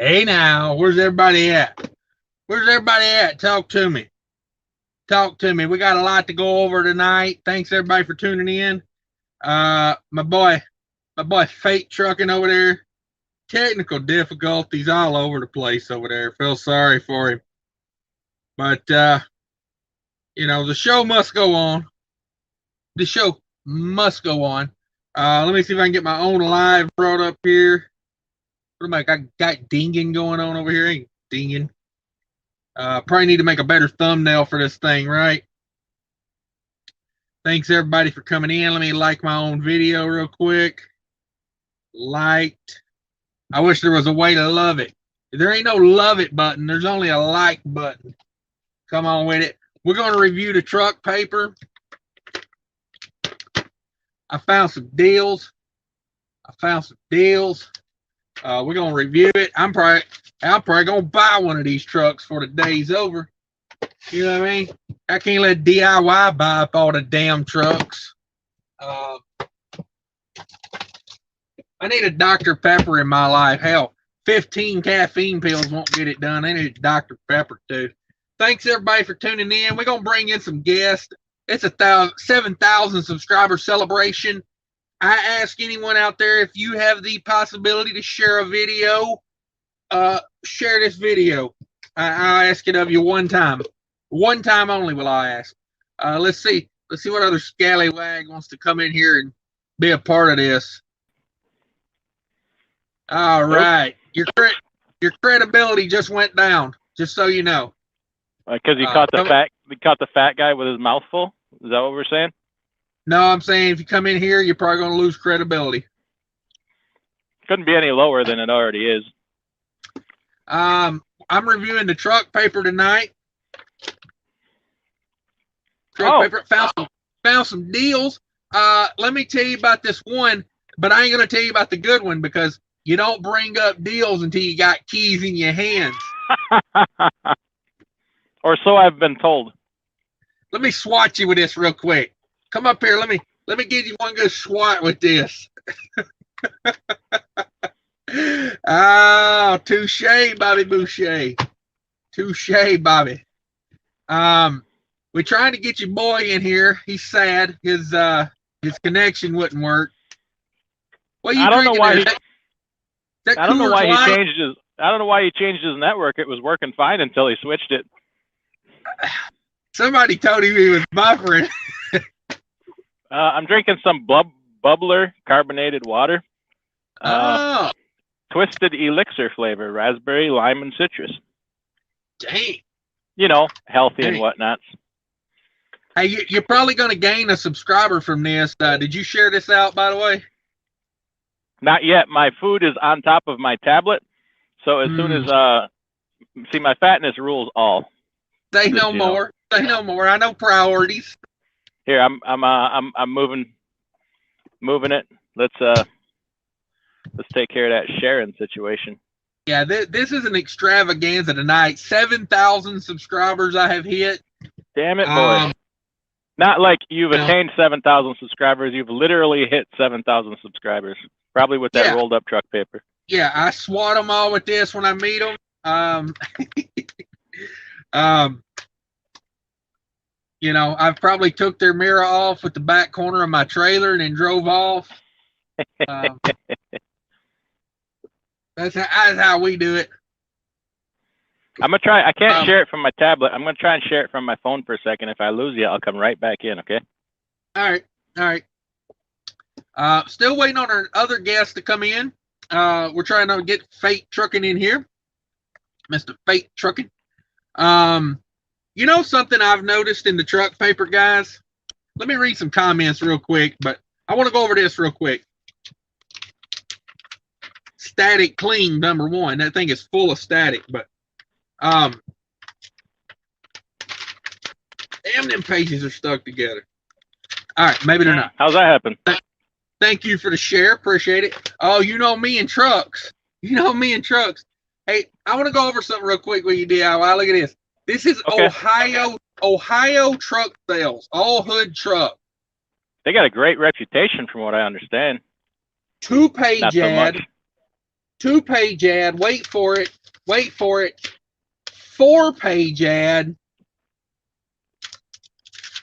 Hey now, where's everybody at? Where's everybody at? Talk to me. Talk to me. We got a lot to go over tonight. Thanks everybody for tuning in. My boy Fate Trucking over there. Technical difficulties all over the place over there. Feel sorry for him. But you know, the show must go on. The show must go on. Let me see if I can get my own live brought up here. What am I got dinging going on over here? Ain't dinging. Probably need to make a better thumbnail for this thing, right? Thanks everybody for coming in. Let me like my own video real quick. Liked. I wish there was a way to love it. There ain't no love it button. There's only a like button. Come on with it. We're going to review the truck paper. I found some deals. We're going to review it. I'm probably going to buy one of these trucks for the day's over. You know what I mean? I can't let DIY buy up all the damn trucks. I need a Dr. Pepper in my life. Hell, 15 caffeine pills won't get it done. I need a Dr. Pepper too. Thanks everybody for tuning in. We're going to bring in some guests. It's a 7,000 subscriber celebration. I ask anyone out there, if you have the possibility to share a video, share this video. I ask it of you one time. One time only will I ask. Let's see what other scallywag wants to come in here and be a part of this. All right. Your credibility just went down, just so you know. Because you caught the fat guy with his mouth full? Is that what we're saying? No, I'm saying if you come in here, you're probably going to lose credibility. Couldn't be any lower than it already is. I'm reviewing the truck paper tonight. Paper. Found some deals. Let me tell you about this one, but I ain't going to tell you about the good one because you don't bring up deals until you got keys in your hands. Or so I've been told. Let me swat you with this real quick. Come up here. Let me give you one good swat with this. Oh, touche, Bobby Boucher. Touche, Bobby. We're trying to get your boy in here. He's sad. His connection wouldn't work. What are you drinking? I don't know why he changed his network. It was working fine until he switched it. Somebody told him he was buffering. I'm drinking some bubbler carbonated water. Twisted elixir flavor, raspberry, lime, and citrus. Dang. You know, healthy and whatnot. Hey, you're probably going to gain a subscriber from this. Did you share this out, by the way? Not yet. My food is on top of my tablet. So as soon as, see, my fatness rules all. Say no more. Say no more. I know priorities. Here, I'm moving it. Let's take care of that sharing situation. Yeah, this is an extravaganza tonight. 7,000 subscribers I have hit. Damn it, boy. Not like you've attained 7,000 subscribers. You've literally hit 7,000 subscribers. Probably with that rolled up truck paper. Yeah, I swat them all with this when I meet them. You know, I've probably took their mirror off with the back corner of my trailer and then drove off. That's how we do it. I'm going to try. I can't share it from my tablet. I'm going to try and share it from my phone for a second. If I lose you, I'll come right back in, okay? All right. Still waiting on our other guests to come in. We're trying to get Fate Trucking in here. Mr. Fate Trucking. You know something I've noticed in the truck paper, guys? Let me read some comments real quick, but I want to go over this real quick. Static clean, number one. That thing is full of static, but damn, them pages are stuck together. All right, maybe they're not. How's that happen? Thank you for the share. Appreciate it. Oh, you know me and trucks. Hey, I want to go over something real quick with you, DIY. Look at this. This is Ohio truck sales, all hood truck. They got a great reputation from what I understand. Two-page ad. 2-page ad. Wait for it. 4-page ad.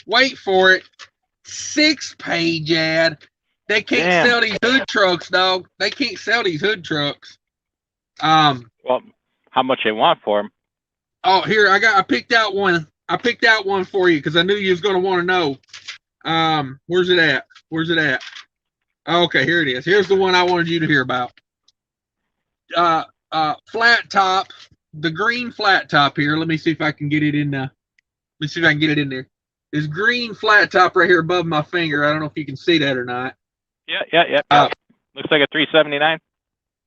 Wait for it. 6-page ad. They can't sell these hood trucks, dog. They can't sell these hood trucks. Well, how much they want for them? Oh, here I picked out one. I picked out one for you because I knew you was going to want to know. Where's it at? Okay, here it is. Here's the one I wanted you to hear about. Flat top, the green flat top here. Let me see if I can get it in. Let me see if I can get it in there. This green flat top right here above my finger. I don't know if you can see that or not. Yeah. Looks like a 379.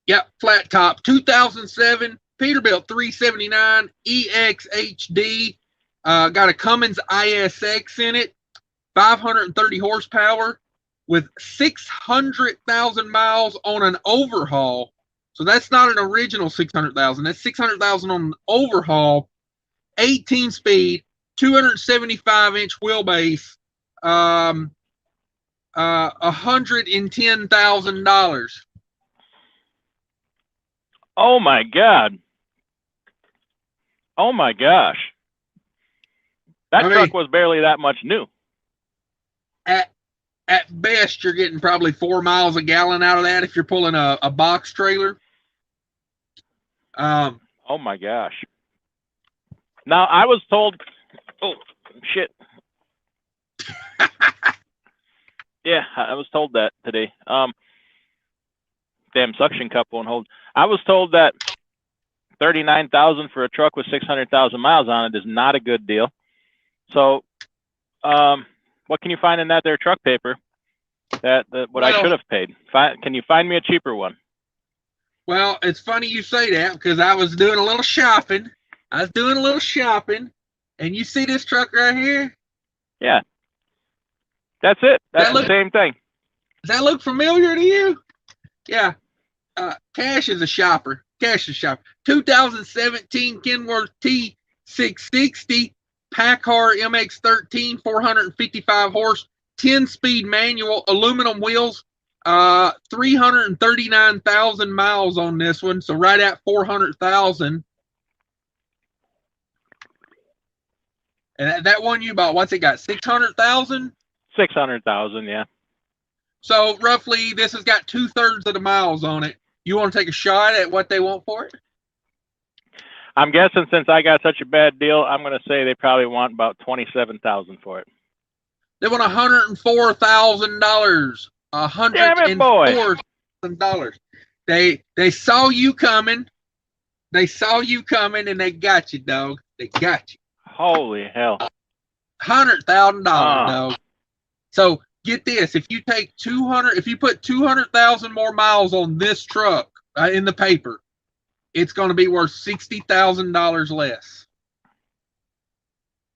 Yep, flat top, 2007 Peterbilt 379 EXHD. Got a Cummins ISX in it, 530 horsepower with 600,000 miles on an overhaul. So that's not an original 600,000. That's 600,000 on an overhaul. 18 speed, 275-inch wheelbase. $110,000. Oh my God. Oh my gosh. That truck was barely that much new. At best, you're getting probably 4 miles a gallon out of that if you're pulling a box trailer. Oh my gosh. Now I was told, oh shit. Yeah, I was told that today. Damn suction cup won't hold. I was told that $39,000 for a truck with 600,000 miles on it is not a good deal. So, what can you find in that there truck paper that I should have paid? Can you find me a cheaper one? Well, it's funny you say that because I was doing a little shopping. And you see this truck right here? Yeah. That's it. That's the same thing. Does that look familiar to you? Yeah. Cash is a shopper. 2017 Kenworth T660 Packard MX-13, 455 horse, 10-speed manual, aluminum wheels, 339,000 miles on this one, so right at 400,000. And that one you bought, what's it got? 600,000? 600,000, yeah. So roughly, this has got 2/3 of the miles on it. You want to take a shot at what they want for it? I'm guessing since I got such a bad deal, I'm going to say they probably want about $27,000 for it. They want $104,000. $104,000. They saw you coming. They saw you coming, and they got you, dog. They got you. Holy hell! $100,000, dog. So get this: if you take 200, if you put 200,000 more miles on this truck in the paper, it's going to be worth $60,000 less.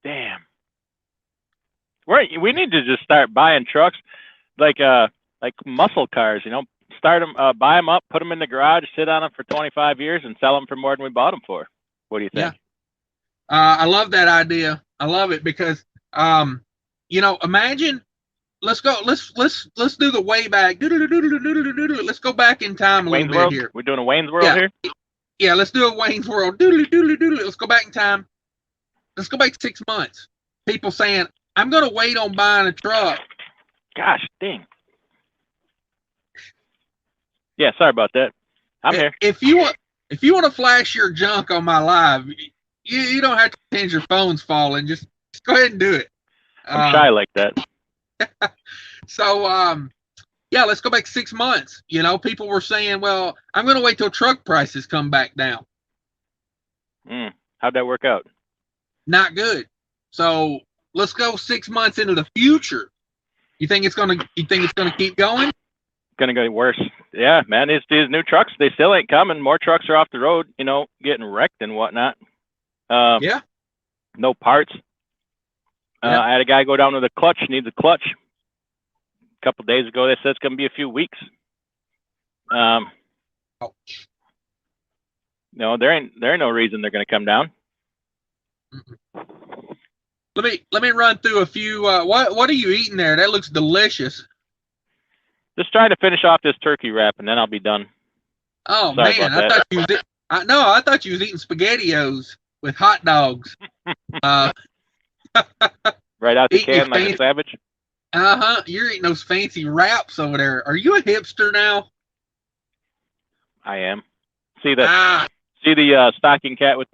Damn. We need to just start buying trucks like muscle cars. You know, start them, buy them up, put them in the garage, sit on them for 25 years, and sell them for more than we bought them for. What do you think? Yeah. I love that idea. I love it because, you know, imagine. Let's go. Let's do the way back. Let's go back in time a little bit here. We're doing a Wayne's World here. Yeah, let's do a Wayne's World. Let's go back in time. Let's go back 6 months. People saying, "I'm going to wait on buying a truck." Gosh, dang. Yeah, sorry about that. I'm here. If you want to flash your junk on my live, you don't have to pretend your phone's falling. Just go ahead and do it. I'm shy like that. So, yeah, let's go back 6 months. You know, people were saying, well, I'm going to wait till truck prices come back down. How'd that work out? Not good. So let's go 6 months into the future. You think it's going to keep going? Going to go worse. Yeah, man, these new trucks, they still ain't coming. More trucks are off the road, you know, getting wrecked and whatnot. Yeah. No parts. Yeah. I had a guy go down with a clutch, needs a clutch. A couple days ago, they said it's going to be a few weeks. No, there ain't no reason they're going to come down. Let me run through a few. What are you eating there? That looks delicious. Just trying to finish off this turkey wrap, and then I'll be done. Oh Sorry man, about that. I thought you was eating SpaghettiOs with hot dogs. Right out the Eating your can like a fancy, savage. you're eating those fancy wraps over there. Are you a hipster now? I am. See the stocking cap with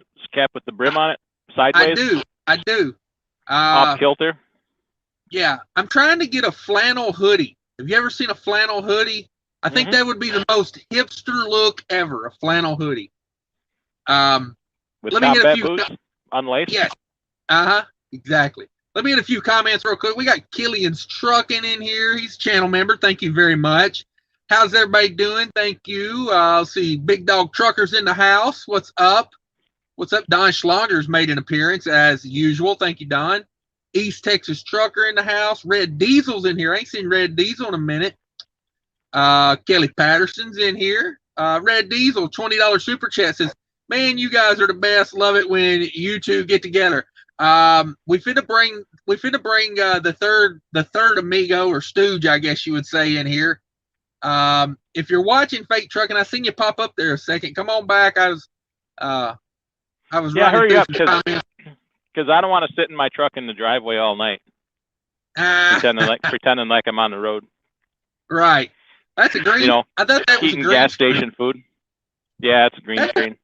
the brim on it sideways. I do. Off kilter. Yeah, I'm trying to get a flannel hoodie. Have you ever seen a flannel hoodie? I think that would be the most hipster look ever, a flannel hoodie. With let me get a few boots, unlaced. Yes. Exactly. Let me get a few comments real quick. We got Killian's Trucking in here. He's a channel member. Thank you very much. How's everybody doing? Thank you. I'll see Big Dog Truckers in the house. What's up? What's up? Don Schlager's made an appearance as usual. Thank you, Don. East Texas Trucker in the house. Red Diesel's in here. I ain't seen Red Diesel in a minute. Kelly Patterson's in here. Red Diesel, $20 super chat says, man, you guys are the best. Love it when you two get together. We finna bring the third amigo or stooge, I guess you would say, in here. If you're watching Fake Trucking, I seen you pop up there a second. Come on back. I was hurry up because I don't want to sit in my truck in the driveway all night pretending like I'm on the road. Right. That's a green. I thought that was a green gas screen. station food. Yeah, it's a green screen.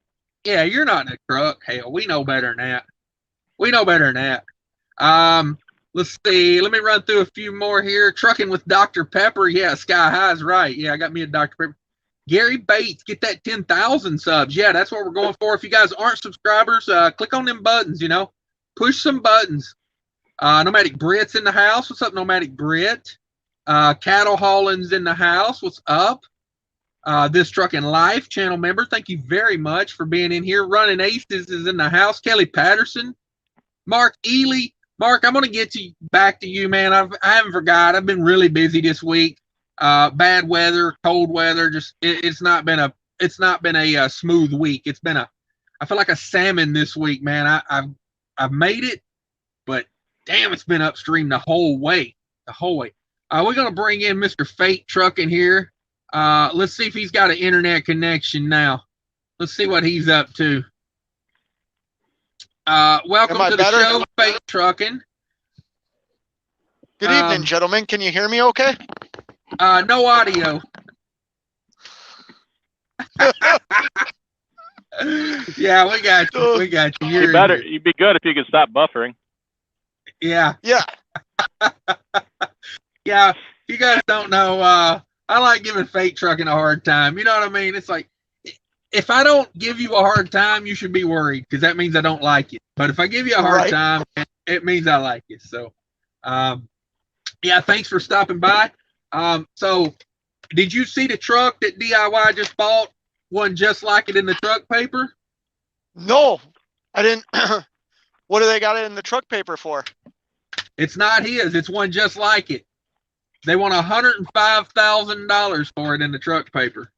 Yeah, you're not in a truck. Hell, we know better than that. Let's see. Let me run through a few more here. Trucking with Dr. Pepper. Yeah, Sky High's right. Yeah, I got me a Dr. Pepper. Gary Bates, get that 10,000 subs. Yeah, that's what we're going for. If you guys aren't subscribers, click on them buttons, Push some buttons. Nomadic Brit's in the house. What's up, Nomadic Brit? Cattle Hauling's in the house. What's up? This Trucking Life channel member, thank you very much for being in here. Running Aces is in the house. Kelly Patterson. Mark Ely. Mark, I'm going to get back to you, man. I haven't forgot. I've been really busy this week. Bad weather, cold weather. Just it's not been a smooth week. I feel like a salmon this week, man. I've made it, but damn, it's been upstream the whole way. We're going to bring in Mr. Fake Trucking here. Let's see if he's got an internet connection now. Let's see what he's up to. Welcome to the show, Fake Trucking. Good evening, gentlemen. Can you hear me okay? No audio. Yeah, we got you. You'd be good if you could stop buffering. Yeah. Yeah. Yeah. You guys don't know, I like giving Fake Trucking a hard time. You know what I mean? It's like, if I don't give you a hard time, you should be worried because that means I don't like it. But if I give you a hard time, it means I like it. So, yeah, thanks for stopping by. So, did you see the truck that DIY just bought? One just like it in the truck paper? No, I didn't. What do they got it in the truck paper for? It's not his. It's one just like it. They want $105,000 for it in the truck paper.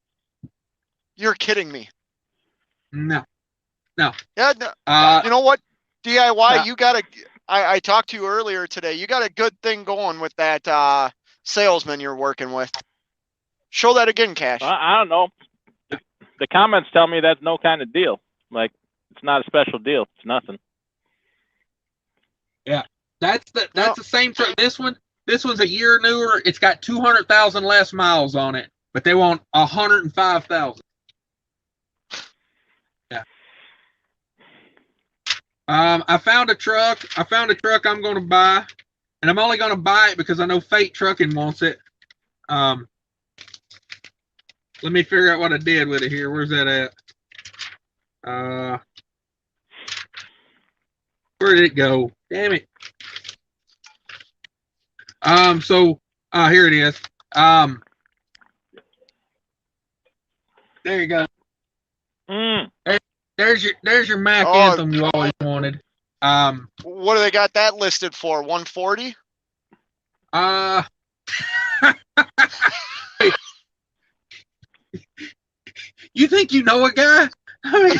You're kidding me. No. Yeah. No. You know what? DIY, you got I talked to you earlier today. You got a good thing going with that salesman you're working with. Show that again, Cash. I don't know. The comments tell me that's no kind of deal. Like, it's not a special deal. It's nothing. Yeah. That's the same truck. This one's a year newer. It's got 200,000 less miles on it, but they want 105,000. Yeah. I found a truck I'm going to buy, and I'm only going to buy it because I know Fake Trucking wants it. Let me figure out what I did with it here. Where's that at? Where did it go? Damn it. Here it is. There you go. There's your Mac Anthem you always wanted. What do they got that listed for? 140? You think you know a guy? I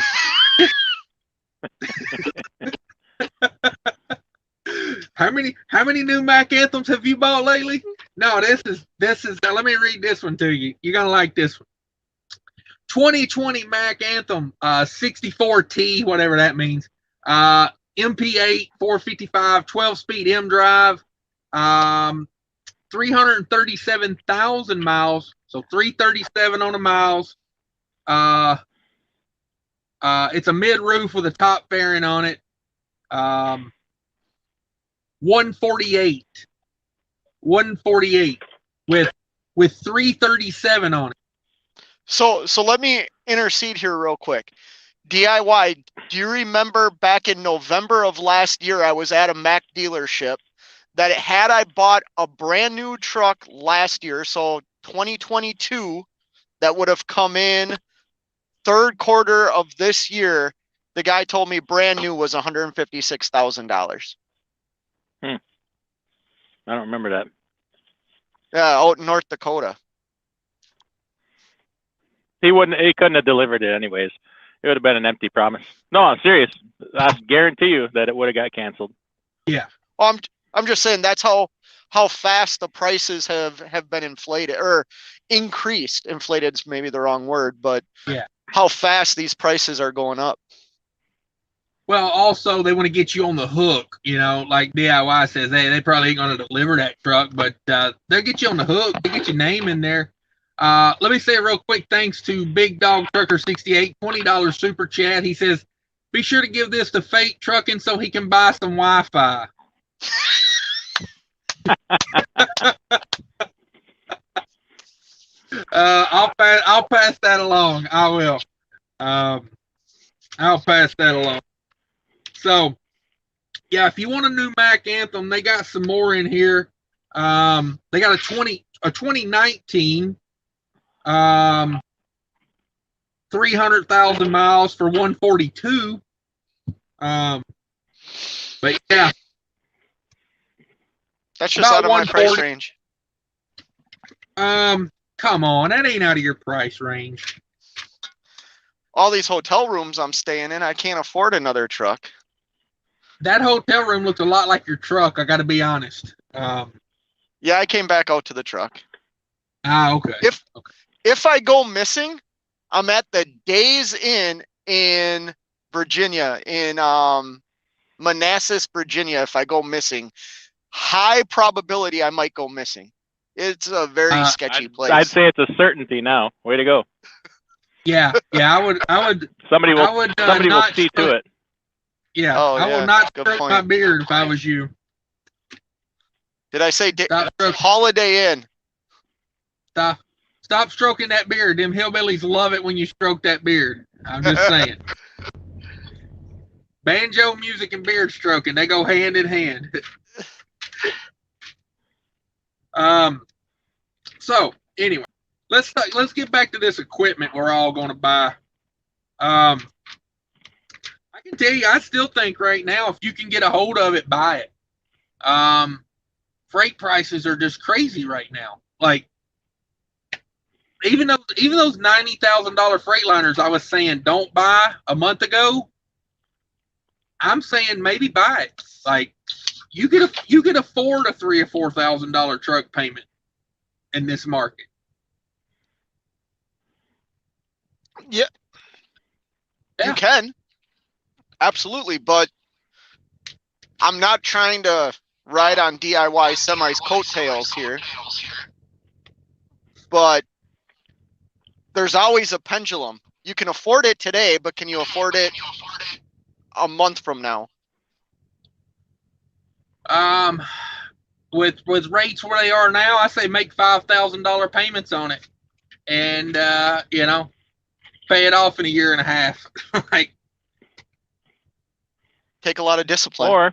mean, how many new Mac Anthems have you bought lately? No, this is let me read this one to you. You're gonna like this one. 2020 Mack Anthem, 64T, whatever that means. MP8, 455, 12-speed M drive, 337,000 miles, so 337 on the miles. It's a mid roof with a top fairing on it. 148 with 337 on it. So let me intercede here real quick. DIY, do you remember back in November of last year, I was at a Mack dealership that had I bought a brand new truck last year, so 2022, that would have come in third quarter of this year, the guy told me brand new was $156,000. I don't remember that. Yeah, out in North Dakota. He couldn't have delivered it anyways. It would have been an empty promise. No, I'm serious. I guarantee you that it would have got canceled. Yeah. Well, I'm just saying that's how fast the prices have been inflated or increased. Inflated is maybe the wrong word, but yeah, how fast these prices are going up. Well, also they want to get you on the hook, you know, like DIY says, hey, they probably ain't going to deliver that truck, but they'll get you on the hook. They get your name in there. Let me say real quick, thanks to Big Dog Trucker 68, $20 super chat. He says, be sure to give this to Fate Trucking so he can buy some Wi-Fi. I'll pass that along. I will. I'll pass that along. So, yeah, if you want a new Mack Anthem, they got some more in here. They got a 2019, 300,000 miles for 142. But yeah, that's just out of my price range. Come on, that ain't out of your price range. All these hotel rooms I'm staying in, I can't afford another truck. That hotel room looks a lot like your truck, I got to be honest. Yeah, I came back out to the truck. Okay. If I go missing, I'm at the Days Inn in Virginia, in Manassas, Virginia. If I go missing, high probability I might go missing. It's a very sketchy place. I'd say it's a certainty now. Way to go. Yeah, I would. Somebody will see to it. Yeah, I will not stroke my beard if I was you. Did I say Holiday Inn? Stop stroking that beard. Them hillbillies love it when you stroke that beard. I'm just saying. Banjo music and beard stroking, they go hand in hand. So anyway, let's get back to this equipment we're all going to buy. I can tell you, I still think right now, if you can get a hold of it, buy it. Freight prices are just crazy right now. Like, even those $90,000 Freightliners I was saying don't buy a month ago, I'm saying maybe buy it. Like, you could afford a $3,000 or $4,000 truck payment in this market. Yeah. You can. Absolutely, but I'm not trying to ride on DIY Semi's coattails here. But there's always a pendulum. You can afford it today, but can you afford it a month from now? With rates where they are now, I say make $5,000 payments on it, and pay it off in a year and a half. Like, take a lot of discipline.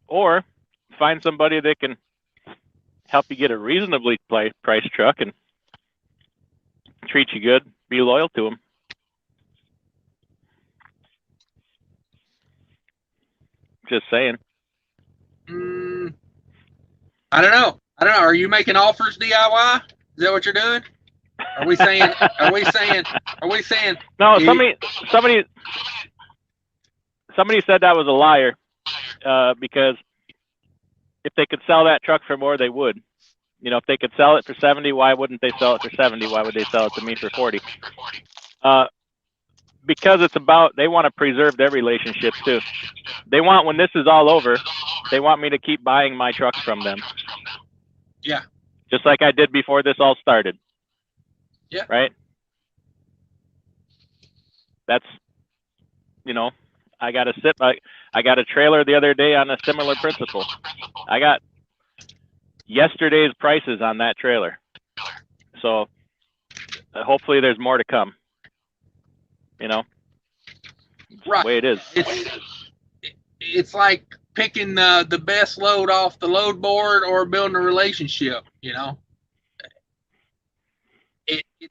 Or find somebody that can help you get a reasonably priced truck and treat you good. Be loyal to them. Just saying. I don't know. Are you making offers, DIY? Is that what you're doing? Are we saying? No, somebody said that was a liar, because if they could sell that truck for more, they would. You know, if they could sell it for 70, why wouldn't they sell it for 70? Why would they sell it to me for 40? Because it's about, they want to preserve their relationships too. They want, when this is all over, they want me to keep buying my trucks from them. Yeah. Just like I did before this all started. Yeah. Right? That's, you know, I got a trailer the other day on a similar principle. I got yesterday's prices on that trailer. So hopefully there's more to come. You know, right. The way it is. It's like picking the best load off the load board or building a relationship, you know.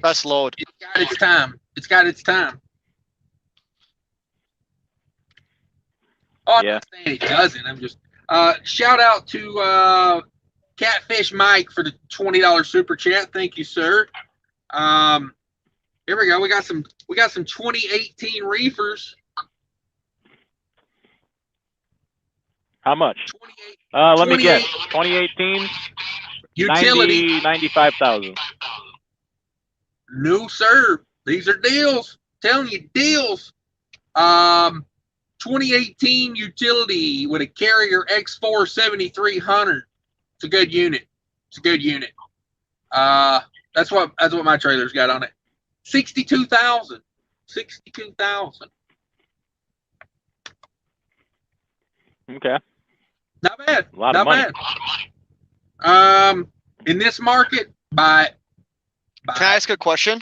Best load. It's got its time. It's got its time. Oh, I'm not saying it doesn't. I'm just shout out to Catfish Mike for the $20 super chat. Thank you, sir. Here we go. We got some 2018 reefers. How much? Let me guess. 2018. Utility. 95,000. No, sir. These are deals. I'm telling you, deals. 2018 utility with a Carrier X4 7300. It's a good unit. It's a good unit. That's what my trailer's got on it. 62,000. 62,000. Okay. Not bad. A lot of money. Bad. In this market, buy it. Can I ask a question?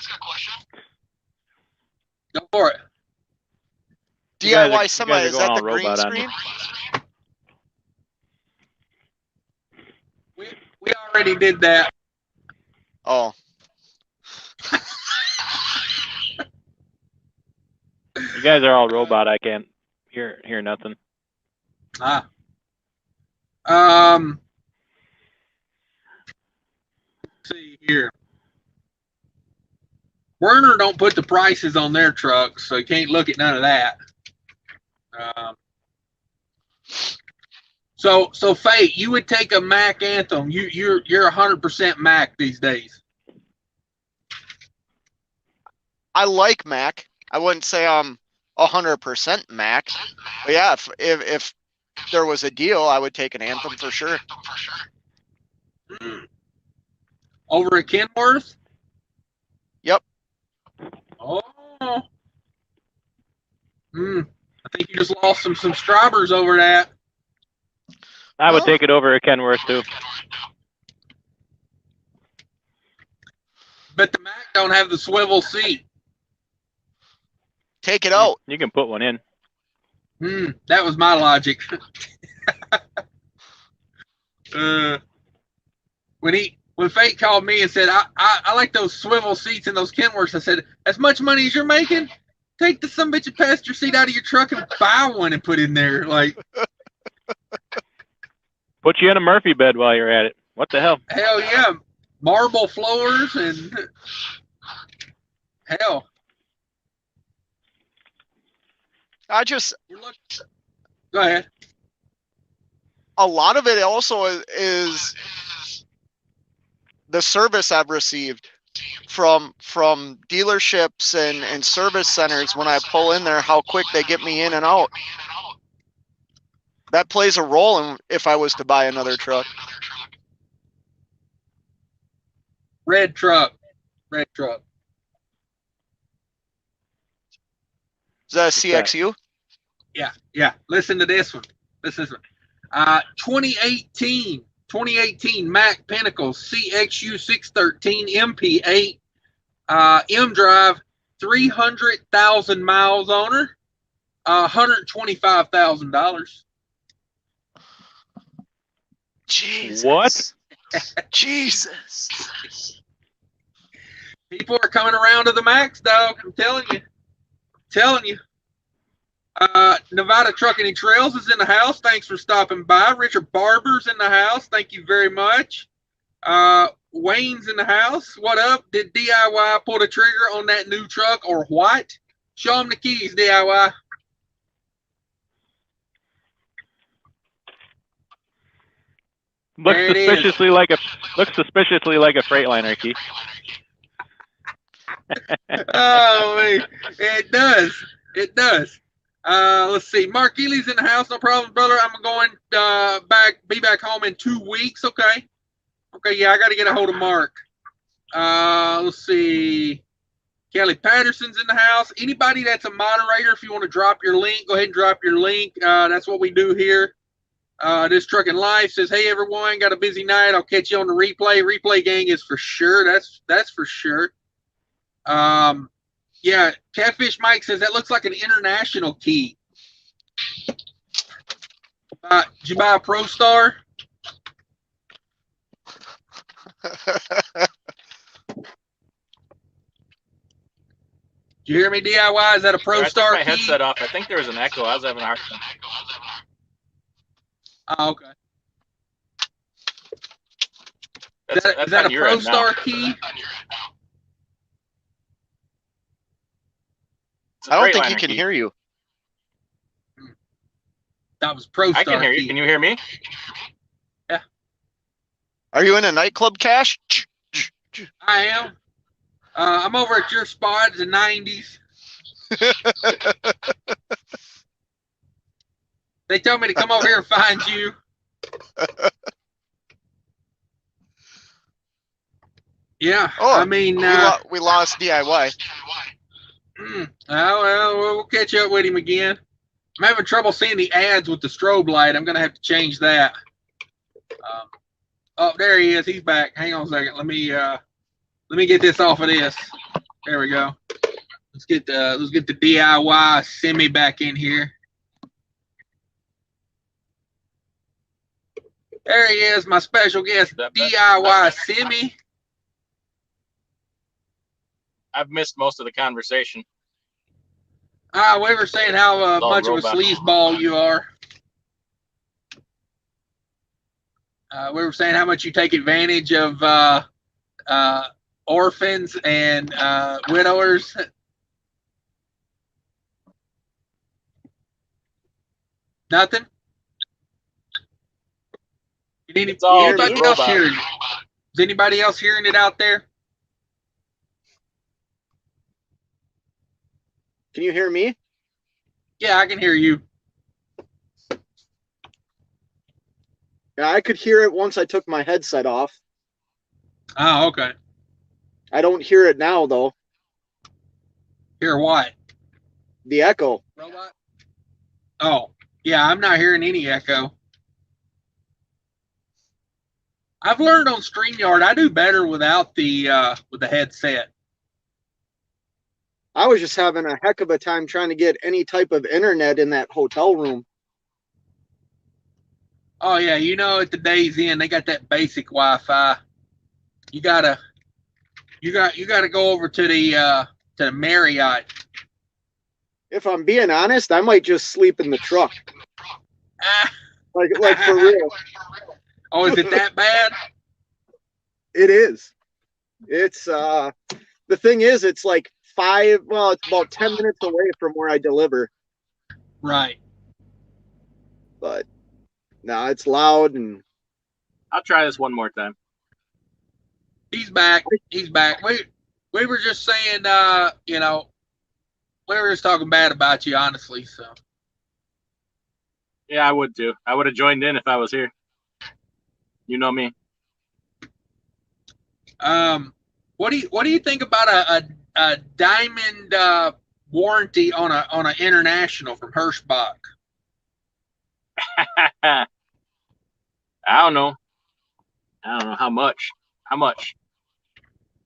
Go for it. DIY semi, is that the green screen? We already did that. Oh. You guys are all robot. I can't hear nothing. Let's see here. Werner don't put the prices on their trucks, so you can't look at none of that. So Fate, you would take a Mac Anthem. You're 100% Mac these days. I like Mac. I wouldn't say I'm 100% Mac, but yeah, if there was a deal, I would take an Anthem for sure. Over at Kenworth? Yep. Oh. I think you just lost some subscribers over that. I would take it over at Kenworth too. But the Mac don't have the swivel seat. Take it out. You can put one in. That was my logic. When Fate called me and said, I like those swivel seats in those Kenworths, I said, as much money as you're making, take the sumbitch passenger seat out of your truck and buy one and put in there. Like, put you in a Murphy bed while you're at it. What the hell? Hell yeah. Marble floors and hell. Go ahead. A lot of it also is the service I've received from dealerships and service centers when I pull in there, how quick they get me in and out. That plays a role in if I was to buy another truck. Red truck. Red truck. Is that a CXU? Yeah. Listen to this one. 2018 Mack Pinnacle CXU 613 MP8 M drive, 300,000 miles on her, $125,000. Jesus. What? Jesus. People are coming around to the Max, dog. I'm telling you. Nevada Trucking and Trails is in the house. Thanks for stopping by. Richard Barber's in the house. Thank you very much. Wayne's in the house. What up? Did DIY pull the trigger on that new truck or what? Show them the keys, DIY. Looks There it is. suspiciously like a Freightliner, Keith. Oh, man. It does. It does. Let's see. Mark Ely's in the house. No problem, brother. I'm going be back home in 2 weeks. Okay. Okay. Yeah, I got to get a hold of Mark. Let's see. Kelly Patterson's in the house. Anybody that's a moderator, if you want to drop your link, go ahead and drop your link. That's what we do here. This Trucking Live says, hey, everyone, got a busy night. I'll catch you on the replay. Replay gang is for sure. That's for sure. Yeah, Catfish Mike says, that looks like an international key. Did you buy a Pro Star? Did you hear me, DIY? Is that a Pro Star I took my key? headset off. I think there was an echo. I was having a hard time. Oh, okay. Is that a Pro Star key? I don't think he can hear you. That was Pro Star. I can hear key. you. Can you hear me? Yeah. Are you in a nightclub, Cash? I am. I'm over at your spot, the 90s. They told me to come over here and find you. Yeah, Oh, I mean, we lost DIY. Well, we'll catch up with him again. I'm having trouble seeing the ads with the strobe light. I'm gonna have to change that. Oh, there he is. He's back. Hang on a second. Let me get this off of this. There we go. Let's get the DIY semi back in here. There he is, my special guest, DIY semi. I've missed most of the conversation. We were saying how much of a sleazeball you are. We were saying how much you take advantage of orphans and widowers. Nothing? Anybody else hearing it? Is anybody else hearing it out there? Can you hear me? Yeah, I can hear you. Yeah, I could hear it once I took my headset off. Oh, okay. I don't hear it now, though. Hear what? The echo. Robot? Oh, yeah, I'm not hearing any echo. I've learned on StreamYard I do better without the headset. I was just having a heck of a time trying to get any type of internet in that hotel room. Oh yeah, you know at the Days Inn they got that basic Wi-Fi. You gotta go over to the Marriott. If I'm being honest, I might just sleep in the truck. Like for real. Oh, is it that bad? It is. It's the thing is, it's like it's about 10 minutes away from where I deliver. Right. But no, it's loud and I'll try this one more time. He's back. He's back. We were just saying, we were just talking bad about you, honestly. So. Yeah, I would too. I would have joined in if I was here. You know me. What do you think about a diamond warranty on an international from Hirschbach? I don't know how much. How much?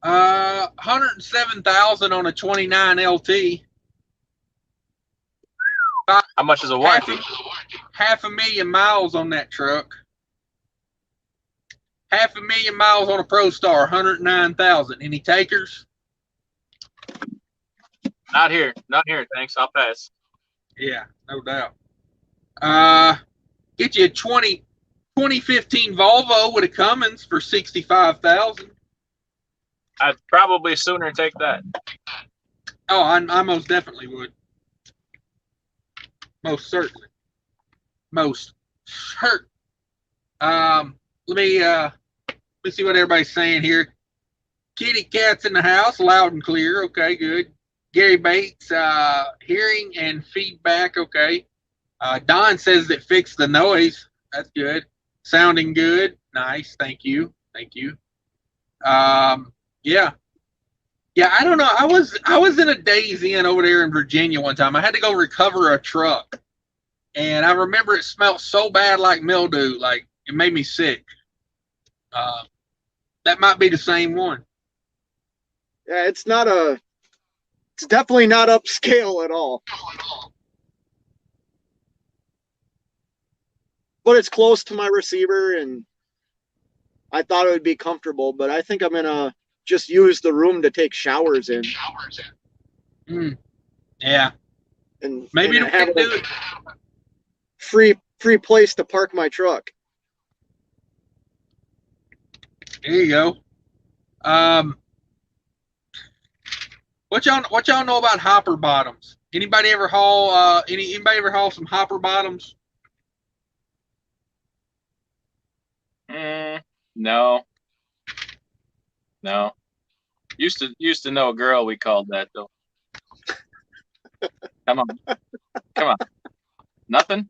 107,000 on a 29 LT. How much is a warranty? 500,000 miles on that truck. 500,000 miles on a Pro Star, 109,000. Any takers? Not here. Thanks. I'll pass. Yeah, no doubt. Get you a 2015 Volvo with a Cummins for 65,000. I'd probably sooner take that. Oh, I most definitely would. Most certainly. Most certain. let me see what everybody's saying here. Kitty Cat's in the house, loud and clear. Okay, good. Gary Bates, hearing and feedback. Okay. Don says it fixed the noise. That's good. Sounding good. Nice. Thank you. Thank you. Yeah. Yeah, I don't know. I was in a Days Inn over there in Virginia one time. I had to go recover a truck. And I remember it smelled so bad like mildew, like it made me sick. That might be the same one. Yeah, it's definitely not upscale at all. But it's close to my receiver, and I thought it would be comfortable, but I think I'm going to just use the room to take showers in. Yeah. And maybe and have do it. Free place to park my truck. There you go. What y'all know about hopper bottoms? Anybody ever haul anybody ever haul some hopper bottoms? No. Used to know a girl we called that though. Come on. Nothing.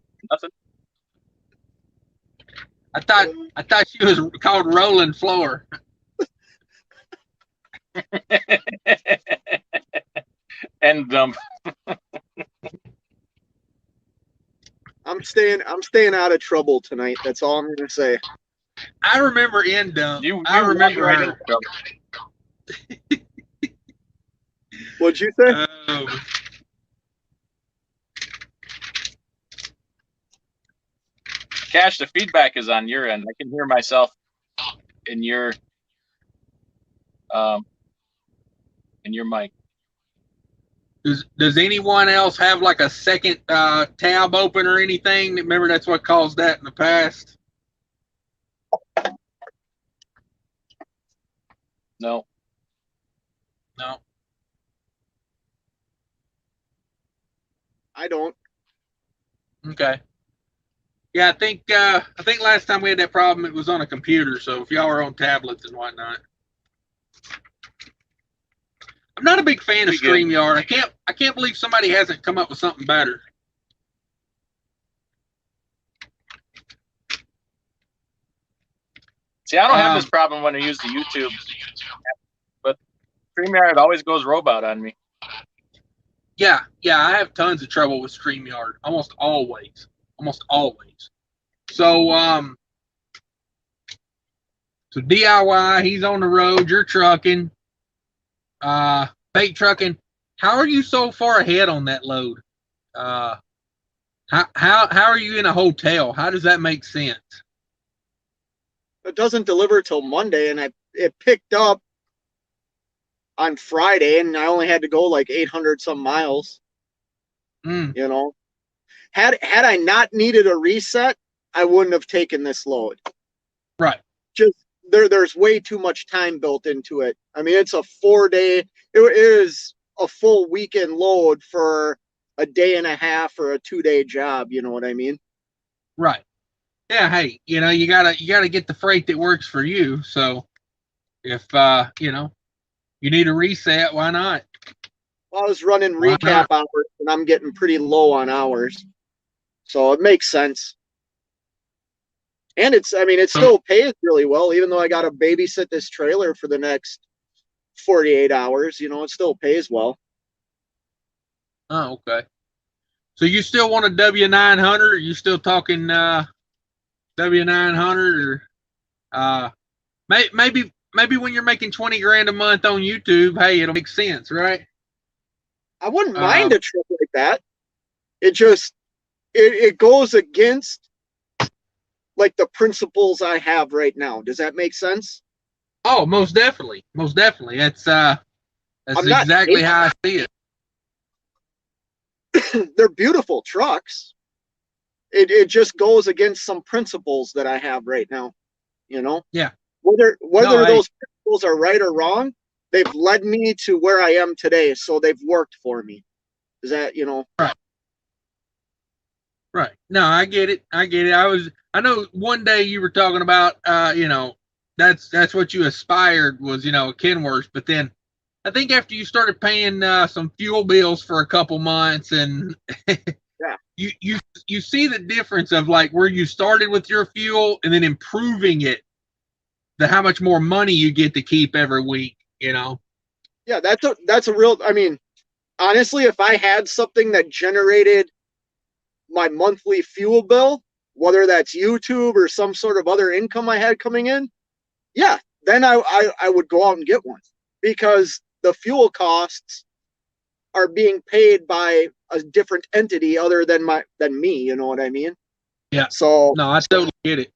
I thought she was called rolling floor. And I'm staying out of trouble tonight. That's all I'm gonna say. I remember end dump. I remember her. in trouble. What'd you say? Cash, the feedback is on your end. I can hear myself in your mic. Does anyone else have like a second tab open or anything? Remember, that's what caused that in the past. No. I don't. Okay. Yeah, I think last time we had that problem, it was on a computer. So if y'all are on tablets and whatnot, I'm not a big fan of StreamYard. I can't believe somebody hasn't come up with something better. See, I don't have this problem when I use the YouTube, but StreamYard always goes robot on me. Yeah, I have tons of trouble with StreamYard. Almost always. So DIY, he's on the road, you're trucking. Bait trucking. How are you so far ahead on that load? How are you in a hotel? How does that make sense? It doesn't deliver till Monday, and it picked up on Friday, and I only had to go like 800 some miles. You know, had I not needed a reset, I wouldn't have taken this load. Right. Just there's way too much time built into it. I mean, it's a 4-day. It is a full weekend load for a day and a half or a 2-day job. You know what I mean? Right. Yeah. Hey, you gotta get the freight that works for you. So if you need a reset, why not? Well, I was running recap hours, and I'm getting pretty low on hours, so it makes sense. And it still pays really well, even though I got to babysit this trailer for the next 48 hours. You know, it still pays well. Oh, okay. So you still want a W900? Or you still talking W900? Or maybe when you're making 20 grand a month on YouTube, hey, it'll make sense, right? I wouldn't mind a trip like that. It goes against like the principles I have right now. Does that make sense? Oh, most definitely. That's exactly how I see it. They're beautiful trucks. It just goes against some principles that I have right now. You know? Yeah. Whether those principles are right or wrong, they've led me to where I am today, so they've worked for me. Is that, Right. Right. No, I get it. I get it. I know one day you were talking about, that's what you aspired was, a Kenworth, but then I think after you started paying some fuel bills for a couple months and yeah. you see the difference of like where you started with your fuel and then improving it, how much more money you get to keep every week, Yeah, that's a real, I mean, honestly, if I had something that generated my monthly fuel bill, whether that's YouTube or some sort of other income I had coming in, yeah, then I would go out and get one, because the fuel costs are being paid by a different entity other than me. You know what I mean? Yeah. So no, I totally get it.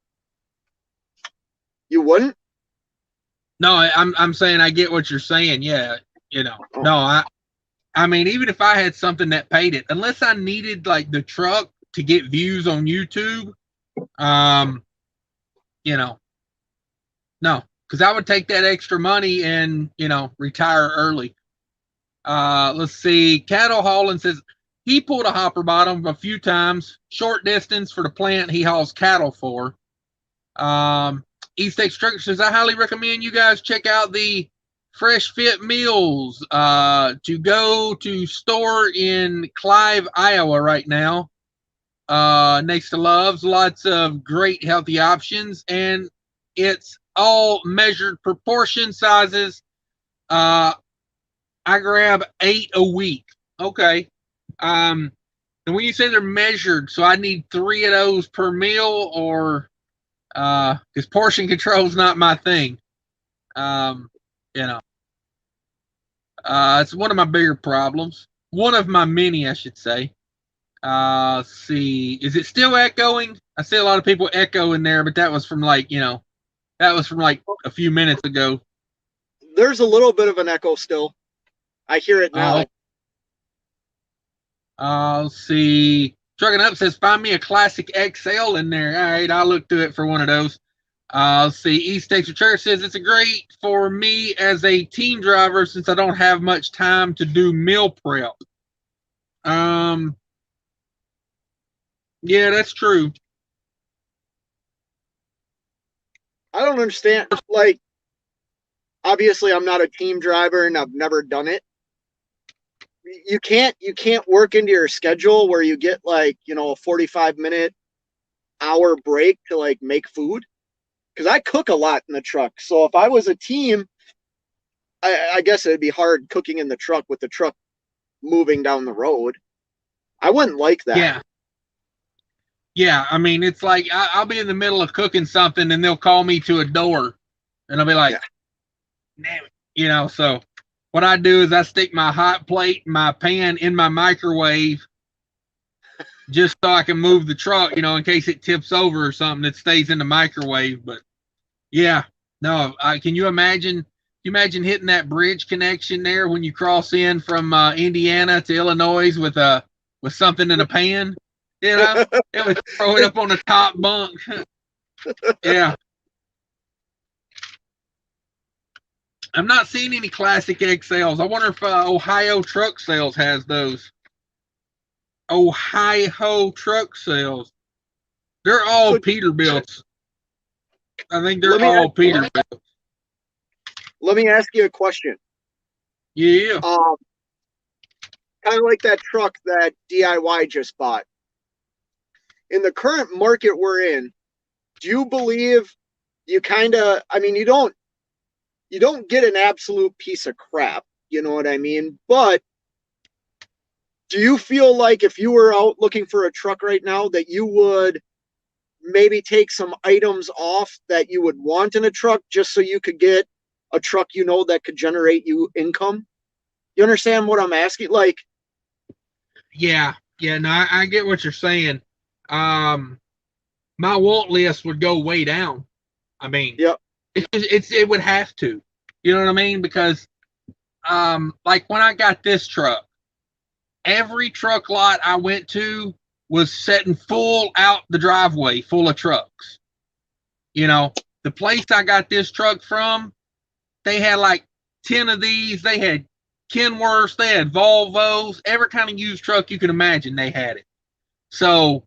You wouldn't? No, I'm saying I get what you're saying. Yeah, Oh. No, I mean, even if I had something that paid it, unless I needed like the truck to get views on YouTube, no, because I would take that extra money and, retire early. Let's see. Cattle hauling says he pulled a hopper bottom a few times, short distance for the plant he hauls cattle for. East Texas Trucker says, I highly recommend you guys check out the Fresh Fit Meals to go to store in Clive, Iowa right now. Next to Love's, lots of great healthy options, and it's all measured proportion sizes. I grab 8 a week. Okay. And when you say they're measured, so I need 3 of those per meal, or because portion control is not my thing. It's one of my bigger problems. One of my many, I should say. Let's see. Is it still echoing? I see a lot of people echo in there, but that was from like a few minutes ago. There's a little bit of an echo still. I hear it now. Let's see. Trucking Up says, find me a classic XL in there. All right, I'll look through it for one of those. Let's see. East Texas Church says, it's a great for me as a team driver since I don't have much time to do meal prep. Yeah, that's true. I don't understand. Like, obviously, I'm not a team driver and I've never done it. You can't work into your schedule where you get like, a 45-minute hour break to like make food, because I cook a lot in the truck. So if I was a team, I guess it'd be hard cooking in the truck with the truck moving down the road. I wouldn't like that. Yeah, I mean, it's like I'll be in the middle of cooking something and they'll call me to a door and I'll be like, damn it. So what I do is I stick my hot plate, my pan in my microwave just so I can move the truck, in case it tips over or something, it stays in the microwave. But yeah, no, can you imagine hitting that bridge connection there when you cross in from Indiana to Illinois with something in a pan? It would throw it up on the top bunk. Yeah. I'm not seeing any classic XLs. I wonder if Ohio Truck Sales has those. Ohio Truck Sales. They're all Peterbilts. I think they're all Peterbilts. Let me ask you a question. Yeah. Kind of like that truck that DIY just bought. In the current market we're in, do you believe you don't get an absolute piece of crap, you know what I mean? But do you feel like if you were out looking for a truck right now that you would maybe take some items off that you would want in a truck just so you could get a truck that could generate you income? You understand what I'm asking? Like, yeah, no, I get what you're saying. My want list would go way down. I mean, yep. It would have to, you know what I mean? Because, like when I got this truck, every truck lot I went to was setting full out the driveway, full of trucks. The place I got this truck from, they had like 10 of these. They had Kenworths, they had Volvos, every kind of used truck you can imagine, they had it. So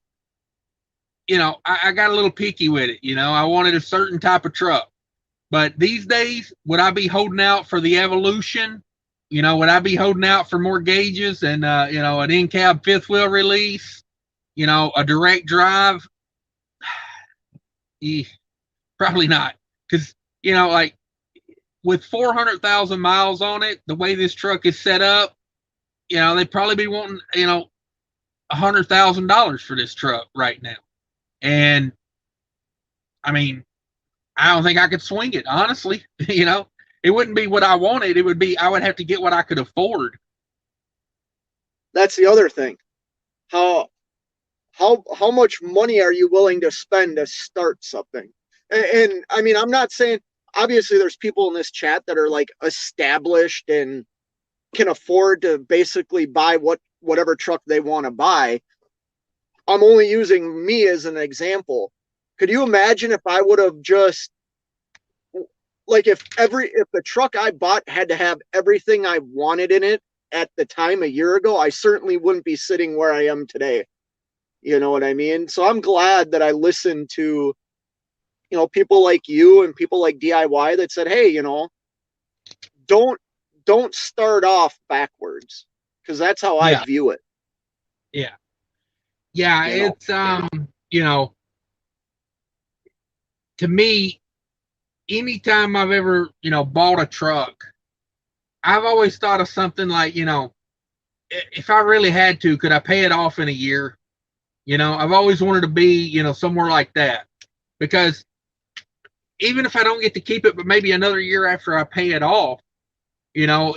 you know, I got a little picky with it. You know, I wanted a certain type of truck. But these days, would I be holding out for the Evolution? You know, would I be holding out for more gauges and, you know, an in-cab fifth wheel release? You know, a direct drive? Probably not. Because, you know, like with 400,000 miles on it, the way this truck is set up, you know, they'd probably be wanting, you know, $100,000 for this truck right now. And I mean, I don't think I could swing it, honestly. You know, it wouldn't be what I wanted. It would be, I would have to get what I could afford. That's the other thing. How much money are you willing to spend to start something? And I mean, I'm not saying, obviously there's people in this chat that are like established and can afford to basically buy whatever truck they want to buy. I'm only using me as an example. Could you imagine if I would have just, like, if the truck I bought had to have everything I wanted in it at the time a year ago, I certainly wouldn't be sitting where I am today. You know what I mean? So I'm glad that I listened to, you know, people like you and people like DIY that said, hey, you know, don't start off backwards, because that's how I view it. Yeah. Yeah, it's you know, to me, anytime I've ever, you know, bought a truck, I've always thought of something like, you know, if I really had to, could I pay it off in a year? You know, I've always wanted to be, you know, somewhere like that, because even if I don't get to keep it, but maybe another year after I pay it off, you know,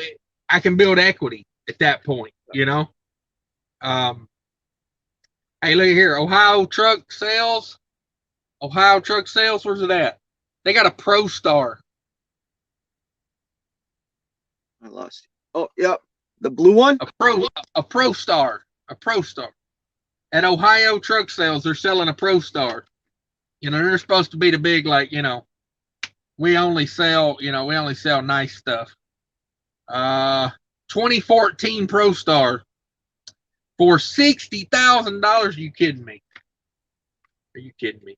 I can build equity at that point, you know. Hey, look here, Ohio Truck Sales, where's it at? They got a Pro Star. I lost you. Oh, yep. The blue one? A Pro Star. At Ohio Truck Sales, they're selling a Pro Star. You know, they're supposed to be the big, like, you know, we only sell nice stuff. 2014 Pro Star for $60,000. You kidding me? Are you kidding me?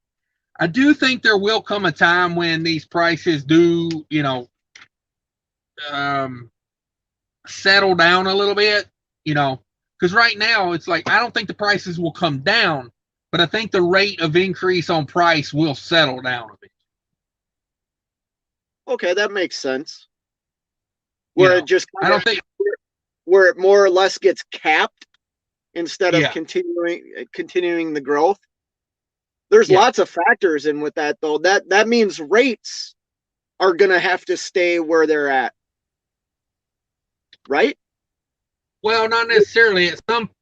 I do think there will come a time when these prices do, you know, settle down a little bit, you know, because right now it's like, I don't think the prices will come down, but I think the rate of increase on price will settle down a bit. Okay, that makes sense. Where it just, I don't think, where it more or less gets capped instead of continuing the growth. There's lots of factors in with that, though. That means rates are going to have to stay where they're at, right? Well, not necessarily.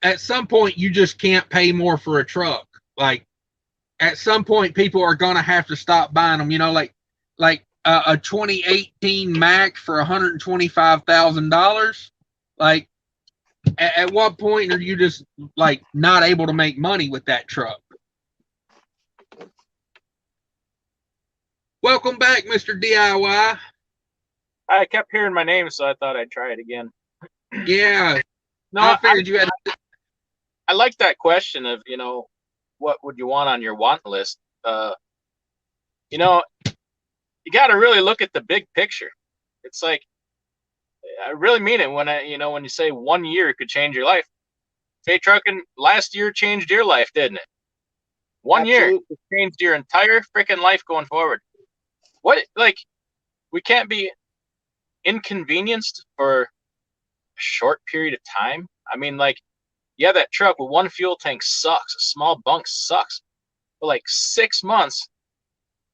At some point, you just can't pay more for a truck. Like, at some point, people are going to have to stop buying them. You know, like a 2018 Mac for $125,000. Like, at what point are you just like not able to make money with that truck? Welcome back, Mr. DIY. I kept hearing my name, so I thought I'd try it again. Yeah. No, I figured you had. I like that question of, you know, what would you want on your want list? You know, you got to really look at the big picture. It's like, I really mean it when when you say 1 year could change your life. Say trucking last year changed your life, didn't it? 1 year changed your entire freaking life going forward. What, like, we can't be inconvenienced for a short period of time. I mean, like, yeah, that truck with one fuel tank sucks. A small bunk sucks. But like 6 months,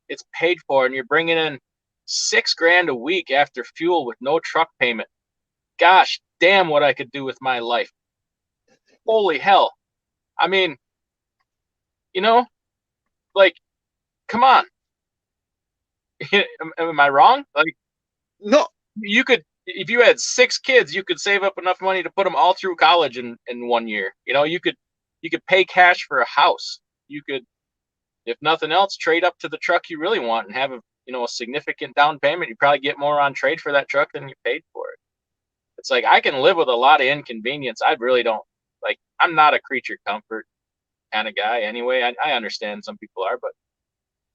it's paid for, and you're bringing in $6,000 a week after fuel with no truck payment. Gosh, damn, what I could do with my life. Holy hell. I mean, you know, like, come on. Am I wrong? Like, no, you could, if you had 6 kids, you could save up enough money to put them all through college in 1 year. You know, you could pay cash for a house. You could, if nothing else, trade up to the truck you really want and have a significant down payment. You probably get more on trade for that truck than you paid for it. It's like, I can live with a lot of inconvenience. I really don't, like, I'm not a creature comfort. kind of guy anyway. I understand some people are, but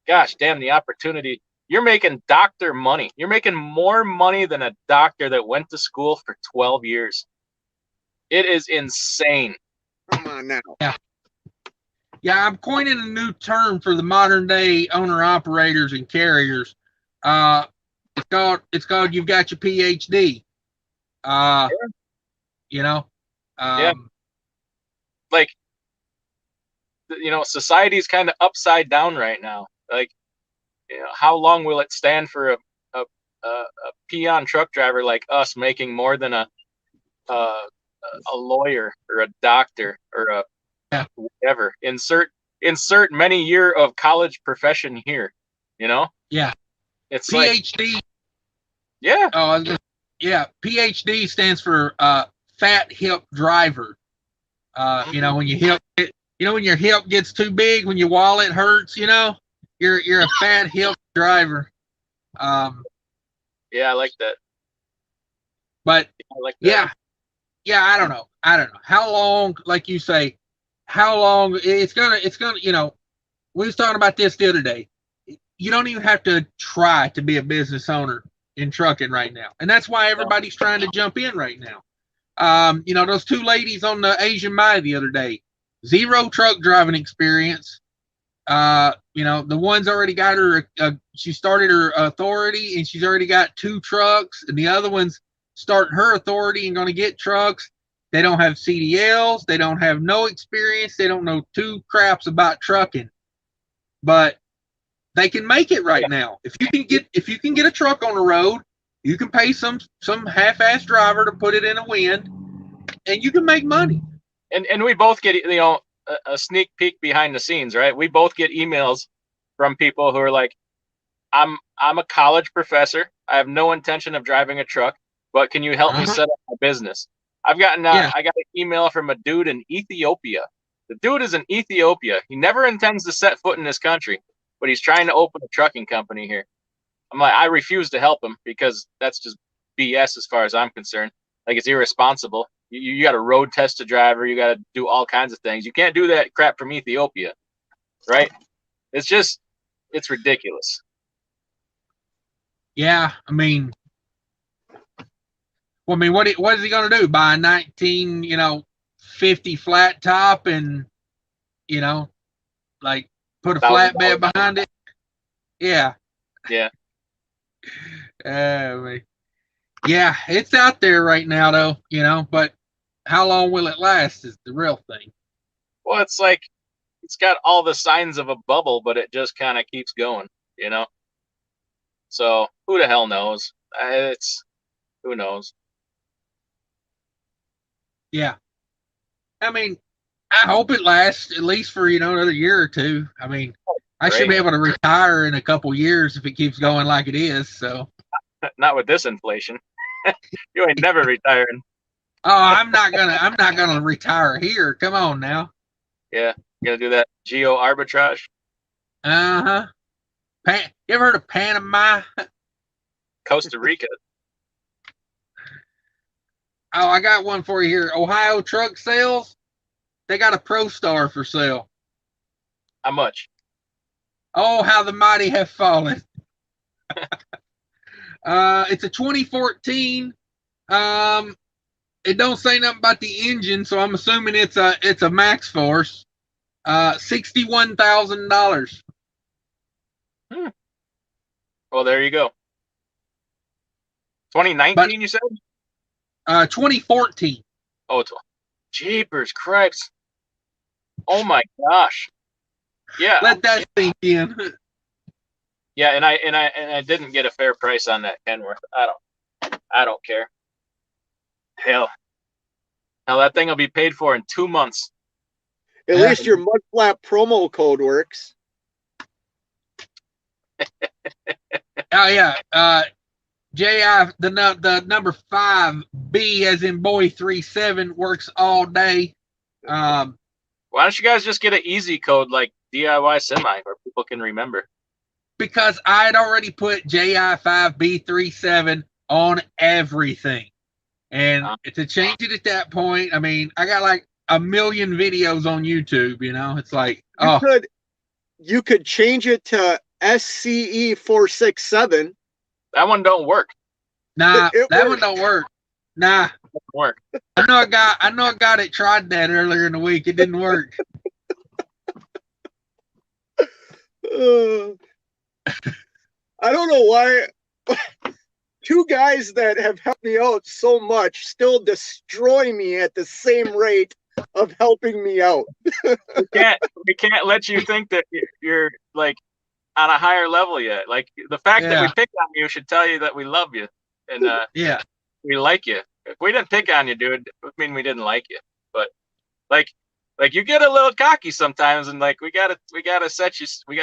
gosh damn, the opportunity. You're making doctor money. You're making more money than a doctor that went to school for 12 years. It is insane. Come on now. Yeah, I'm coining a new term for the modern day owner operators and carriers. It's called you've got your PhD. You know, like, you know, society's kind of upside down right now. Like, you know, how long will it stand for a peon truck driver like us making more than a lawyer or a doctor or a whatever? Insert many year of college profession here. You know? Yeah. It's PhD. Like, yeah. Oh, yeah. PhD stands for fat hip driver. You know, when your hip gets too big, when your wallet hurts, you know, you're a fat hip driver. Yeah, I like that. But I like that. yeah, I don't know. How long, like you say, how long it's gonna, you know, we was talking about this the other day. You don't even have to try to be a business owner in trucking right now. And that's why everybody's trying to jump in right now. You know, those two ladies on the Asian Mai the other day, 0 truck driving experience. You know, the one's already got her, she started her authority and she's already got 2 trucks, and the other one's starting her authority and going to get trucks. They don't have CDLs. They don't have no experience. They don't know 2 craps about trucking, but they can make it right now. If you can get a truck on the road, you can pay some half-ass driver to put it in a wind, and you can make money. And we both get, you know, a sneak peek behind the scenes, right? We both get emails from people who are like, I'm a college professor. I have no intention of driving a truck, but can you help me set up my business? I've gotten I got an email from a dude in Ethiopia. The dude is in Ethiopia. He never intends to set foot in this country, but he's trying to open a trucking company here. I'm like, I refuse to help him because that's just BS as far as I'm concerned. Like, it's irresponsible. You got to road test a driver. You got to do all kinds of things. You can't do that crap from Ethiopia, right? It's ridiculous. Yeah, I mean, what is he going to do? Buy a 1950 flat top and, you know, like put a flatbed behind it? Yeah. Yeah. Yeah, it's out there right now, though, you know, but how long will it last is the real thing. Well, it's like, it's got all the signs of a bubble, but it just kind of keeps going, you know? So who the hell knows? Who knows? Yeah. I mean, I hope it lasts at least for, you know, another year or 2. I mean, I should be able to retire in a couple years if it keeps going like it is. So, not with this inflation. You ain't never retiring. Oh, I'm not gonna retire here. Come on now. Yeah, you gonna do that geo arbitrage? You ever heard of Panama? Costa Rica. Oh, I got one for you here. Ohio Truck Sales. They got a Pro Star for sale. How much? Oh, how the mighty have fallen. It's a 2014. It don't say nothing about the engine, so I'm assuming it's a Max Force. $61,000. Well, there you go. 2019, you said? 2014. Oh, jeepers cripes. Oh my gosh. Yeah. Let that sink in. Yeah, and I didn't get a fair price on that Kenworth. I don't care. Hell, that thing will be paid for in 2 months. At least your Mudflap promo code works. Oh yeah. JI, the number 5B as in boy 37 works all day. Why don't you guys just get an easy code like DIY Semi where people can remember? Because I had already put JI5B37 on everything. And to change it at that point, I mean, I got like a million videos on YouTube. You know, it's like, you could change it to SCE467. That one don't work. Nah, that one don't work. Nah, It doesn't work. I know a guy that tried that earlier in the week. It didn't work. I don't know why. Two guys that have helped me out so much still destroy me at the same rate of helping me out. We can't let you think that you're like on a higher level yet. Like the fact that we pick on you should tell you that we love you and we like you. If we didn't pick on you, dude, it would mean we didn't like you. But like you get a little cocky sometimes, and like we gotta set you in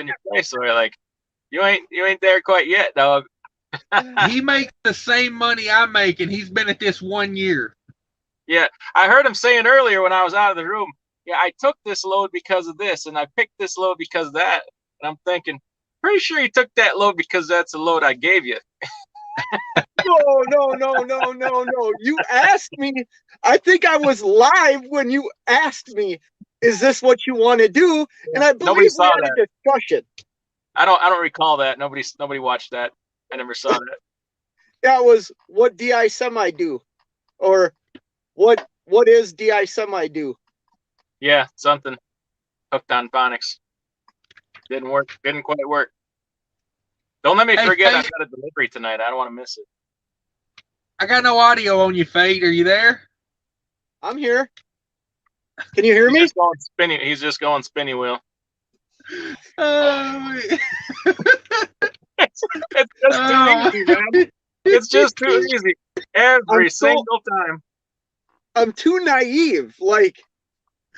your place. So we're like, you ain't there quite yet, dog. He makes the same money I make, and he's been at this 1 year. Yeah, I heard him saying earlier when I was out of the room, yeah, I took this load because of this, and I picked this load because of that. And I'm thinking, pretty sure you took that load because that's the load I gave you. No. You asked me. I think I was live when you asked me, is this what you want to do? And I believe we had a discussion. I don't recall that. Nobody watched that. I never saw that. That was what DI Semi do, or what is DI Semi do? Yeah, something. Hooked on phonics. Didn't work. Didn't quite work. Don't let me forget I've got a delivery tonight. I don't want to miss it. I got no audio on you, Fade. Are you there? I'm here. Can you hear me? He's just going spinny wheel. It's just too easy, man. It's just too easy. Every single time. I'm too naive. Like,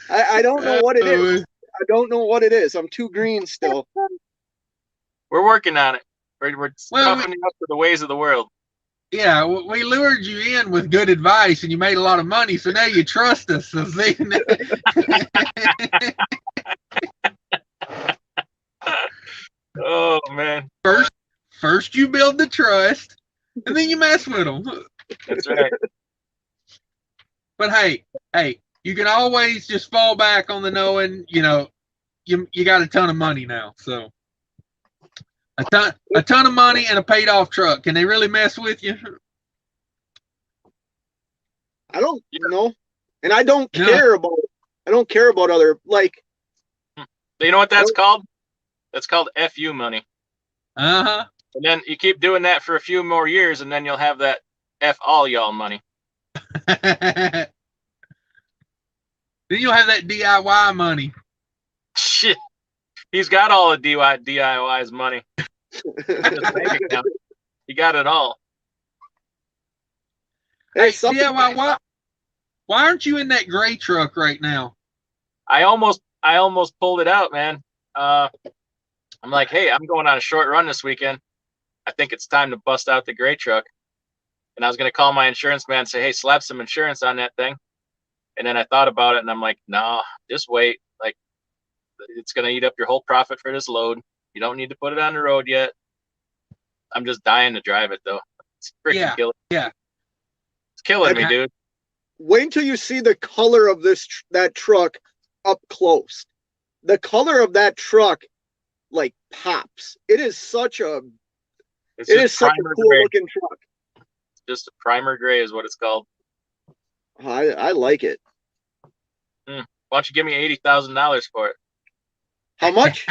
I don't know what it is. I don't know what it is. I'm too green still. We're working on it. We're toughening up to the ways of the world. Yeah, we lured you in with good advice, and you made a lot of money, so now you trust us. So see? Oh, man. First you build the trust, and then you mess with them. That's right. But hey, you can always just fall back on the knowing, you got a ton of money now. So a ton of money and a paid off truck. Can they really mess with you? I don't know. And I don't care about other, like. You know what that's called? That's called FU money. Uh-huh. And then you keep doing that for a few more years, and then you'll have that F all y'all money. Then you'll have that DIY money. Shit. He's got all the DIY's money. He got it all. Hey, DIY, why aren't you in that gray truck right now? I almost pulled it out, man. I'm like, hey, I'm going on a short run this weekend. I think it's time to bust out the gray truck. And I was going to call my insurance man and say, hey, slap some insurance on that thing. And then I thought about it, and I'm like, no, just wait. Like, it's going to eat up your whole profit for this load. You don't need to put it on the road yet. I'm just dying to drive it, though. It's freaking killing me. Yeah. It's killing me, dude. Wait until you see the color of that truck up close. The color of that truck, like, pops. It is such a cool looking truck. Just a primer gray is what it's called. I like it. Why don't you give me $80,000 for it? How much?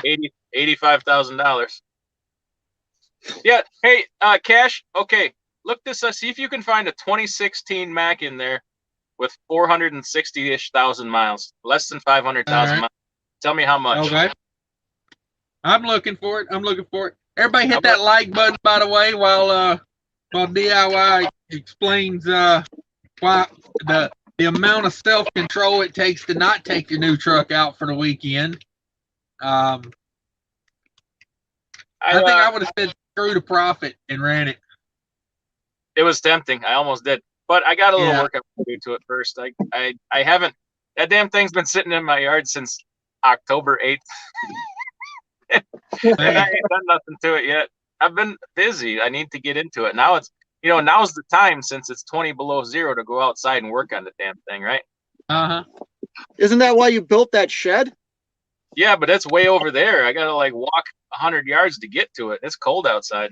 $85,000. Yeah. Hey, Cash. Okay, look this. See if you can find a 2016 Mac in there with 460-ish thousand miles, less than 500,000 miles. Tell me how much. Okay. I'm looking for it. Everybody hit that like button, by the way, while DIY explains why the amount of self-control it takes to not take your new truck out for the weekend. I think I would have said screw the profit and ran it. It was tempting. I almost did, but I got a little work I have to do to it first. I haven't. That damn thing's been sitting in my yard since October 8th. And I ain't done nothing to it yet. I've been busy. I need to get into it. Now now's the time, since it's 20 below zero, to go outside and work on the damn thing, right? Isn't that why you built that shed? Yeah, but it's way over there. I gotta like walk 100 yards to get to it. It's cold outside.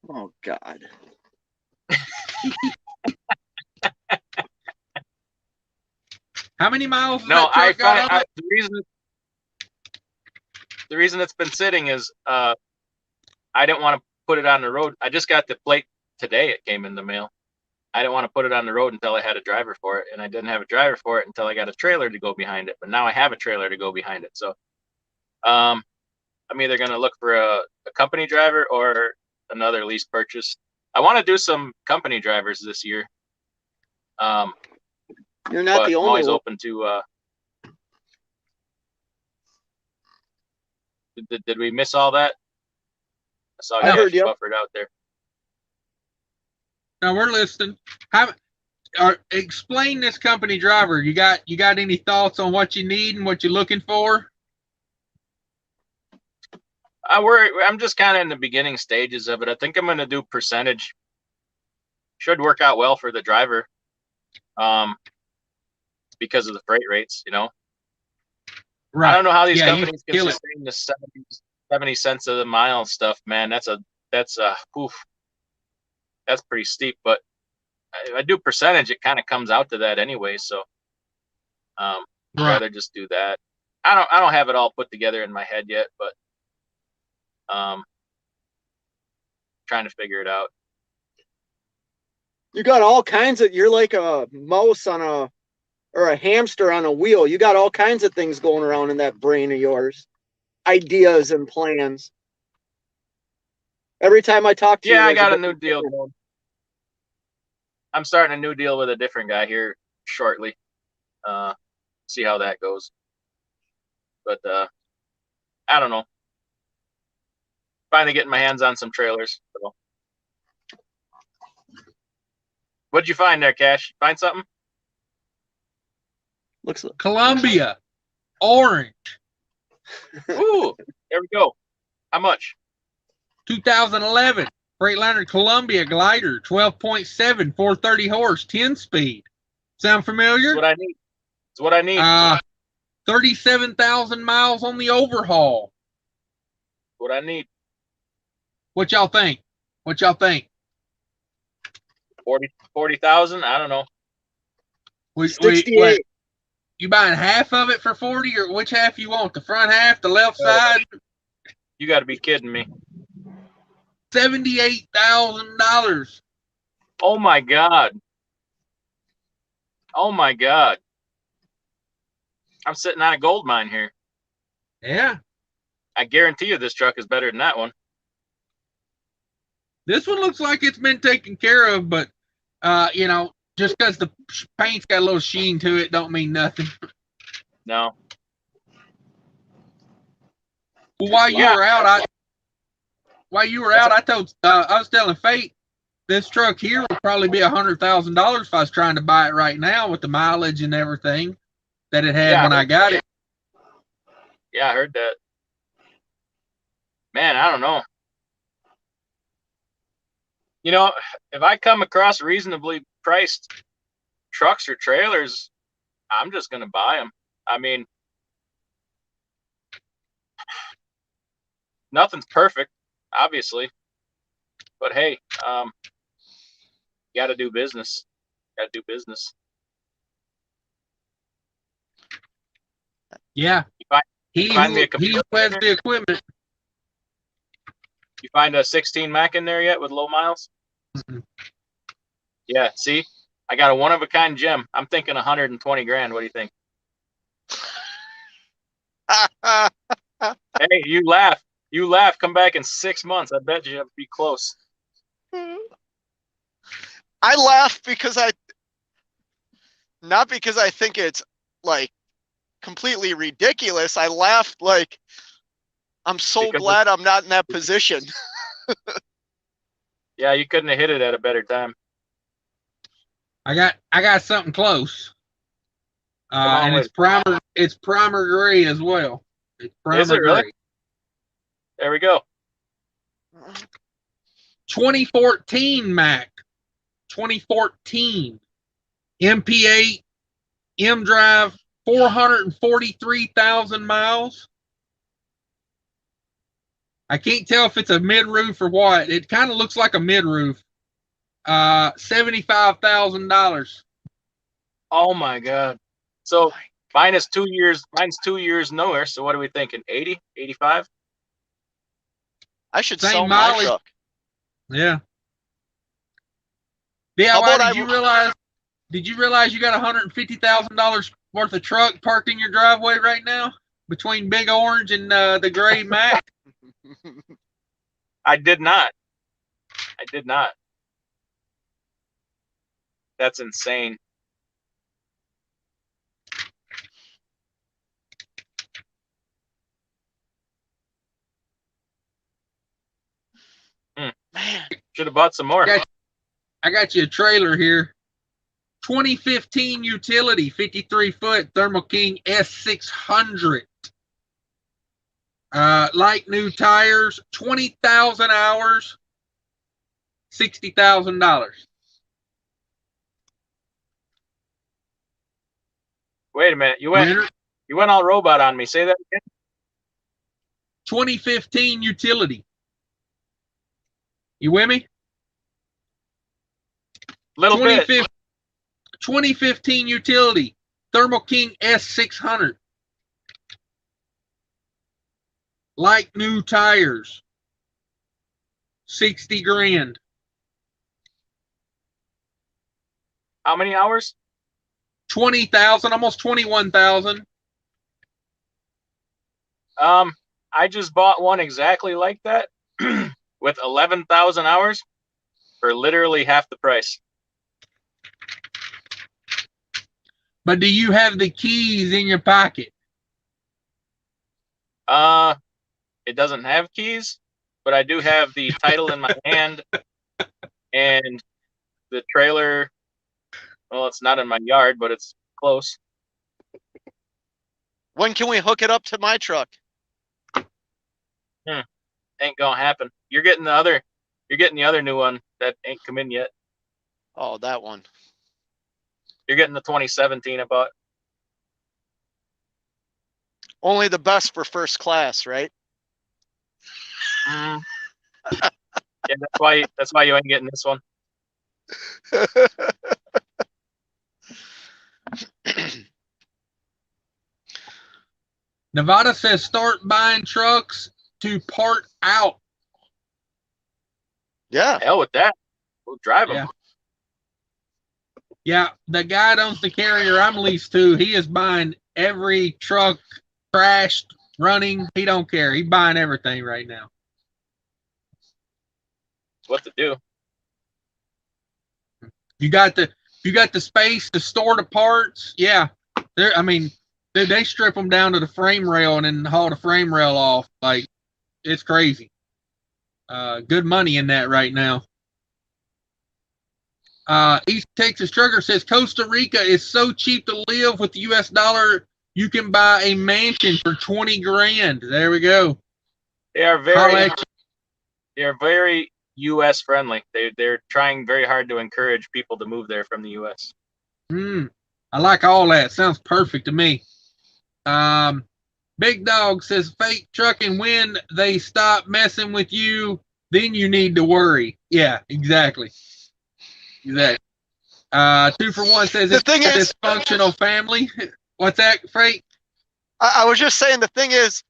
Oh God. How many miles? No, I find the reason it's been sitting is I didn't want to put it on the road. I just got the plate today. It came in the mail. I didn't want to put it on the road until I had a driver for it, and I didn't have a driver for it until I got a trailer to go behind it. But now I have a trailer to go behind it. So I'm either going to look for a company driver or another lease purchase. I want to do some company drivers this year. You're not the only I'm always one. open to. Did we miss all that? I saw you heard you. buffered out there. No, we're listening. Explain this company driver. You got any thoughts on what you need and what you're looking for? I'm just kind of in the beginning stages of it. I think I'm going to do percentage. Should work out well for the driver, because of the freight rates. Right. I don't know how these Yeah, companies can sustain the 70 cents a mile stuff, man. That's pretty steep. But if I do percentage, it kind of comes out to that anyway. So I'd rather just do that. I don't have it all put together in my head yet, but trying to figure it out. You got all kinds of. You're like a mouse or a hamster on a wheel. You got all kinds of things going around in that brain of yours, ideas and plans. Every time I talk to you, I got a new deal going. I'm starting a new deal with a different guy here shortly. See how that goes. But I don't know. Finally getting my hands on some trailers. So. What'd you find there, Cash? Find something? Looks like Columbia, orange. Ooh, there we go. How much? 2011 Freightliner Columbia glider, 12.7, 430 horse, 10 speed. Sound familiar? That's what I need. 37,000 miles on the overhaul. What I need. What y'all think? 40,000? I don't know. 68. You buying half of it for 40, or which half you want? The front half, the left side? You got to be kidding me. $78,000. Oh my God. Oh my God. I'm sitting on a gold mine here. Yeah. I guarantee you this truck is better than that one. This one looks like it's been taken care of, but just because the paint's got a little sheen to it don't mean nothing. No. Well, while you were out, I was telling Fate this truck here would probably be $100,000 if I was trying to buy it right now with the mileage and everything that it had when I got it. Yeah, I heard that. Man, I don't know. If I come across reasonably priced trucks or trailers, I'm just going to buy them. I mean, nothing's perfect, obviously. But hey, you got to do business. Yeah. He who has the equipment. You find a 16 Mac in there yet with low miles? Mm-hmm. Yeah, see? I got a one-of-a-kind gem. I'm thinking 120 grand. What do you think? Hey, you laugh. Come back in 6 months. I bet you'll be close. I laugh not because I think it's like completely ridiculous. I laugh like I'm so glad I'm not in that position. Yeah, you couldn't have hit it at a better time. I got something close. And it's primer gray as well. It's primer Is it really? gray. There we go. 2014 Mac. 2014. MP8 M drive, 443,000 miles. I can't tell if it's a mid-roof or what. It kind of looks like a mid-roof. $75,000. Oh my God. So minus 2 years, mine's 2 years nowhere. So what are we thinking? 80, 85? I should Same sell my mileage. truck. Yeah. Yeah. How about Did you realize you got $150,000 worth of truck parked in your driveway right now between Big Orange and the gray Mac? I did not. That's insane. Man, should have bought some more. I got you a trailer here. 2015 utility, 53-foot Thermo King S600. Like new tires, 20,000 hours, $60,000. Wait a minute. You went all robot on me. Say that again. 2015 utility. You with me? Little bit. 2015 utility, Thermo King S600. Like new tires, 60 grand. How many hours? 20,000, almost 21,000. I just bought one exactly like that with 11,000 hours for literally half the price. But do you have the keys in your pocket? It doesn't have keys, but I do have the title in my hand and the trailer. Well, it's not in my yard, but it's close. when can we hook it up to my truck? Ain't gonna happen. You're getting the other new one that ain't come in yet. Oh, that one. You're getting the 2017 I bought. Only the best for first class, right? Yeah, that's why you ain't getting this one. Nevada says start buying trucks to part out. Yeah. Hell with that. We'll drive them. Yeah. Yeah, the guy that owns the carrier I'm leased to, he is buying every truck crashed, running. He don't care. He's buying everything right now. What to do? You got the space to store the parts. Yeah, they strip them down to the frame rail and then haul the frame rail off. Like, it's crazy. Good money in that right now. East Texas Trucker says Costa Rica is so cheap to live with the U.S. dollar. You can buy a mansion for 20 grand. There we go. They are very U.S. friendly. They're trying very hard to encourage people to move there from the U.S. I like all that. Sounds perfect to me. Big Dog says fake trucking, when they stop messing with you, then you need to worry. Yeah, exactly. Exactly. 2 for 1 says it's a dysfunctional family. What's that, Freight? I was just saying, the thing is,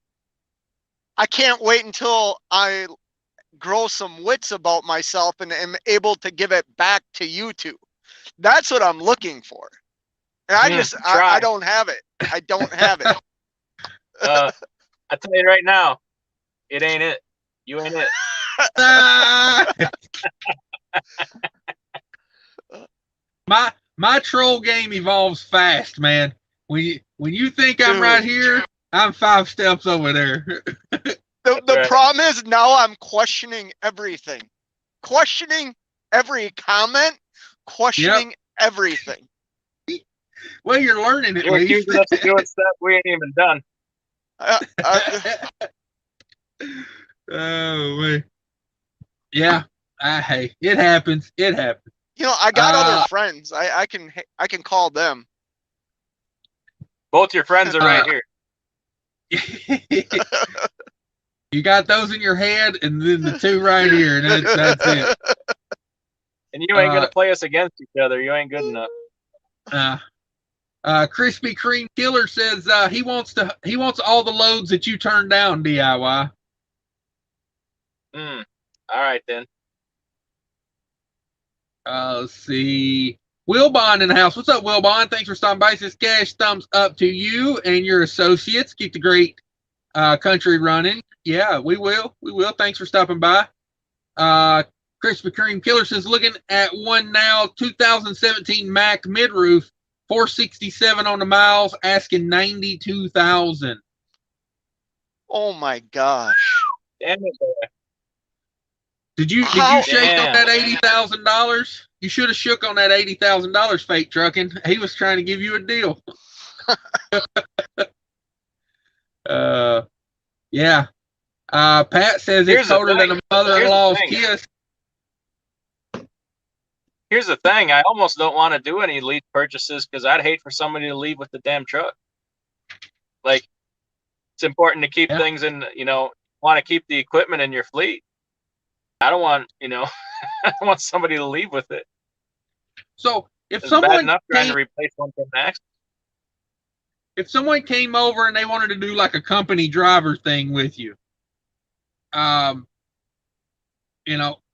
I can't wait until I grow some wits about myself and am able to give it back to you two. That's what I'm looking for. And I don't have it. I don't have it. I tell you right now, it ain't it. You ain't it. My troll game evolves fast, man. When you think I'm right here, I'm 5 steps over there. The problem is now I'm questioning everything. Questioning every comment, questioning everything. Well, you're learning at You're least. accusing us of doing stuff we ain't even done. Oh, man. Yeah. Hey, it happens. It happens. You know, I got other friends. I can call them. Both your friends are right here. You got those in your head, and then the two right here, and that's it. And you ain't gonna play us against each other. You ain't good enough. Krispy Kreme Killer says he wants all the loads that you turned down, DIY. All right then. Let's see. Wilbon in the house. What's up, Wilbon? Thanks for stopping by. Says cash thumbs up to you and your associates. Keep the great country running. Yeah, we will. We will. Thanks for stopping by. Krispy Kreme Killer says looking at one now, 2017 Mac mid-roof, 467 on the miles, asking 92,000. Oh my gosh! Damn it, boy. Did you shake on that $80,000? You should have shook on that $80,000, Fake Trucking. He was trying to give you a deal. Yeah. Pat says it's colder than a mother-in-law's kiss. Here's the thing. I almost don't want to do any lease purchases because I'd hate for somebody to leave with the damn truck. Like, it's important to keep things in, want to keep the equipment in your fleet. I don't want, I don't want somebody to leave with it. So if it's someone bad enough trying to replace one from Max. If someone came over and they wanted to do like a company driver thing with you,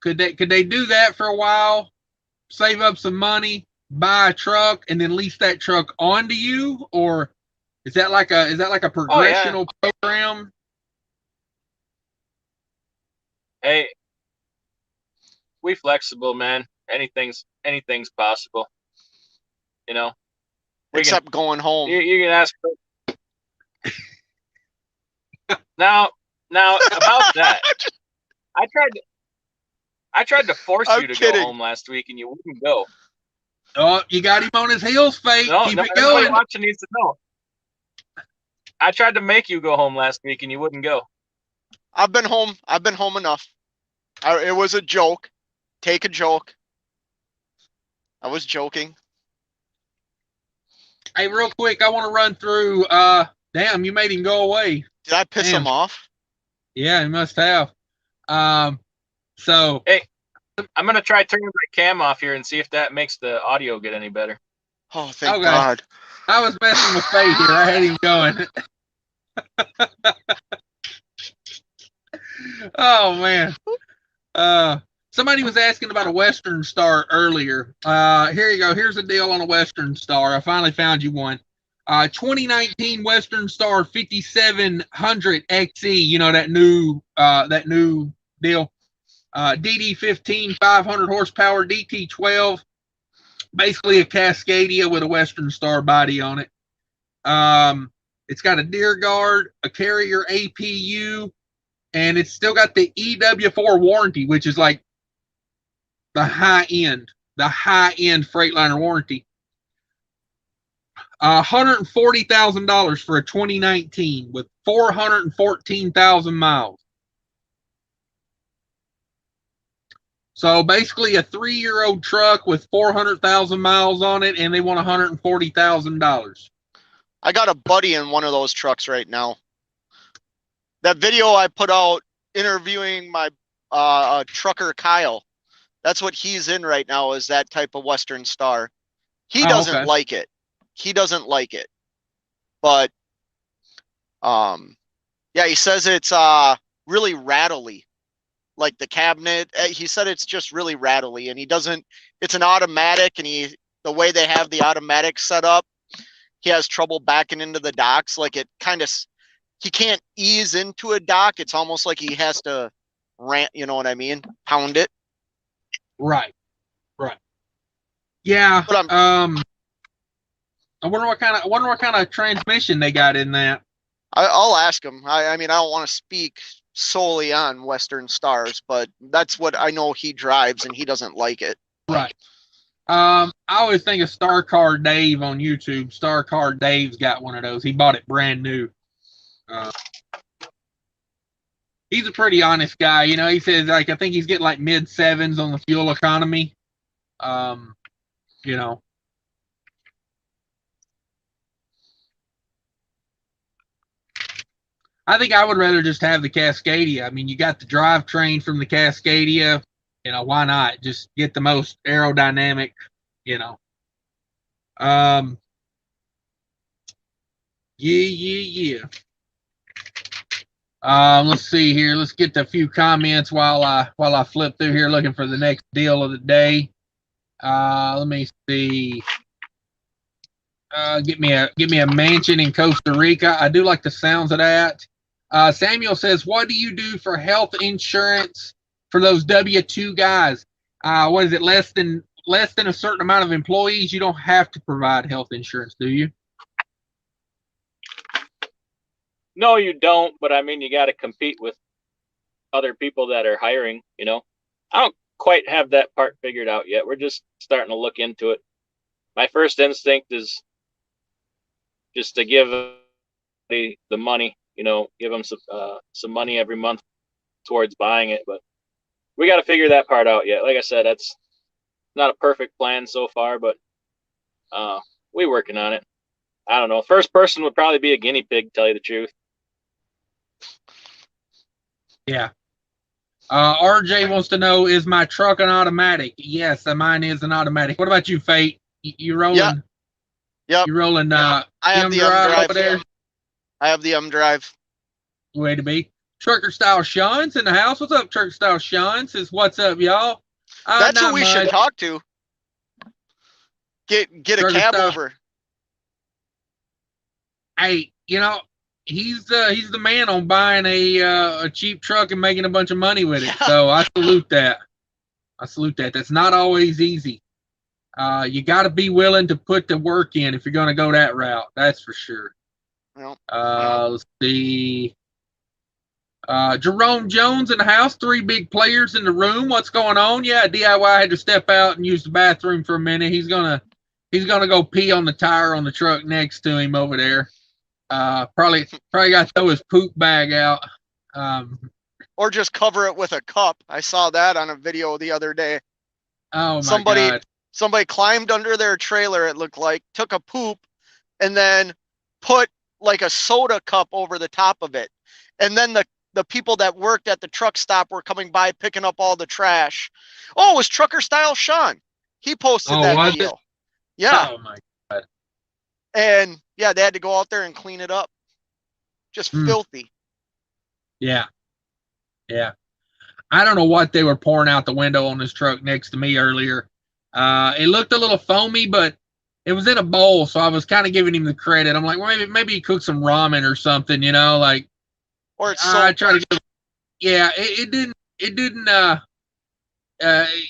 could they do that for a while, save up some money, buy a truck, and then lease that truck onto you, or is that like a progressional program? Hey, we flexible, man. Anything's possible. Except going home. You can ask. Now about that, I tried to force you to go home last week, and you wouldn't go. Oh, you got him on his heels, Fake. Keep it going. Watching needs to know. I tried to make you go home last week, and you wouldn't go. I've been home enough. It was a joke. Take a joke. I was joking. Hey, real quick, I want to run through. Damn, you made him go away. Did I piss him off? Yeah, he must have. So hey, I'm gonna try turning my cam off here and see if that makes the audio get any better. Oh, thank God. I was messing with Fate here. I had him going. Oh man. Somebody was asking about a Western Star earlier. Here you go. Here's the deal on a Western Star. I finally found you one. 2019 Western Star 5700 XE. That new deal. DD15 500 horsepower, DT12. Basically a Cascadia with a Western Star body on it. It's got a deer guard, a carrier APU, and it's still got the EW4 warranty, which is like the high-end Freightliner warranty. $140,000 for a 2019 with 414,000 miles. So basically a 3-year-old truck with 400,000 miles on it, and they want $140,000. I got a buddy in one of those trucks right now. That video I put out interviewing my trucker Kyle, that's what he's in right now, is that type of Western Star. He doesn't like it. He doesn't like it. But yeah, he says it's really rattly. Like the cabinet, he said it's just really rattly, and it's an automatic, and the way they have the automatic set up, he has trouble backing into the docks. Like he can't ease into a dock. It's almost like he has to you know what I mean? Pound it. Right. Yeah. But I wonder what kind of transmission they got in that. I'll ask him. I mean, I don't want to speak solely on Western Stars, but that's what I know he drives, and he doesn't like it. Right. I always think of Star Car Dave on YouTube. Star Car Dave's got one of those. He bought it brand new. He's a pretty honest guy. He says, like, I think he's getting like mid-7s on the fuel economy. I think I would rather just have the Cascadia. I mean, you got the drivetrain from the Cascadia. You know, why not? Just get the most aerodynamic, you know. Yeah. Let's see here. Let's get to a few comments while I flip through here looking for the next deal of the day. Let me see. Get me a mansion in Costa Rica. I do like the sounds of that. Samuel says, "What do you do for health insurance for those W-2 guys? What is it? Less than a certain amount of employees, you don't have to provide health insurance, do you?" No, you don't. But I mean, you got to compete with other people that are hiring. You know, I don't quite have that part figured out yet. We're just starting to look into it. My first instinct is just to give the money. You know, give them some money every month towards buying it. But we got to figure that part out yet. Like I said, that's not a perfect plan so far, but we're working on it. I don't know. First person would probably be a guinea pig, to tell you the truth. Yeah. RJ wants to know, is my truck an automatic? Yes, mine is an automatic. What about you, Fate? You rolling? Yep. You rolling? I have the drive over there. I have the drive. Way to be. Trucker Style Sean's in the house. What's up, Trucker Style Sean? Says, what's up, y'all? That's who we should talk to. Get Trucker a cab style. Over. Hey, you know, he's the man on buying a cheap truck and making a bunch of money with it. Yeah. So I salute that. That's not always easy. You got to be willing to put the work in if you're going to go that route. That's for sure. Well, let's see. Jerome Jones in the house. 3 big players in the room. What's going on? Yeah, DIY had to step out and use the bathroom for a minute. He's gonna go pee on the tire on the truck next to him over there. Probably got to throw his poop bag out. Or just cover it with a cup. I saw that on a video the other day. Oh my God. Somebody climbed under their trailer, it looked like, took a poop, and then put like a soda cup over the top of it. And then the people that worked at the truck stop were coming by picking up all the trash. Oh, it was Trucker Style Sean. He posted that video. Yeah. Oh my God. And yeah, they had to go out there and clean it up. Just filthy. Yeah. I don't know what they were pouring out the window on this truck next to me earlier. It looked a little foamy, but it was in a bowl, so I was kind of giving him the credit. I'm like, well, maybe he cooked some ramen or something, you know, like. Or it's I try to. Yeah, it didn't.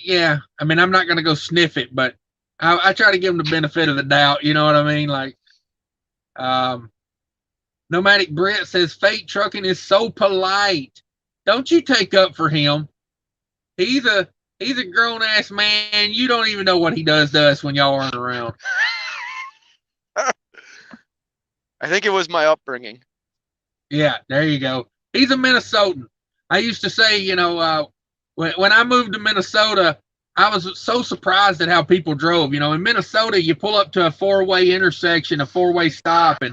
Yeah. I mean, I'm not gonna go sniff it, but I try to give him the benefit of the doubt. You know what I mean? Like, Nomadic Brett says, Fate Trucking is so polite. Don't you take up for him. He's a grown ass man. You don't even know what he does to us when y'all aren't around. I think it was my upbringing. Yeah, there you go. He's a Minnesotan. I used to say, you know, when I moved to Minnesota, I was so surprised at how people drove. You know, in Minnesota, you pull up to a 4-way intersection, a 4-way stop, and,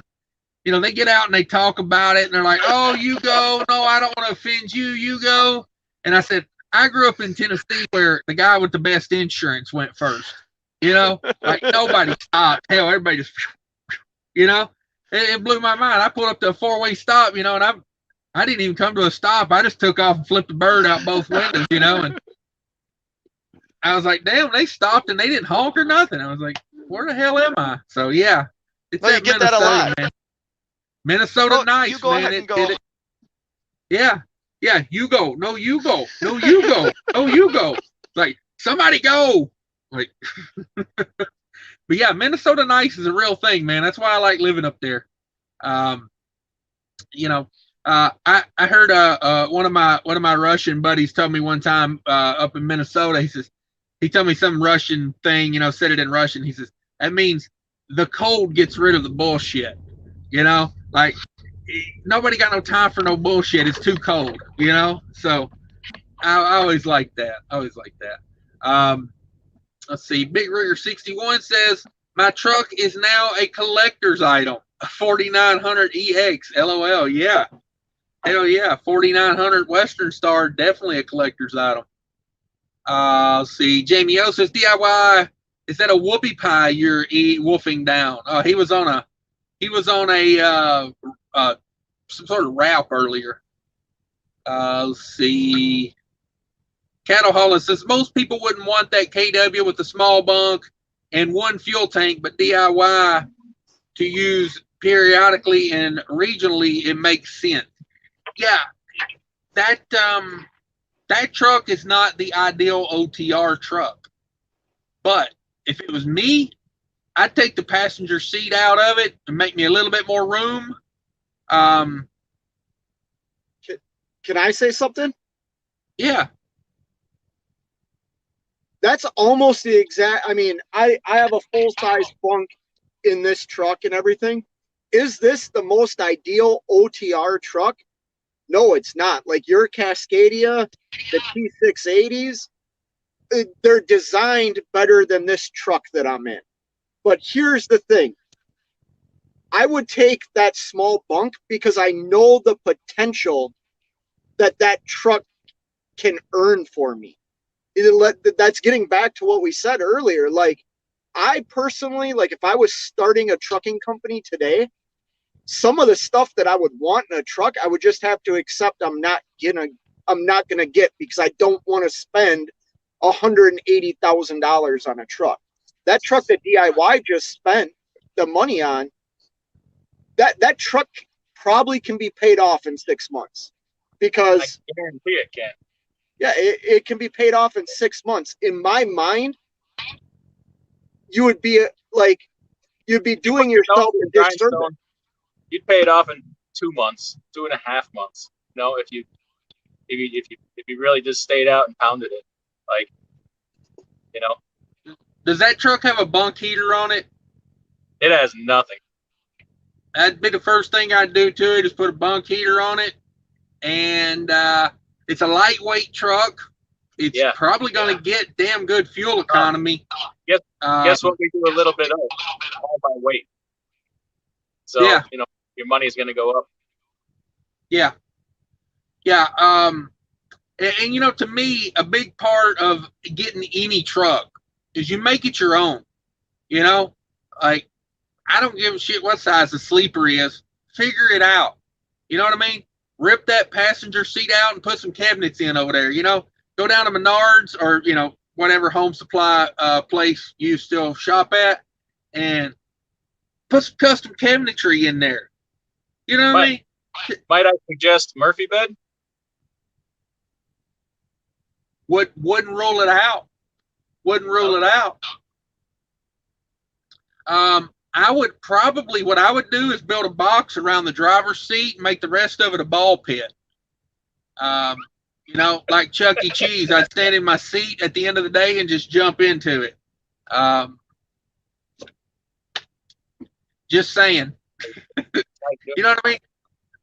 you know, they get out and they talk about it, and they're like, oh, you go. No, I don't want to offend you. You go. And I said, I grew up in Tennessee where the guy with the best insurance went first. You know, like nobody stopped. Hell, everybody just, you know, it blew my mind. I pulled up to a 4-way stop, you know, and I didn't even come to a stop. I just took off and flipped the bird out both windows, you know, and I was like, damn, they stopped and they didn't honk or nothing. I was like, where the hell am I? So yeah, it's you get that a lot, man. Minnesota nice, you go man. Ahead and go. Yeah, you go. No, you go. No, you go. No, you go. Like, somebody go. Like, but yeah, Minnesota nice is a real thing, man. That's why I like living up there. You know, I heard one of my Russian buddies told me one time up in Minnesota. He told me some Russian thing. You know, said it in Russian. He says that means the cold gets rid of the bullshit. You know, like nobody got no time for no bullshit. It's too cold. You know, so I always like that. Let's see. Big Rigger 61 says my truck is now a collector's item. A 4900 EX. LOL. Yeah. Hell yeah, 4900 Western Star, definitely a collector's item. Let's see, Jamie O says DIY. Is that a whoopie pie you're wolfing down? He was on a some sort of wrap earlier. Let's see. Cattle Hauler says most people wouldn't want that KW with the small bunk and one fuel tank, but DIY to use periodically and regionally, it makes sense. Yeah, that truck is not the ideal OTR truck. But if it was me, I'd take the passenger seat out of it and make me a little bit more room. Can I say something? Yeah. That's almost the exact. I mean, I have a full-size bunk in this truck and everything. Is this the most ideal OTR truck? No, it's not. Like your Cascadia, the T680s, they're designed better than this truck that I'm in. But here's the thing. I would take that small bunk because I know the potential that truck can earn for me. That's getting back to what we said earlier. Like, I personally, like, if I was starting a trucking company today, some of the stuff that I would want in a truck, I would just have to accept I'm not gonna get because I don't want to spend $180,000 on a truck. That truck that DIY just spent the money on, that truck probably can be paid off in 6 months because I guarantee it can. Yeah, it can be paid off in 6 months. In my mind, you would be doing yourself a disservice. You'd pay it off in 2 months, 2.5 months. You know, if you really just stayed out and pounded it, like, you know. Does that truck have a bunk heater on it? It has nothing. That'd be the first thing I'd do to it, is put a bunk heater on it. And it's a lightweight truck. It's probably going to get damn good fuel economy. Guess what we do a little bit of? All by weight. So, you know, your money is going to go up. Yeah. Yeah. And, you know, to me, a big part of getting any truck is you make it your own. You know, like, I don't give a shit what size the sleeper is. Figure it out. You know what I mean? Rip that passenger seat out and put some cabinets in over there. You know, go down to Menards or, you know, whatever home supply place you still shop at, and put some custom cabinetry in there. You know what I mean? Might I suggest Murphy bed? Wouldn't rule it out. Wouldn't rule it out. I would probably, what I would do is build a box around the driver's seat and make the rest of it a ball pit. You know, like Chuck E. Cheese, I'd stand in my seat at the end of the day and just jump into it. Just saying. You know what I mean?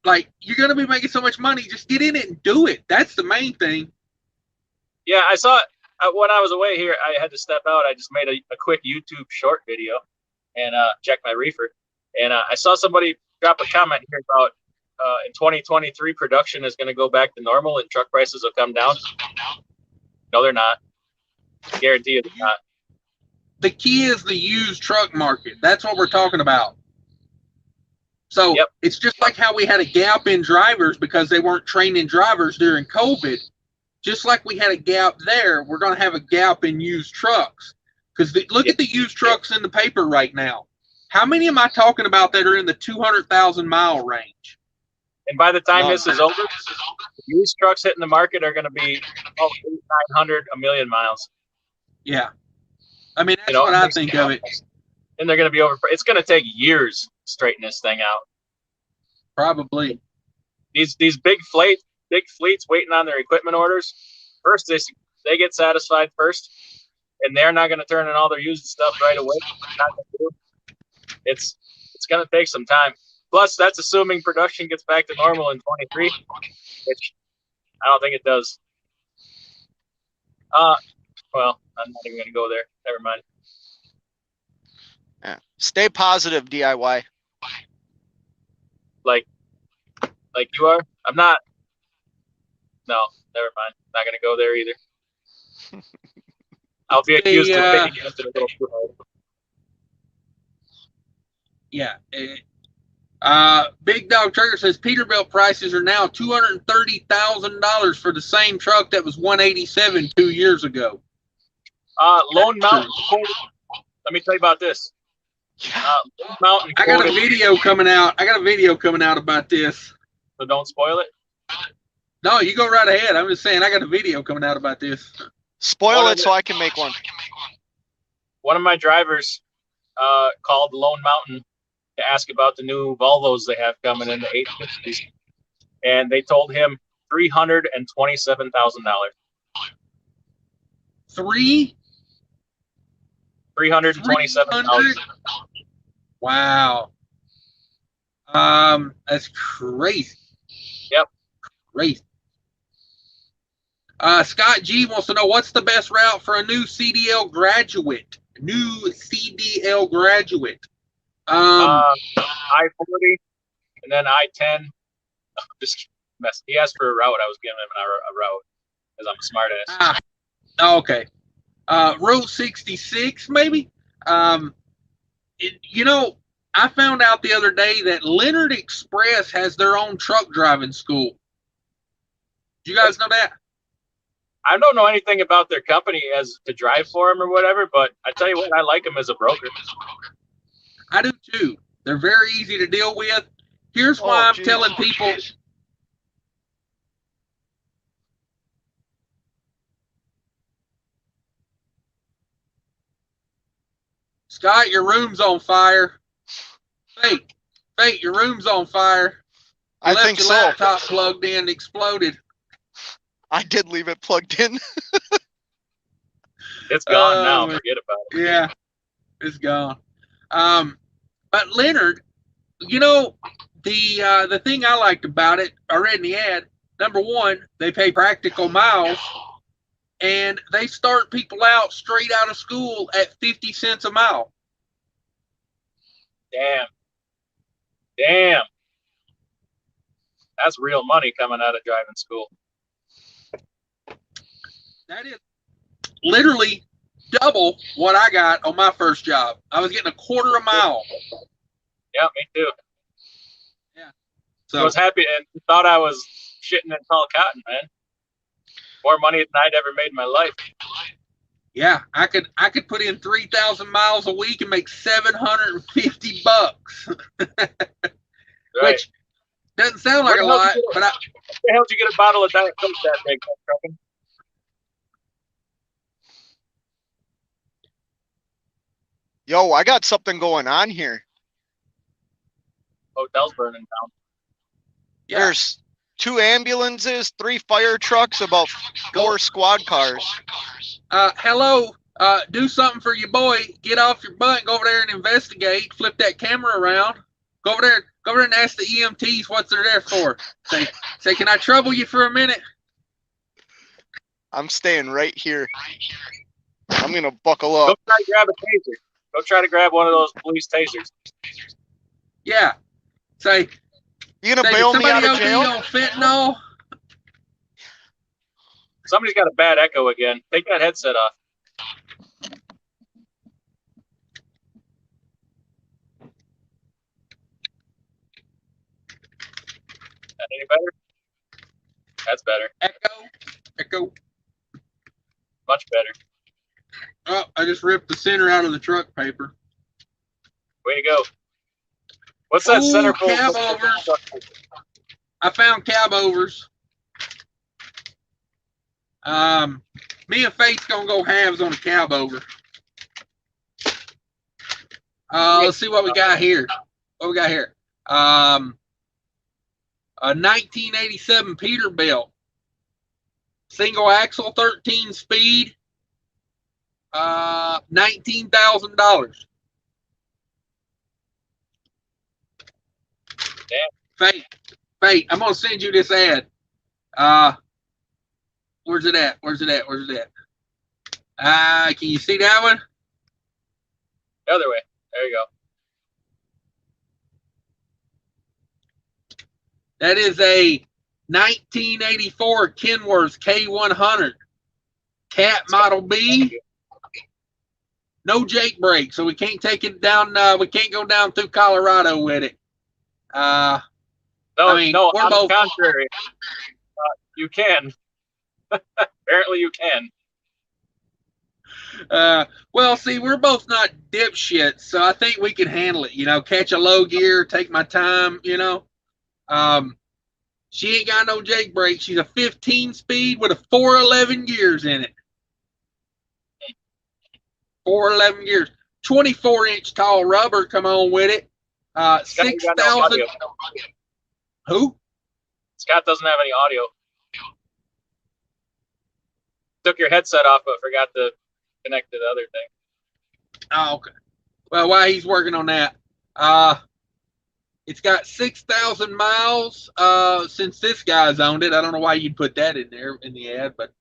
Like, you're going to be making so much money, just get in it and do it. That's the main thing. Yeah, I saw it when I was away here. I had to step out. I just made a quick YouTube short video and check my reefer. And I saw somebody drop a comment here about in 2023, production is going to go back to normal and truck prices will come down. No, they're not. I guarantee you they're not. The key is the used truck market. That's what we're talking about. So it's just like how we had a gap in drivers because they weren't training drivers during COVID. Just like we had a gap there, we're going to have a gap in used trucks. Because look at the used trucks in the paper right now. How many am I talking about that are in the 200,000 mile range? And by the time this is over, used trucks hitting the market are going to be 900, 1 million miles. Yeah. I mean, that's what I think of it. And they're going to be over. It's going to take years to straighten this thing out. Probably. These big fleets waiting on their equipment orders. First, they get satisfied first, and they're not going to turn in all their used stuff right away. It's going to take some time. Plus, that's assuming production gets back to normal in 23, which I don't think it does. Well, I'm not even going to go there. Never mind. Yeah. Stay positive, DIY. Like, like you are? I'm not. No, never mind. Not gonna go there either. I'll be accused of picking you up in a little too hard. Yeah. Big Dog Trucker says Peterbilt prices are now $230,000 for the same truck that was $187 2 years ago. Lone Mountain. Let me tell you about this. Lone Mountain. I got a video coming out. About this. So don't spoil it. No, you go right ahead. I'm just saying I got a video coming out about this. Spoil it so I can make one. One of my drivers called Lone Mountain to ask about the new Volvos they have coming in the 850s, and they told him $327,000. $327,000. Wow. That's crazy. Yep. Crazy. Scott G wants to know what's the best route for a new CDL graduate. I-40 and then I-10. Just mess. He asked for a route. I was giving him a route because I'm a smart ass. Okay. Route 66, maybe. I found out the other day that Leonard Express has their own truck driving school. Do you guys know that? I don't know anything about their company as to drive for them or whatever, but I tell you what, I like them as a broker. I do too. They're very easy to deal with. Here's why I'm telling people. Scott, your room's on fire. Fate, your room's on fire. You left your laptop plugged in and exploded. I did leave it plugged in. It's gone now. Forget about it. Yeah, it's gone. But Leonard, the thing I liked about it, I read in the ad, number one, they pay practical miles, and they start people out straight out of school at 50 cents a mile. Damn. That's real money coming out of driving school. That is literally double what I got on my first job. I was getting a quarter a mile. Yeah, me too. Yeah. So I was happy and thought I was shitting in tall cotton, man. More money than I'd ever made in my life. Yeah, I could put in 3,000 miles a week and make $750. Right. Which doesn't sound like a lot, but where the hell did you get a bottle of Diet Coke that big? Yo, I got something going on here. Hotel's burning down. Yeah. There's 2 ambulances, 3 fire trucks, about 4 squad cars. Hello, do something for your boy. Get off your butt and go over there and investigate. Flip that camera around. Go over there and ask the EMTs what they're there for. Say, can I trouble you for a minute? I'm staying right here. I'm gonna buckle up. Go try to grab a taser. Go try to grab one of those police tasers. Yeah. Say, you gonna bail me out of jail? On fentanyl? Somebody's got a bad echo again. Take that headset off. That any better? That's better. Echo. Much better. Oh, I just ripped the center out of the truck paper. Way to go. What's that center pull? Cab overs. I found cab overs. Me and Faith's gonna go halves on a cab over. Let's see what we got here. A 1987 Peterbilt. Single axle, 13 speed. $19,000. Fate, I'm gonna send you this ad. Where's it at? Can you see that one? The other way. There you go. That is a 1984 Kenworth K100 Cat Model B. No Jake brake, so we can't take it down. We can't go down through Colorado with it. No, I mean, no. we're On both, the contrary, you can. Apparently, you can. well, see, we're both not dipshits, so I think we can handle it. You know, catch a low gear, take my time. You know, she ain't got no Jake brake. She's a 15 speed with a 411 gears in it. 411 gears, 24-inch tall rubber. Come on with it. 6,000. Who? Scott doesn't have any audio. Took your headset off, but forgot to connect to the other thing. Oh, okay. Well, while he's working on that, it's got 6,000 miles since this guy's owned it. I don't know why you'd put that in there in the ad, but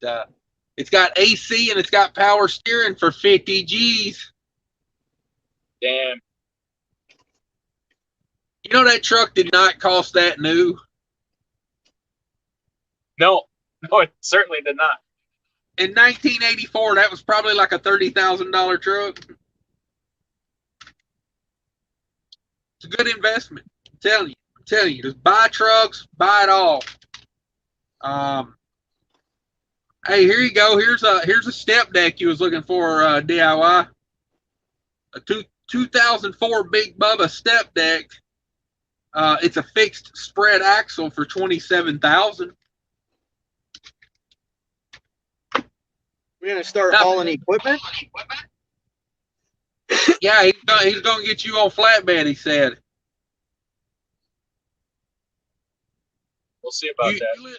it's got AC and it's got power steering for 50 G's. Damn. You know that truck did not cost that new. No, it certainly did not. In 1984, that was probably like a $30,000 truck. It's a good investment. I'm telling you. Just buy trucks, buy it all. Hey, here you go. Here's a step deck you was looking for, DIY. A 2004 Big Bubba step deck. It's a fixed spread axle for $27,000. We're gonna start hauling equipment. Yeah, he's gonna get you on flatbed. He said. We'll see about that.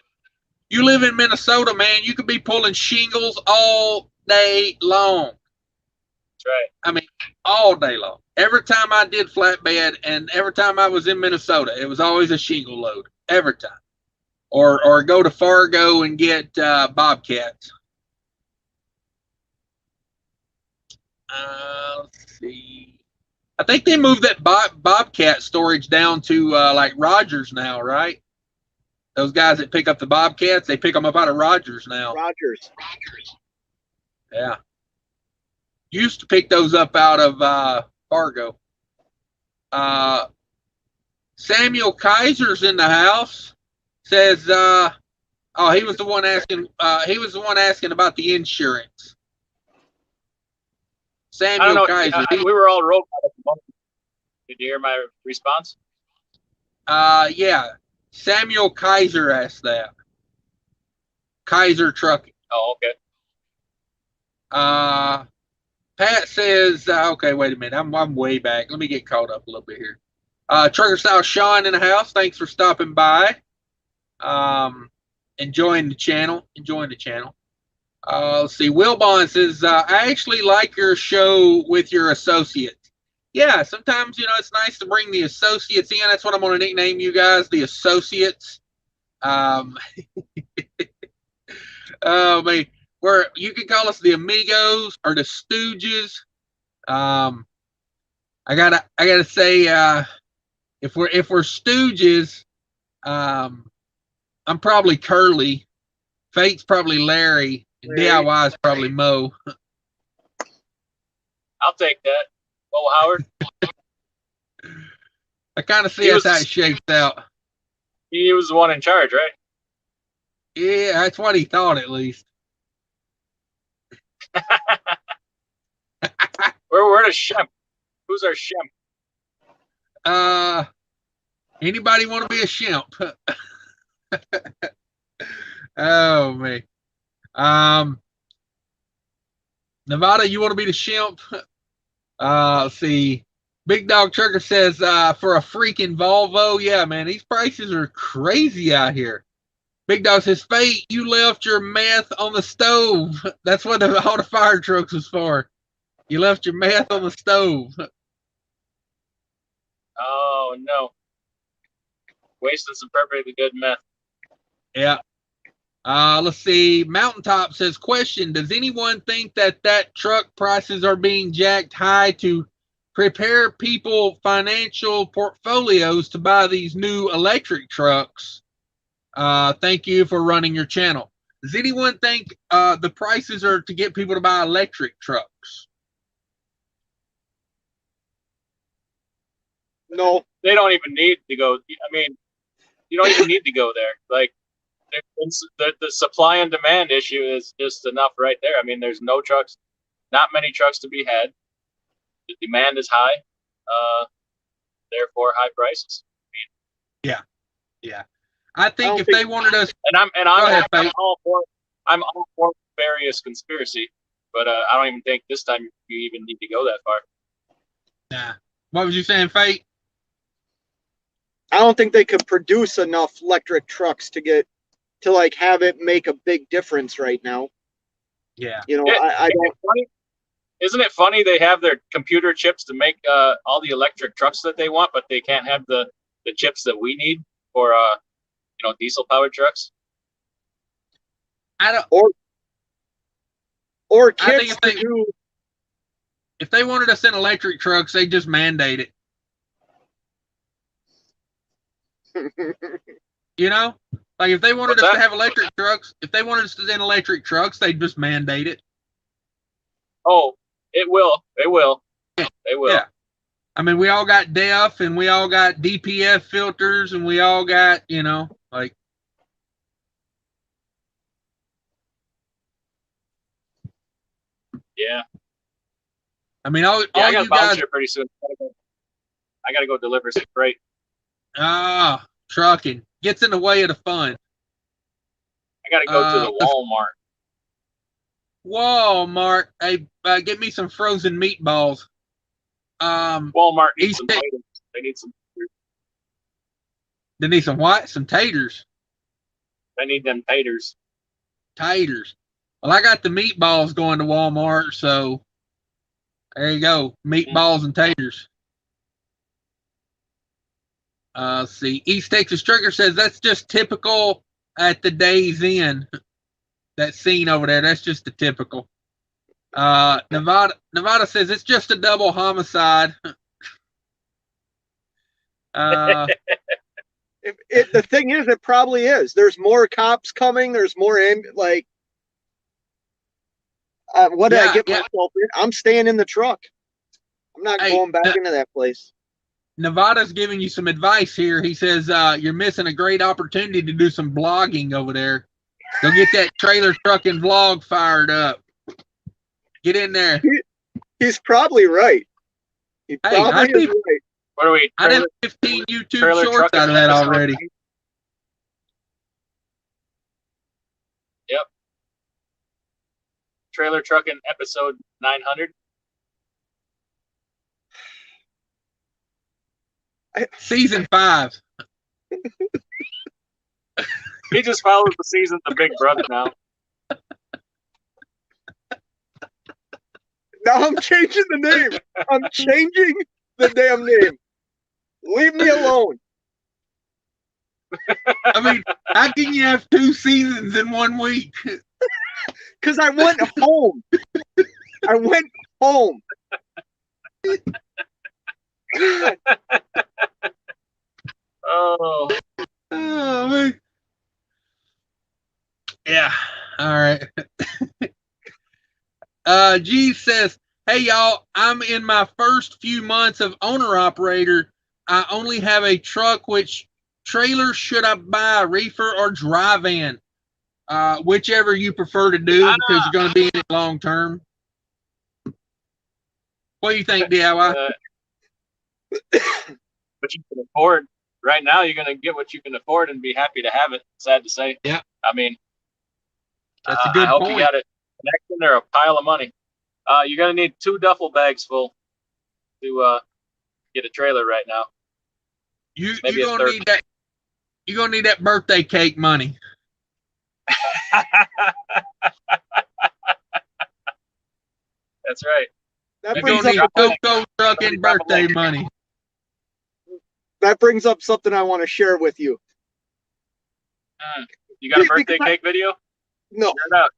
You live in Minnesota, man. You could be pulling shingles all day long. That's right. I mean, all day long. Every time I did flatbed and every time I was in Minnesota, it was always a shingle load. Every time. Or go to Fargo and get bobcats. Let's see. I think they moved that bobcat storage down to like Rogers now, right? Those guys that pick up the bobcats, they pick them up out of Rogers now. Rogers. Yeah. Used to pick those up out of Fargo. Samuel Kaiser's in the house. Says, he was the one asking. He was the one asking about the insurance. Samuel Kaiser. We were all rolled by the moment. Did you hear my response? Yeah. Samuel Kaiser asked that. Kaiser Trucking. Oh, okay. Pat says, okay, wait a minute. I'm way back. Let me get caught up a little bit here. Trucker Style Sean in the house. Thanks for stopping by. Enjoying the channel. Let's see. Will Bond says, I actually like your show with your associates. Yeah, sometimes, it's nice to bring the associates in. That's what I'm going to nickname you guys, the associates. Man, where you can call us the amigos or the stooges. I gotta say, if we're stooges, I'm probably Curly, Fate's probably Larry, and DIY is probably Mo. I'll take that. Mo Howard. I kind of see that's how it shapes out. He was the one in charge, right? Yeah, that's what he thought, at least. Where does Shemp? Who's our Shemp? Anybody want to be a shimp? Oh man. Nevada, you want to be the shimp? Let's see. Big Dog Trucker says, for a freaking Volvo, yeah, man, these prices are crazy out here. Big Dog says, Fate, you left your meth on the stove. That's what all the fire trucks was for. You left your meth on the stove. Oh, no. Wasting some perfectly good meth. Yeah. Let's see. Mountaintop says, question, does anyone think that truck prices are being jacked high to prepare people financial portfolios to buy these new electric trucks. Thank you for running your channel. Does anyone think the prices are to get people to buy electric trucks? No. They don't even need to go. I mean, you don't even need to go there. Like, the supply and demand issue is just enough right there. I mean, there's no trucks, not many trucks to be had. The demand is high, therefore high prices. Yeah. I think if they wanted us, I'm all for various conspiracy, but I don't even think this time you even need to go that far. Nah. What was you saying, Fate? I don't think they could produce enough electric trucks to like have it make a big difference right now. Yeah. You know, I don't. Isn't it funny they have their computer chips to make all the electric trucks that they want, but they can't have the chips that we need for diesel powered trucks? I don't. Or kits to do. If they wanted us in electric trucks, they just mandate it. You know, like if they wanted us to have electric trucks, if they wanted us to in electric trucks, they'd just mandate it. Oh, it will. They will. Yeah. They will. Yeah. I mean, we all got DEF and we all got DPF filters and we all got, like. Yeah. I mean, all I got you guys. Here pretty soon. I gotta go deliver some freight. Trucking gets in the way of the fun. I gotta go to the Walmart. Walmart, hey, get me some frozen meatballs. Walmart needs some taters. They need some. They need some what? Some taters. They need them taters. Taters. Well, I got the meatballs going to Walmart, so there you go, meatballs and taters. See, East Texas Trucker says that's just typical at the Days Inn. That scene over there, that's just the typical. Nevada says it's just a double homicide. The thing is, it probably is. There's more cops coming. There's more what did I get myself in? I'm staying in the truck. I'm not going back into that place. Nevada's giving you some advice here. He says you're missing a great opportunity to do some blogging over there. Go get that trailer trucking vlog fired up. Get in there. He's probably right. He probably is right. What are we? I did 15 YouTube shorts out of that already. Yep. Trailer trucking episode 900. Season 5. He just follows the seasons of Big Brother now. Now I'm changing the name. I'm changing the damn name. Leave me alone. I mean, how can you have 2 seasons in 1 week? Because I went home. I went home. Oh, man. Yeah. All right. G says, hey, y'all, I'm in my first few months of owner-operator. I only have a truck. Which trailer should I buy, reefer or dry van? Whichever you prefer to do, because you're going to be in it long-term. What do you think, DIY? What you can afford. Right now, you're going to get what you can afford and be happy to have it. Sad to say. Yeah. I mean, that's a good I hope point. you got it. Next in there, a pile of money. You're going to need 2 duffel bags full to get a trailer right now. You're going to need that. You're going to need that birthday cake money. That's right. You're going to need Coco trucking birthday money. That brings up something I want to share with you. You got a birthday cake video? No. Share it out.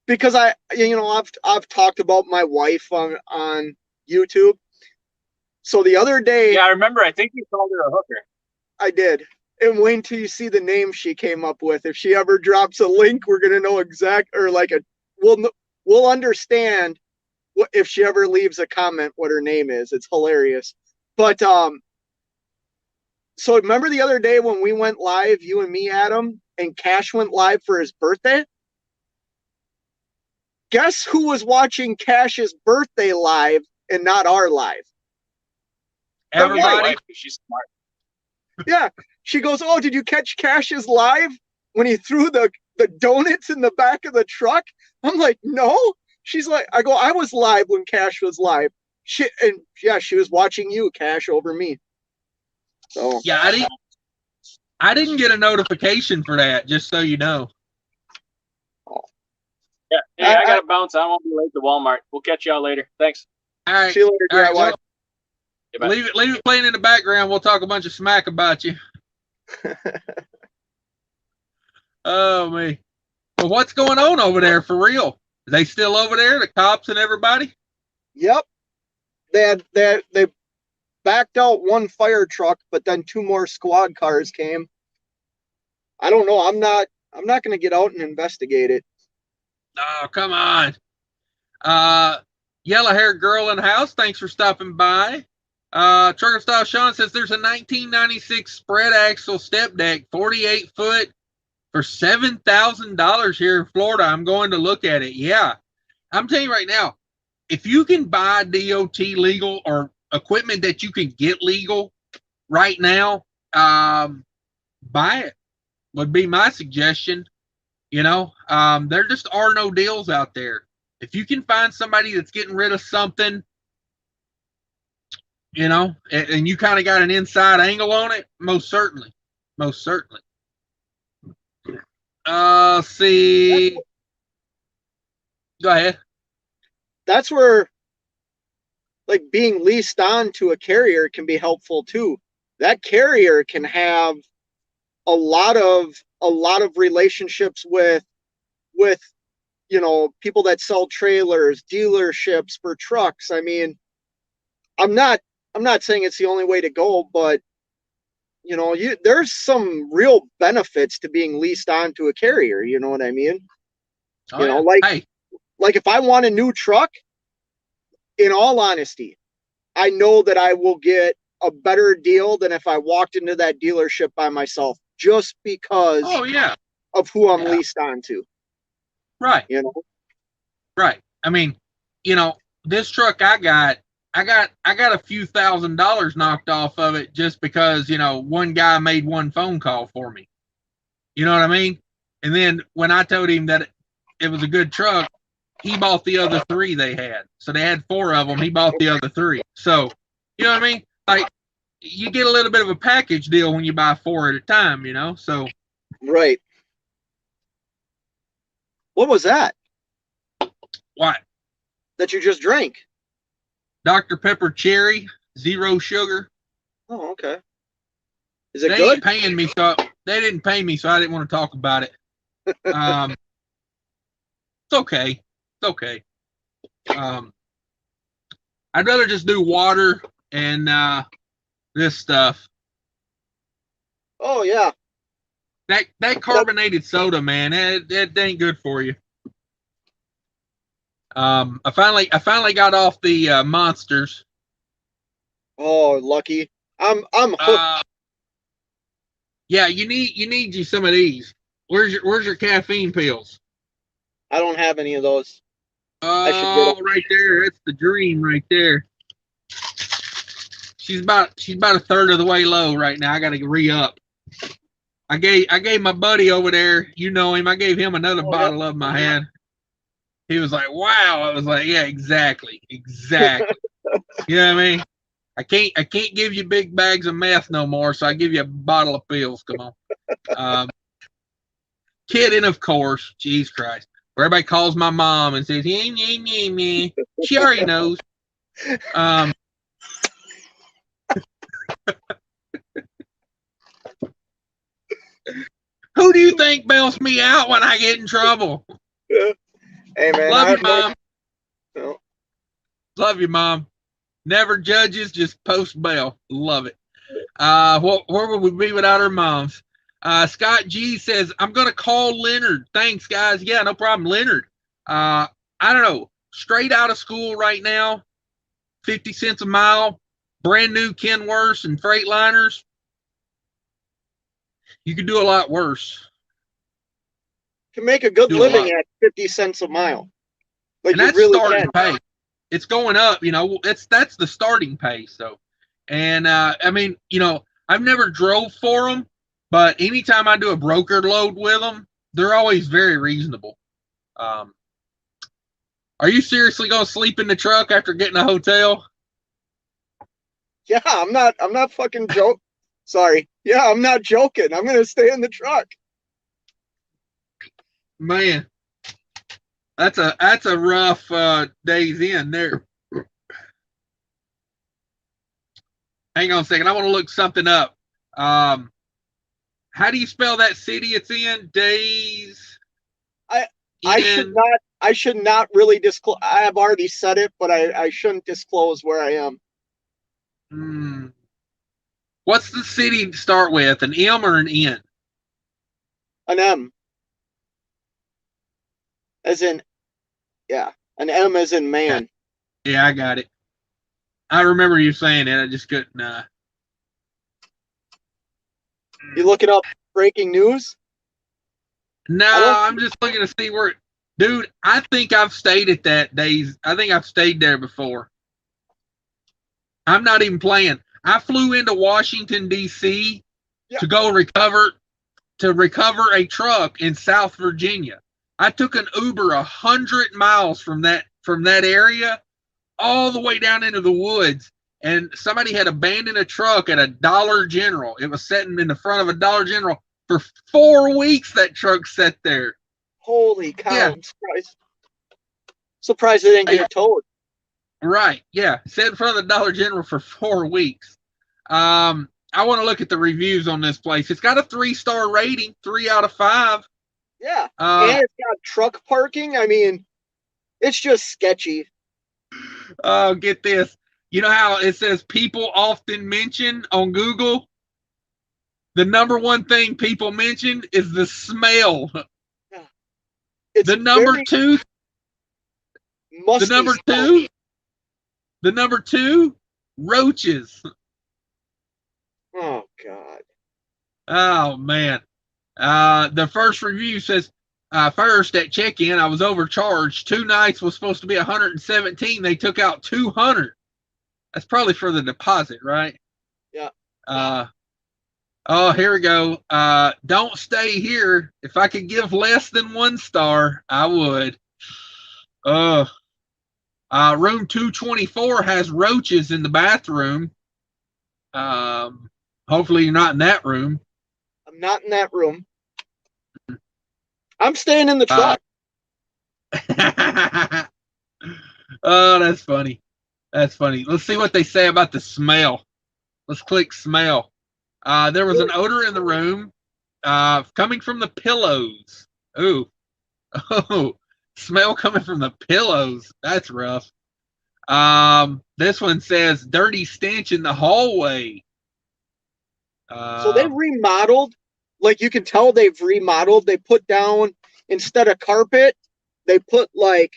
Because I've talked about my wife on YouTube, So the other day, Yeah, I remember. I think you called her a hooker. I did. And wait until you see the name she came up with. If she ever drops a link, we're gonna know we'll understand what if she ever leaves a comment what her name is. It's hilarious. But so remember the other day when we went live, you and me, Adam, and Cash went live for his birthday? Guess who was watching Cash's birthday live and not our live? Everybody. She's smart. Yeah. She goes, oh, did you catch Cash's live when he threw the donuts in the back of the truck? I'm like, no. She's like, I was live when Cash was live. She was watching you, Cash, over me. So yeah, I didn't get a notification for that, just so you know. Yeah, hey, I gotta bounce. I won't be late to Walmart. We'll catch y'all later. Thanks. All right. See you later, All right, well, leave it playing in the background. We'll talk a bunch of smack about you. Oh me. Well, what's going on over there for real? Are they still over there, the cops and everybody? Yep. They backed out one fire truck, but then 2 more squad cars came. I don't know. I'm not gonna get out and investigate it. Oh, come on. Yellow-haired girl in the house, thanks for stopping by. Trucker Style Sean says there's a 1996 spread axle step deck, 48 foot for $7,000 here in Florida. I'm going to look at it. Yeah. I'm telling you right now, if you can buy DOT legal or equipment that you can get legal right now, buy it would be my suggestion. You know, there just are no deals out there. If you can find somebody that's getting rid of something, you know, and you kind of got an inside angle on it, most certainly. See. Go ahead. That's where, like, being leased on to a carrier can be helpful too. That carrier can have a lot of relationships with you know, people that sell trailers, dealerships for trucks. I mean, I'm not saying it's the only way to go, but you know, there's some real benefits to being leased on to a carrier. You know what I mean? Oh, you know, like if I want a new truck, in all honesty, I know that I will get a better deal than if I walked into that dealership by myself, just because of who I'm leased on to. Right. You know? Right. I mean, you know, this truck I got a few $1,000s knocked off of it just because, you know, one guy made one phone call for me. You know what I mean? And then when I told him that it was a good truck, he bought the other 3 they had. So they had 4 of them. He bought the other 3. So, you know what I mean? Like, you get a little bit of a package deal when you buy 4 at a time, you know? So. Right. What was that? What? That you just drank? Dr. Pepper Cherry, 0 sugar. Oh, okay. Is it they good? Ain't paying me, so they didn't pay me, so I didn't want to talk about it. It's okay. It's okay. I'd rather just do water and this stuff. Oh yeah. That carbonated soda, man, it ain't good for you. I finally got off the Monsters. Oh, lucky. I'm hooked. Yeah, you need some of these. Where's your caffeine pills? I don't have any of those. Oh, right there. That's the dream right there. She's about a third of the way low right now. I got to re-up. I gave my buddy over there, you know him, I gave him another bottle of my had. He was like, wow. I was like, yeah, exactly. You know what I mean? I can't give you big bags of meth no more, so I give you a bottle of pills. Come on. Kidding, of course. Jeez Christ. Where everybody calls my mom and says, yeah. She already knows. Who do you think bails me out when I get in trouble? Hey man, Love you, Mom. No. Love you, Mom. Never judges, just post bail. Love it. Where would we be without our moms? Scott G says, I'm going to call Leonard. Thanks, guys. Yeah, no problem. Leonard, I don't know, straight out of school right now, 50 cents a mile, brand new Kenworths and Freightliners. You could do a lot worse. Can make a good living at 50 cents a mile. Like, and that's really starting pay. It's going up, you know, that's the starting pay. So, and I mean, you know, I've never drove for them, but anytime I do a broker load with them, they're always very reasonable. Are you seriously going to sleep in the truck after getting a hotel? Yeah, I'm not fucking joking. Sorry. Yeah, I'm not joking. I'm going to stay in the truck. Man, that's a rough days in there. Hang on a second. I want to look something up. How do you spell that city it's in? Days. I should not really disclose. I have already said it, but I shouldn't disclose where I am. What's the city to start with? An M or an N? An M. As in, yeah, an M as in man. Yeah, I got it. I remember you saying it. I just couldn't. You looking up breaking news? No, I'm just looking to see where. Dude, I think I've stayed at that Days. I think I've stayed there before. I'm not even playing. I flew into Washington, D.C. to go recover a truck in South Virginia. I took an Uber 100 miles from that area all the way down into the woods, and somebody had abandoned a truck at a Dollar General. It was sitting in the front of a Dollar General for 4 weeks. That truck sat there. Holy cow! Yeah. I'm surprised it didn't get towed. Right? Yeah, sat in front of the Dollar General for 4 weeks. I want to look at the reviews on this place. It's got a 3-star rating, 3 out of 5. Yeah, and it's got truck parking. I mean, it's just sketchy. Oh, get this. You know how it says people often mention on Google? The number one thing people mention is the smell. Yeah. It's the number two. The number two, roaches. Oh, God. Oh, man. The first review says, first at check-in, I was overcharged. 2 nights was supposed to be 117. They took out 200. That's probably for the deposit, right? Yeah. Oh, here we go. Don't stay here. If I could give less than 1 star, I would. Room 224 has roaches in the bathroom. Hopefully you're not in that room. I'm not in that room. I'm staying in the truck. Oh, that's funny. That's funny. Let's see what they say about the smell. Let's click smell. There was an odor in the room coming from the pillows. Ooh. Oh, smell coming from the pillows. That's rough. This one says dirty stench in the hallway. So they remodeled. Like, you can tell they've remodeled. They put down, instead of carpet, they put like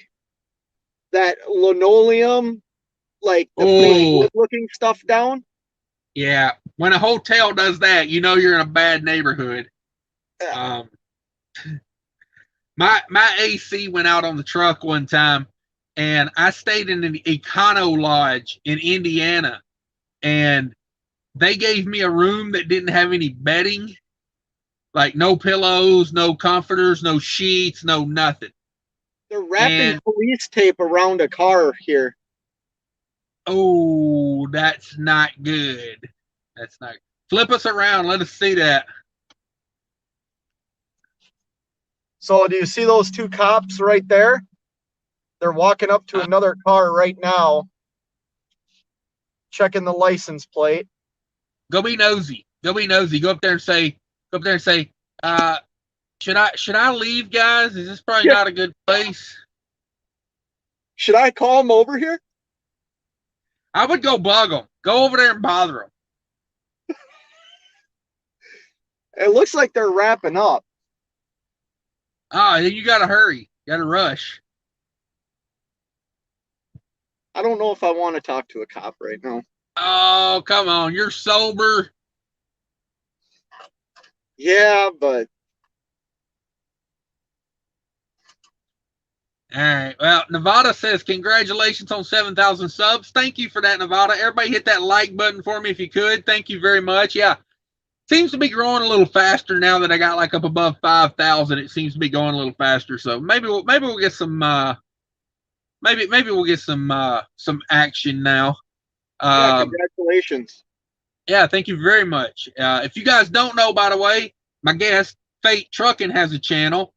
that linoleum, like the fake looking stuff down. Yeah, when a hotel does that, you know you're in a bad neighborhood. My AC went out on the truck one time, and I stayed in an Econo Lodge in Indiana, and they gave me a room that didn't have any bedding, like no pillows, no comforters, no sheets, no nothing. They're wrapping police tape around a car here. Oh, that's not good. That's not. Flip us around. Let us see that. So do you see those 2 cops right there? They're walking up to another car right now, checking the license plate. Go be nosy. Go be nosy. Go up there and say, should I leave, guys? Is this probably not a good place? Should I call them over here? I would go bug them. Go over there and bother them. It looks like they're wrapping up. Ah, you got to hurry. Got to rush. I don't know if I want to talk to a cop right now. Oh, come on. You're sober. Yeah, but. All right. Well, Nevada says, congratulations on 7,000 subs. Thank you for that, Nevada. Everybody hit that like button for me if you could. Thank you very much. Yeah. Seems to be growing a little faster now that I got like up above 5,000. It seems to be going a little faster. So maybe we'll get some maybe we'll get some action now. Yeah, congratulations. Yeah, thank you very much. If you guys don't know, by the way, my guest Fate Trucking has a channel,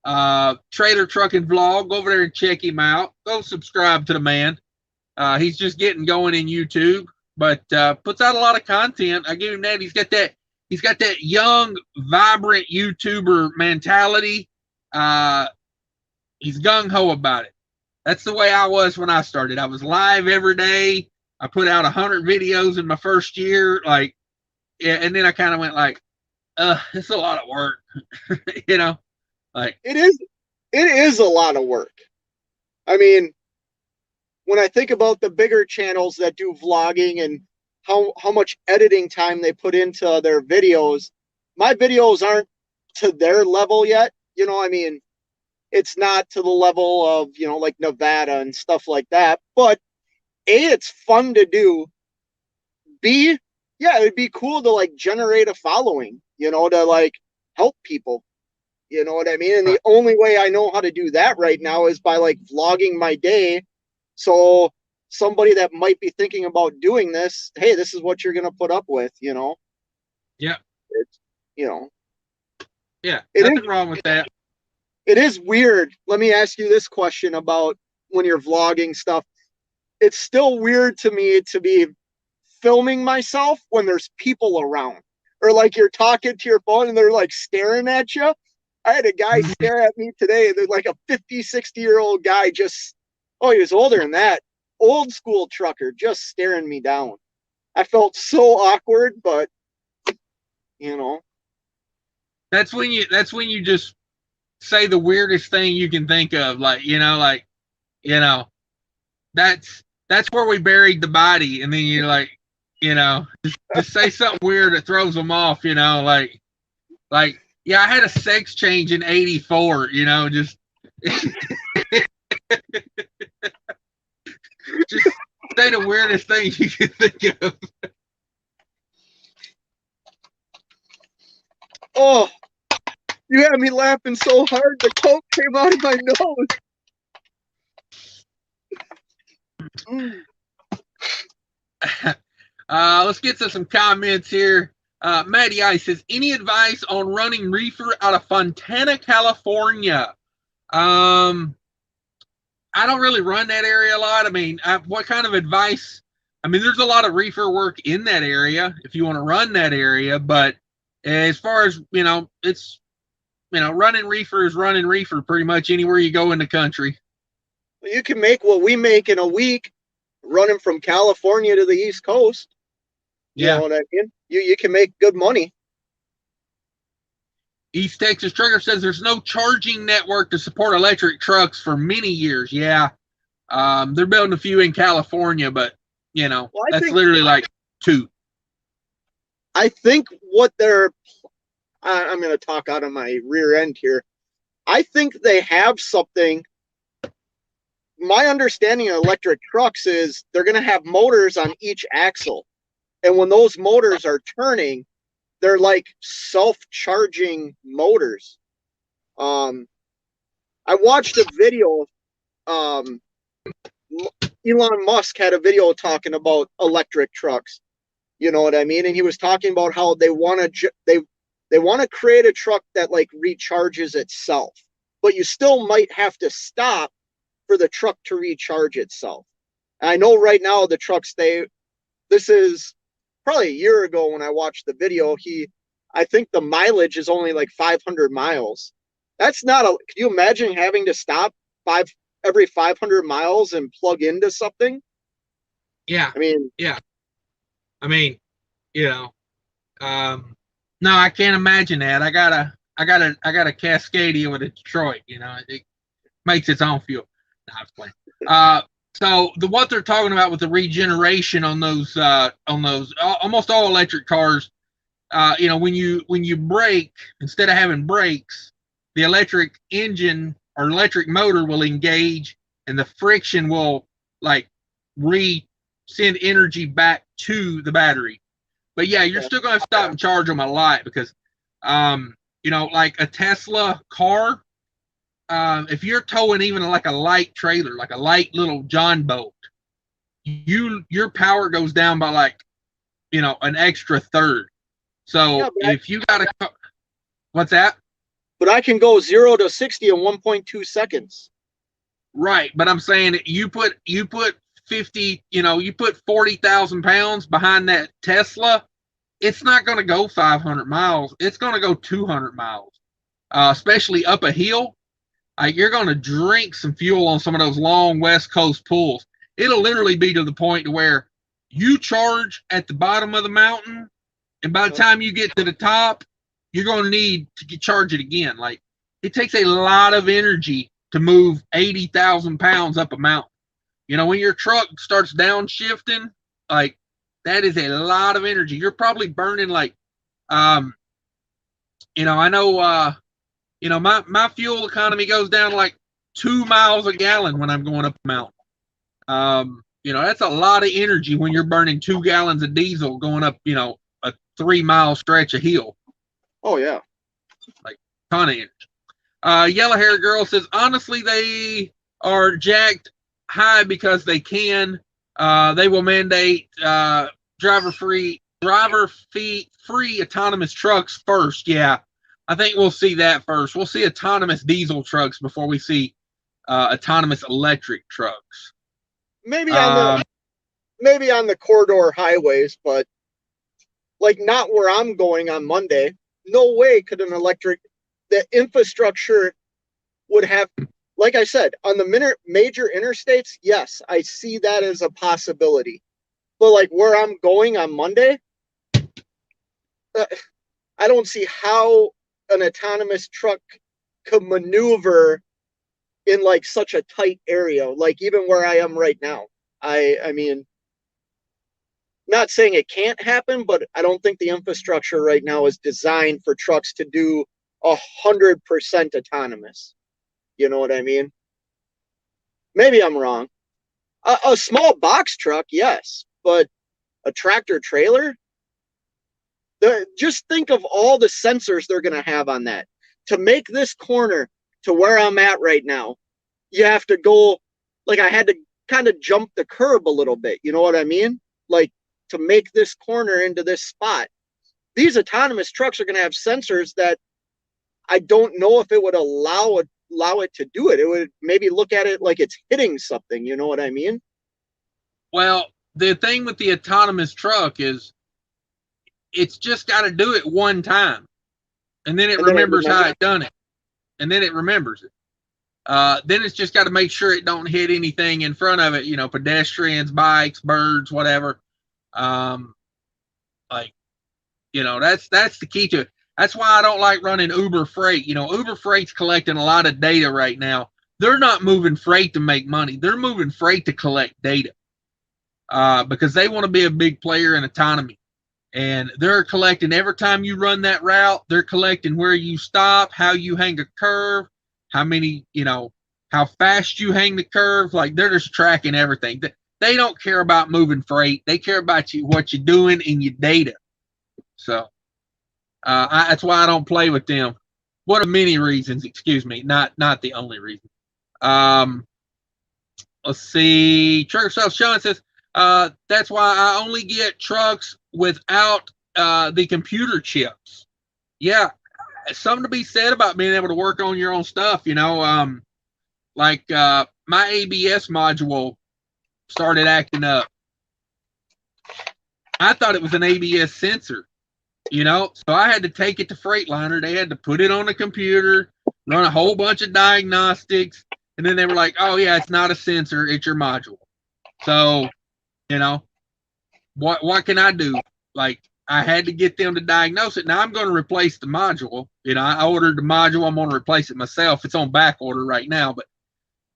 Trailer Trucking Vlog. Go over there and check him out. Go subscribe to the man. He's just getting going in YouTube, but puts out a lot of content. I give him that. He's got that young, vibrant YouTuber mentality. He's gung-ho about it. That's the way I was when I started. I was live every day. I put out 100 videos in my first year. Like, yeah, and then I kind of went like, it's a lot of work. You know? Like, it is a lot of work. I mean, when I think about the bigger channels that do vlogging and how much editing time they put into their videos, my videos aren't to their level yet. You know, I mean, it's not to the level of, you know, like Nevada and stuff like that. But A, it's fun to do. B, yeah, it'd be cool to like generate a following, you know, to like help people. You know what I mean? And the only way I know how to do that right now is by like vlogging my day. So somebody that might be thinking about doing this, hey, this is what you're going to put up with, you know? Yeah. It's, you know. Yeah, nothing wrong with that. It is weird. Let me ask you this question about when you're vlogging stuff. It's still weird to me to be filming myself when there's people around. Or like you're talking to your phone and they're like staring at you. I had a guy stare at me today. They're like a 50, 60-year-old guy just, oh, he was older than that. Old school trucker just staring me down. I felt so awkward, but, you know. That's when you just say the weirdest thing you can think of. Like, that's where we buried the body. And then you're like, just say something weird that throws them off, like, yeah, I had a sex change in 84, just just say the weirdest thing you can think of. Oh, you had me laughing so hard the coke came out of my nose. Let's get to some comments here. Matty I says, any advice on running reefer out of Fontana, California? I don't really run that area a lot. I mean, what kind of advice? I mean, there's a lot of reefer work in that area if you want to run that area, but as far as, it's, running reefer is running reefer pretty much anywhere you go in the country. You can make what we make in a week running from California to the East Coast. You know what I mean? You can make good money. East Texas Trucker says there's no charging network to support electric trucks for many years. Yeah. They're building a few in California, but, that's literally like 2. I think what I'm going to talk out of my rear end here. I think they have something. My understanding of electric trucks is they're going to have motors on each axle. And when those motors are turning, they're like self-charging motors. I watched a video. Elon Musk had a video talking about electric trucks. You know what I mean? And he was talking about how they want to create a truck that like recharges itself, but you still might have to stop for the truck to recharge itself. And I know right now the trucks, this is probably a year ago when I watched the video, I think the mileage is only like 500 miles. That's not can you imagine having to stop every 500 miles and plug into something? Yeah. I mean, yeah. I mean, no, I can't imagine that. I got a Cascadia with a Detroit. It makes its own fuel. No, I was playing. So what they're talking about with the regeneration on those almost all electric cars, when you brake, instead of having brakes, the electric engine or electric motor will engage, and the friction will like send energy back to the battery. But yeah, you're still going to stop and charge them a lot because, like a Tesla car, if you're towing even like a light trailer, like a light little John boat, your power goes down by like, an extra third. So if you got a, what's that? But I can go 0 to 60 in 1.2 seconds. Right, but I'm saying you put 50, you put 40,000 pounds behind that Tesla, it's not going to go 500 miles. It's going to go 200 miles, especially up a hill. You're going to drink some fuel on some of those long West Coast pulls. It'll literally be to the point to where you charge at the bottom of the mountain, and by the time you get to the top, you're going to need to charge it again. Like, it takes a lot of energy to move 80,000 pounds up a mountain. When your truck starts downshifting, like, that is a lot of energy. You're probably burning like, I know, my fuel economy goes down like 2 miles a gallon when I'm going up a mountain. That's a lot of energy when you're burning 2 gallons of diesel going up, a 3-mile stretch of hill. Oh yeah. Like, ton of energy. Yellow hair girl says, honestly, they are jacked high because they can. They will mandate driver free autonomous trucks first. Yeah, I think we'll see that first. We'll see autonomous diesel trucks before we see autonomous electric trucks. Maybe on the corridor highways, but like not where I'm going on Monday. No way could the infrastructure would have, like I said, on the major interstates, yes, I see that as a possibility. But like where I'm going on Monday, I don't see how an autonomous truck could maneuver in like such a tight area, like even where I am right now. I mean, not saying it can't happen, but I don't think the infrastructure right now is designed for trucks to do 100% autonomous. You know what I mean? Maybe I'm wrong. A small box truck, yes, but a tractor trailer? Just think of all the sensors they're going to have on that. To make this corner to where I'm at right now, you have to go, like I had to kind of jump the curb a little bit. You know what I mean? Like to make this corner into this spot. These autonomous trucks are going to have sensors that I don't know if it would allow it to do it. It would maybe look at it like it's hitting something. You know what I mean? Well, the thing with the autonomous truck is it's just got to do it one time. And then it remembers how it done it. And then it remembers it. Then it's just got to make sure it don't hit anything in front of it, pedestrians, bikes, birds, whatever. That's the key to it. That's why I don't like running Uber Freight. Uber Freight's collecting a lot of data right now. They're not moving freight to make money. They're moving freight to collect data because they want to be a big player in autonomy. And they're collecting every time you run that route. They're collecting where you stop, how you hang a curve, how fast you hang the curve. Like, they're just tracking everything. They don't care about moving freight. They care about what you're doing and your data. So that's why I don't play with them. One of many reasons, excuse me, not the only reason. Let's see. Trucker Self Sean says, that's why I only get trucks without the computer chips. Yeah, something to be said about being able to work on your own stuff, like my ABS module started acting up. I thought it was an ABS sensor, so I had to take it to Freightliner. They had to put it on the computer, run a whole bunch of diagnostics, and then they were like, oh yeah, it's not a sensor, it's your module. So You know, what can I do? Like, I had to get them to diagnose it. Now I'm going to replace the module. You know, I ordered the module. I'm going to replace it myself. It's on back order right now, but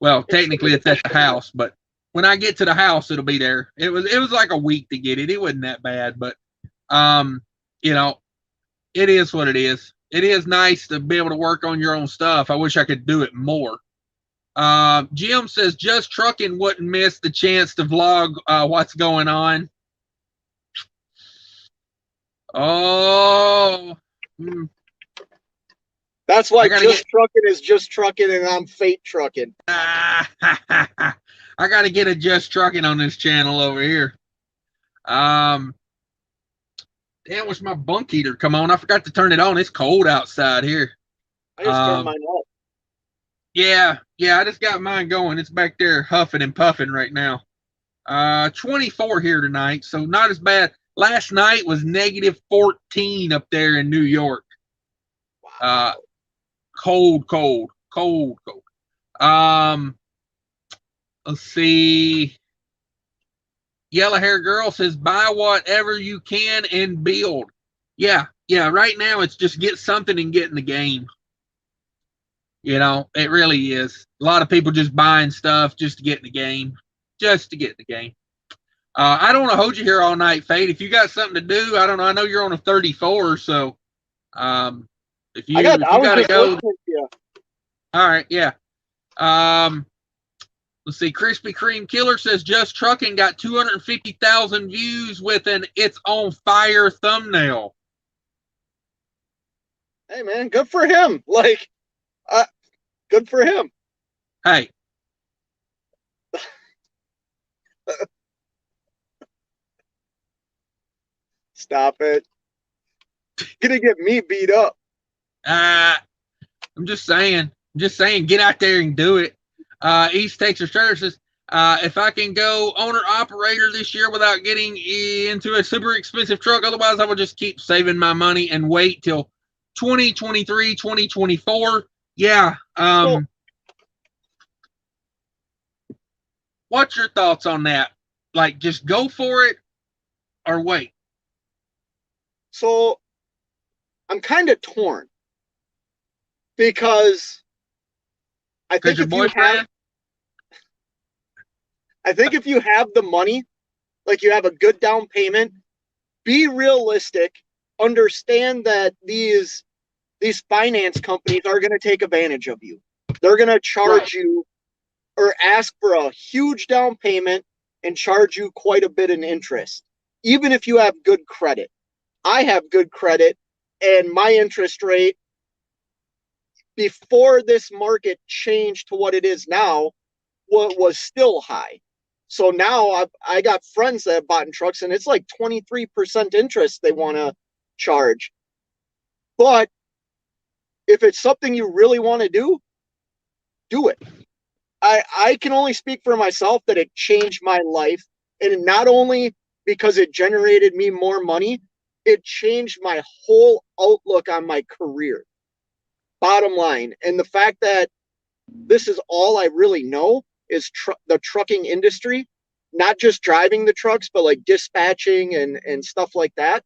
well, technically it's at the house, but when I get to the house, it'll be there. It was like a week to get it. It wasn't that bad, but you know, it is what it is. It is nice to be able to work on your own stuff. I wish I could do it more. Jim says Just Trucking wouldn't miss the chance to vlog what's going on. Oh, that's why Just Trucking is Just Trucking, and I'm Fate Trucking. I got to get a Just Trucking on this channel over here. Damn, what's my bunk heater? Come on, I forgot to turn it on. It's cold outside here. I just turned mine up. Yeah, I just got mine going. It's back there huffing and puffing right now. 24 here tonight, so not as bad. Last night was -14 up there in New York. Wow. Cold. Let's see. Yellow Hair Girl says, buy whatever you can and build. Yeah. Right now it's just get something and get in the game. You know, it really is. A lot of people just buying stuff just to get in the game. I don't want to hold you here all night, Fate. If you got something to do, I don't know. I know you're on a 34, so if you gotta go. All right, yeah. Let's see. Krispy Kreme Killer says Just Trucking got 250,000 views with an "It's on Fire" thumbnail. Hey man, good for him. Like, good for him. Hey. Stop it. Gonna get me beat up. I'm just saying, get out there and do it. East Texas Services. If I can go owner operator this year without getting into a super expensive truck, otherwise I will just keep saving my money and wait till 2023, 2024. Yeah. What's your thoughts on that? Like, just go for it or wait? So I'm kind of torn because I think if you have the money, like you have a good down payment, be realistic, understand that these finance companies are going to take advantage of you. They're going to charge you or ask for a huge down payment and charge you quite a bit in interest, even if you have good credit. I have good credit, and my interest rate before this market changed to what it is now was still high. So now I got friends that have bought in trucks, and it's like 23% interest they want to charge. But if it's something you really want to do it. I can only speak for myself that it changed my life, and not only because it generated me more money, it changed my whole outlook on my career. Bottom line. And the fact that this is all I really know is the trucking industry, not just driving the trucks, but like dispatching and stuff like that.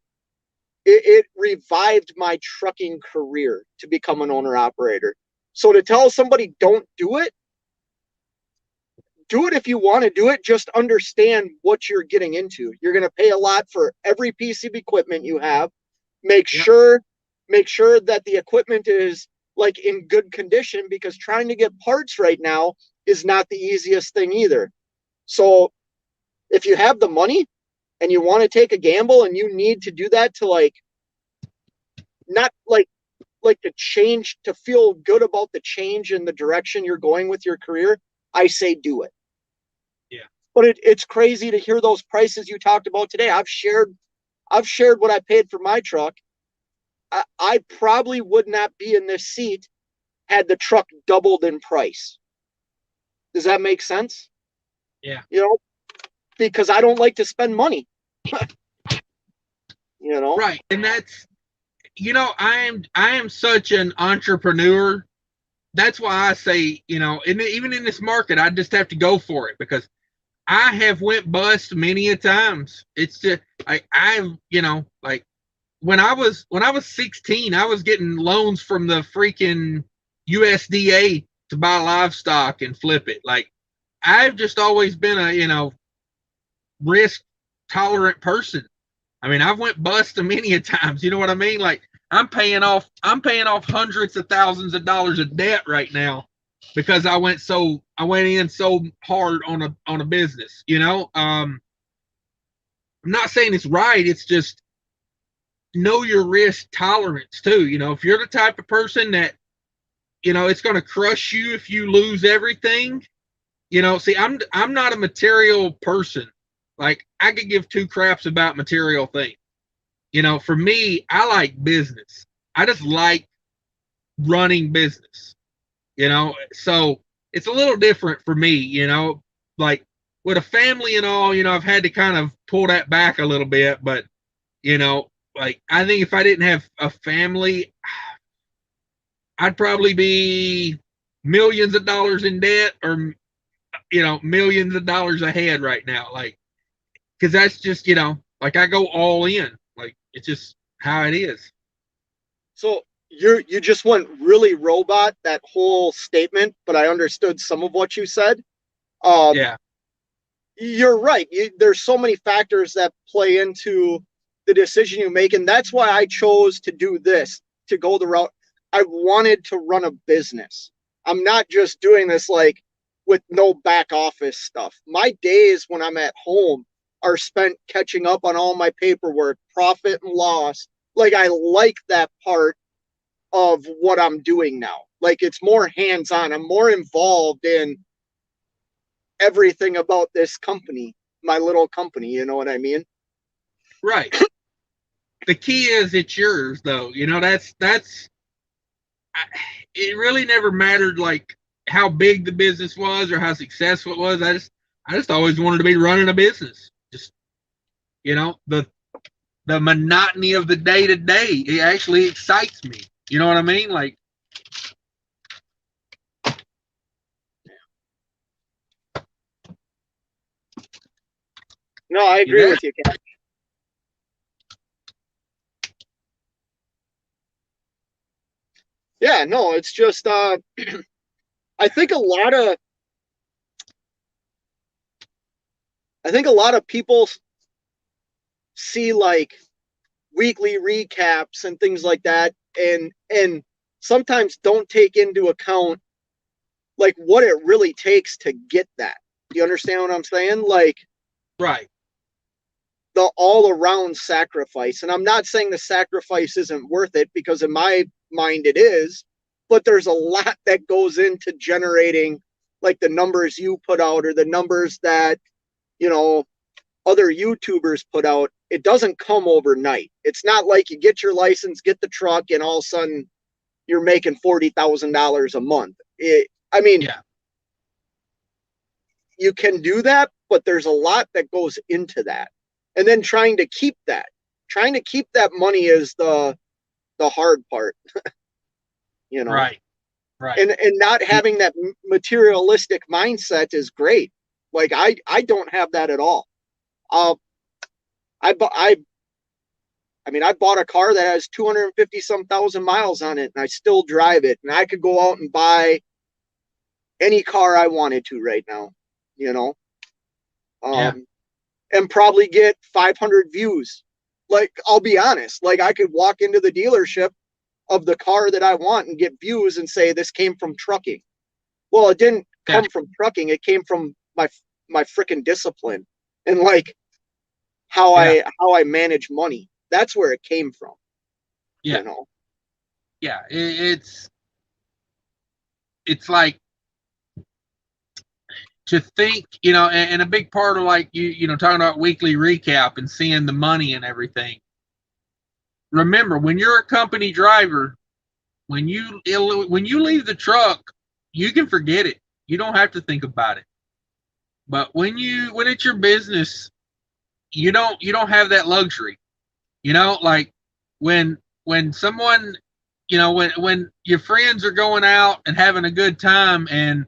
It revived my trucking career to become an owner operator. So to tell somebody don't do it if you want to do it. Just understand what you're getting into. You're going to pay a lot for every piece of equipment you have. Make sure that the equipment is like in good condition, because trying to get parts right now is not the easiest thing either. So if you have the money and you want to take a gamble and you need to do that to like, not like to change, to feel good about the change in the direction you're going with your career, I say do it. Yeah. But it's crazy to hear those prices you talked about today. I've shared what I paid for my truck. I probably would not be in this seat had the truck doubled in price. Does that make sense? Yeah. You know, because I don't like to spend money. You know? Right. And that's, you know, I am such an entrepreneur. That's why I say, you know, and even in this market, I just have to go for it, because I have went bust many a times. It's just I've like when I was 16, I was getting loans from the freaking USDA to buy livestock and flip it. Like I've just always been a risk tolerant person. I mean, I've went bust many a times. You know what I mean? Like I'm paying off hundreds of thousands of dollars of debt right now because I went in so hard on a business. I'm not saying it's right. It's just know your risk tolerance too. If you're the type of person that it's going to crush you if you lose everything. See, I'm not a material person. Like I could give two craps about material things. For me, I like business. I just like running business. So it's a little different for me. Like with a family and all. I've had to kind of pull that back a little bit, but like I think if I didn't have a family, I'd probably be millions of dollars in debt or millions of dollars ahead right now. Like, because that's just like I go all in. Like it's just how it is. So you just went really robot that whole statement, but I understood some of what you said. Yeah, you're right. There's so many factors that play into the decision you make, and that's why I chose to do this, to go the route. I wanted to run a business. I'm not just doing this like with no back office stuff. My days when I'm at home are spent catching up on all my paperwork, profit and loss. Like I like that part of what I'm doing now. Like it's more hands-on. I'm more involved in everything about this company, my little company, you know what I mean? right. The key is it's yours though. It really never mattered like how big the business was or how successful it was. I just always wanted to be running a business. Just the monotony of the day to day, it actually excites me. You know what I mean? Like no, I agree with you, Ken. Yeah, no, it's just I think a lot of people see like weekly recaps and things like that, and sometimes don't take into account like what it really takes to get that. Do you understand what I'm saying? Like right. the all around sacrifice. And I'm not saying the sacrifice isn't worth it, because in my mind it is, but there's a lot that goes into generating like the numbers you put out or the numbers that other YouTubers put out. It doesn't come overnight. It's not like you get your license, get the truck, and all of a sudden you're making $40,000 a month. Yeah. You can do that, but there's a lot that goes into that. And then trying to keep that money is the hard part. Right. And not having that materialistic mindset is great. Like I don't have that at all. I bought a car that has 250 some thousand miles on it, and I still drive it, and I could go out and buy any car I wanted to right now, and probably get 500 views. Like, I'll be honest, like I could walk into the dealership of the car that I want and get views and say, this came from trucking. Well, it didn't come from trucking. It came from my freaking discipline and like how I manage money. That's where it came from. Yeah. Yeah. It's like to think, and a big part of like talking about weekly recap and seeing the money and everything. Remember, when you're a company driver, when you leave the truck, you can forget it. You don't have to think about it. But when it's your business, you don't have that luxury. Like when someone, when your friends are going out and having a good time, and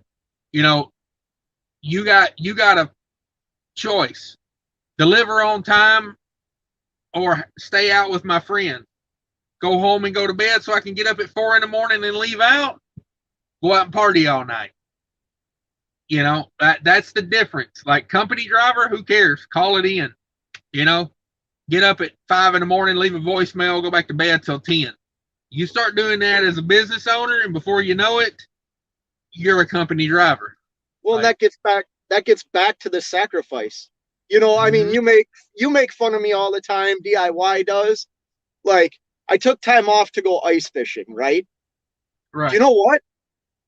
you got a choice: deliver on time or stay out with my friends. Go home and go to bed so I can get up at 4 in the morning and leave out. Go out and party all night. You know, that's the difference. Like company driver, who cares? Call it in. You know, get up at 5 in the morning, leave a voicemail, go back to bed till 10. You start doing that as a business owner, and before you know it, you're a company driver. Well, like, that gets back to the sacrifice. You know, I mean, you make fun of me all the time. DIY does. Like, I took time off to go ice fishing, right? Right. You know what?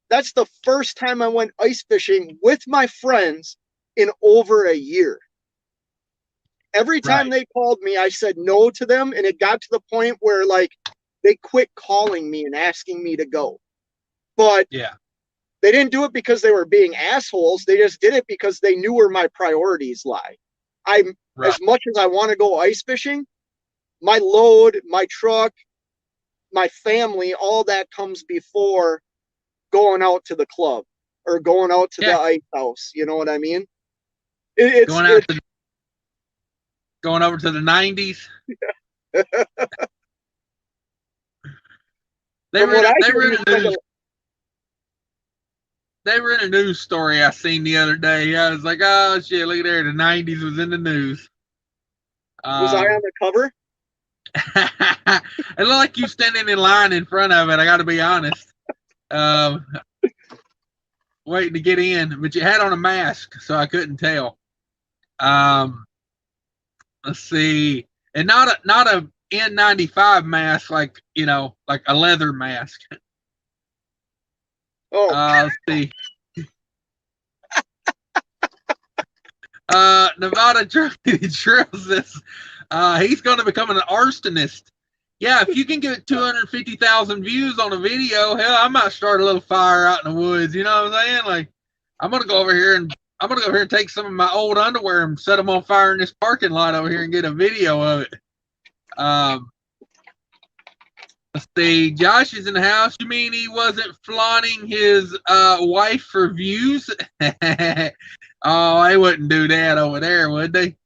That's the first time I went ice fishing with my friends in over a year. Every time they called me, I said no to them, and it got to the point where, like, they quit calling me and asking me to go. But yeah, they didn't do it because they were being assholes. They just did it because they knew where my priorities lie. As much as I want to go ice fishing, my load, my truck, my family, all that comes before going out to the club or going out to the ice house. You know what I mean? Going over to the 90s. Yeah. They were in a news story I seen the other day. I was like, oh shit, look at there. The 90s was in the news. Was I on the cover? It looked like you standing in line in front of it, I got to be honest. Waiting to get in, but you had on a mask, so I couldn't tell. Let's see. And not a N95 mask, like, you know, like a leather mask. Oh. Let's see. Nevada Trucking Trails says he's going to become an arsonist. Yeah, if you can get 250,000 views on a video, hell, I might start a little fire out in the woods. You know what I'm saying? Like, I'm gonna go over here and take some of my old underwear and set them on fire in this parking lot over here and get a video of it. Let's see. Josh is in the house. You mean he wasn't flaunting his wife for views? Oh, they wouldn't do that over there, would they?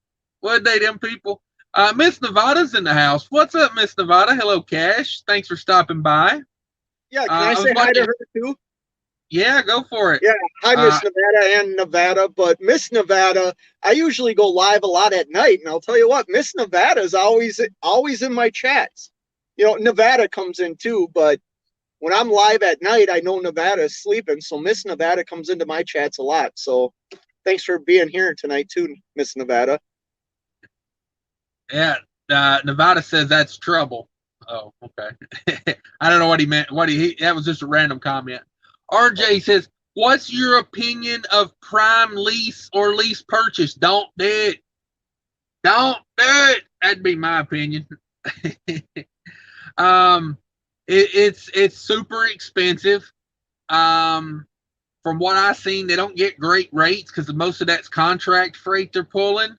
Would they, them people? Miss Nevada's in the house. What's up, Miss Nevada? Hello, Cash. Thanks for stopping by. Yeah, can I say hi to her too? Yeah, go for it. Yeah, hi, Miss Nevada and Nevada. But Miss Nevada, I usually go live a lot at night, and I'll tell you what, Miss Nevada is always in my chats. You know, Nevada comes in too, but when I'm live at night, I know Nevada is sleeping, so Miss Nevada comes into my chats a lot. So thanks for being here tonight too, Miss Nevada. Yeah, Nevada says that's trouble. Oh, okay. I don't know what he meant. That was just a random comment. RJ says, what's your opinion of prime lease or lease purchase? Don't do it. Don't do it. That'd be my opinion. It's super expensive. From what I've seen, they don't get great rates because most of that's contract freight they're pulling.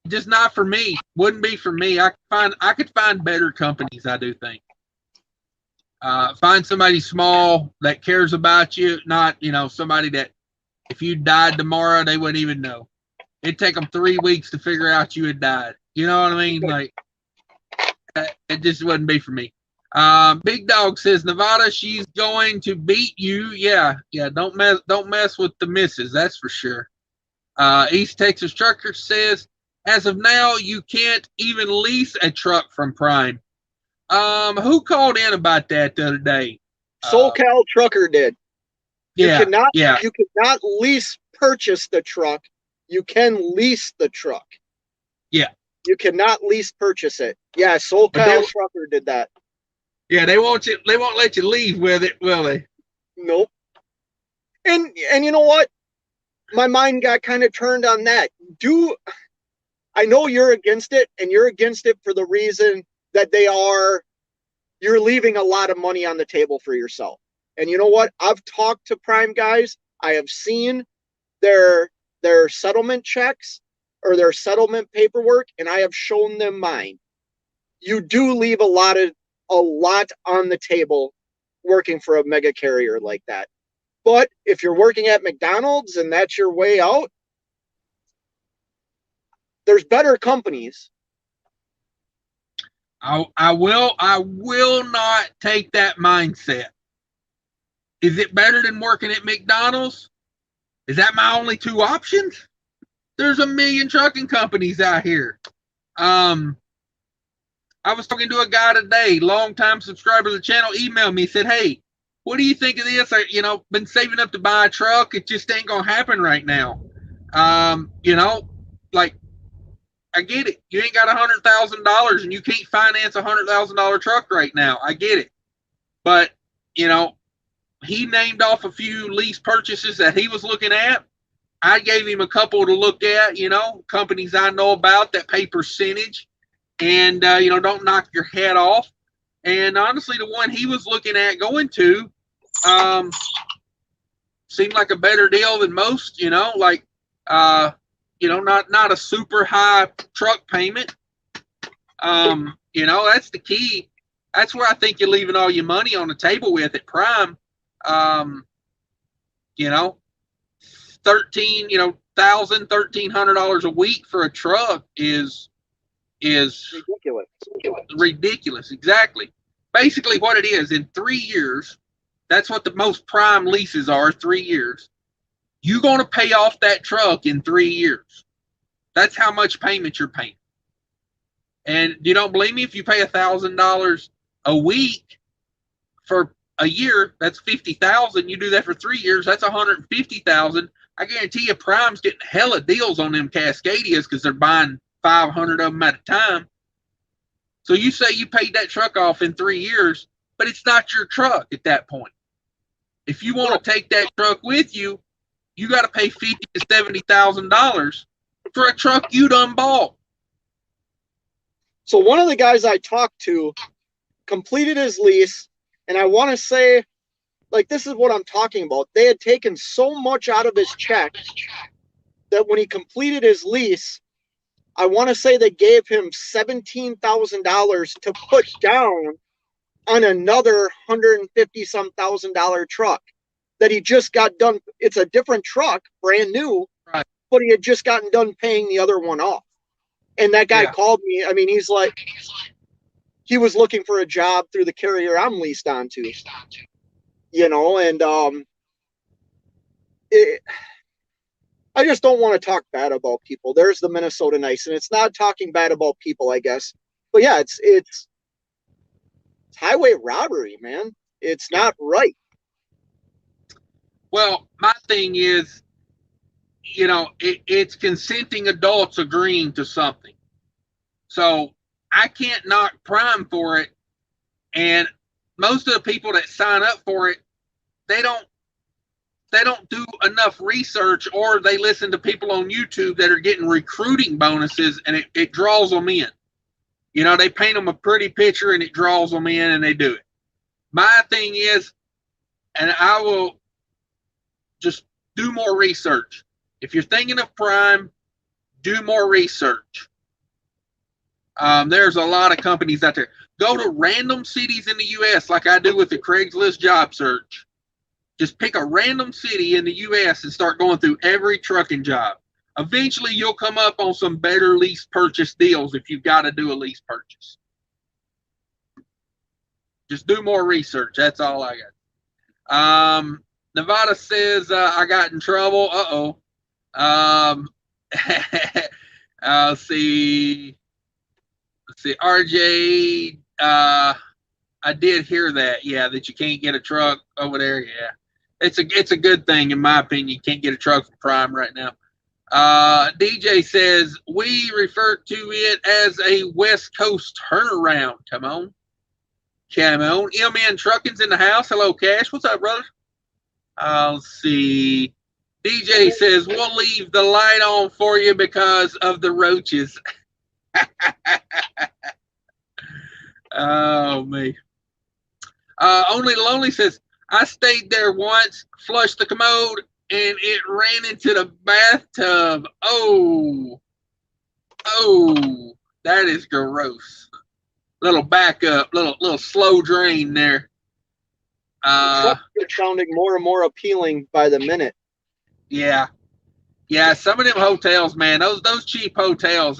Just not for me. Wouldn't be for me. I could find better companies, I do think. Find somebody small that cares about you, not, you know, somebody that if you died tomorrow, they wouldn't even know. It'd take them 3 weeks to figure out you had died. You know what I mean? Like, it just wouldn't be for me. Big Dog says, Nevada, she's going to beat you. Yeah. Don't mess with the missus. That's for sure. East Texas Trucker says, as of now, you can't even lease a truck from Prime. Who called in about that the other day? SoCal Trucker did. You cannot purchase the truck. You can lease the truck. Yeah. You cannot lease purchase it. Yeah, SoCal Trucker did that. Yeah, they won't let you leave with it, will they? Nope. And you know what? My mind got kind of turned on that. I know you're against it, and you're against it for the reason that you're leaving a lot of money on the table for yourself. And you know what? I've talked to Prime guys. I have seen their settlement checks or their settlement paperwork, and I have shown them mine. You do leave a lot on the table working for a mega carrier like that. But if you're working at McDonald's and that's your way out, there's better companies. I will not take that mindset. Is it better than working at McDonald's? Is that my only two options? There's a million trucking companies out here. I was talking to a guy today, longtime subscriber to the channel, emailed me, said, hey, what do you think of this? You know, been saving up to buy a truck. It just ain't going to happen right now. You know, like, I get it. You ain't got $100,000 and you can't finance a $100,000 truck right now. I get it. But, you know, he named off a few lease purchases that he was looking at. I gave him a couple to look at, you know, companies I know about that pay percentage and, you know, don't knock your head off. And honestly, the one he was looking at going to seemed like a better deal than most, you know, like, you know, not a super high truck payment. You know, that's the key. That's where I think you're leaving all your money on the table with at Prime. You know, $1,300 a week for a truck is ridiculous. Exactly. Basically what it is, in 3 years, that's what the most prime leases are, 3 years. You're going to pay off that truck in 3 years. That's how much payment you're paying. And you don't believe me? If you pay $1,000 a week for a year, that's $50,000. You do that for 3 years, that's $150,000. I guarantee you, Prime's getting hella deals on them Cascadias because they're buying 500 of them at a time. So you say you paid that truck off in 3 years, but it's not your truck at that point. If you want to take that truck with you, you got to pay $50,000 to $70,000 for a truck you done bought. So one of the guys I talked to completed his lease, and I want to say, like, this is what I'm talking about. They had taken so much out of his check that when he completed his lease, I want to say they gave him $17,000 to put down on another $150-some thousand truck that he just got done. It's a different truck, brand new, right, but he had just gotten done paying the other one off. And that guy called me. I mean, he's like, he was looking for a job through the carrier I'm leased onto, you know, and I just don't want to talk bad about people. There's the Minnesota nice, and it's not talking bad about people, I guess. But yeah, it's highway robbery, man. It's not right. Well, my thing is, you know, it's consenting adults agreeing to something. So I can't knock Prime for it. And most of the people that sign up for it, they don't do enough research, or they listen to people on YouTube that are getting recruiting bonuses, and it draws them in. You know, they paint them a pretty picture and it draws them in and they do it. My thing is, and I will just do more research. If you're thinking of Prime, do more research. There's a lot of companies out there. Go to random cities in the U.S. like I do with the Craigslist job search. Just pick a random city in the U.S. and start going through every trucking job. Eventually, you'll come up on some better lease purchase deals if you've got to do a lease purchase. Just do more research. That's all I got. Nevada says, I got in trouble. Let's see. RJ, I did hear that. Yeah, that you can't get a truck over there. Yeah, it's a good thing, in my opinion. You can't get a truck from Prime right now. DJ says, we refer to it as a West Coast turnaround. Come on. MN Trucking's in the house. Hello, Cash. What's up, brother? Let's see. DJ says, we'll leave the light on for you because of the roaches. Oh, me. Only Lonely says, I stayed there once, flushed the commode, and it ran into the bathtub. Oh, that is gross. Little backup, little slow drain there. Trucks are sounding more and more appealing by the minute. Yeah. Yeah, some of them hotels, man, those cheap hotels,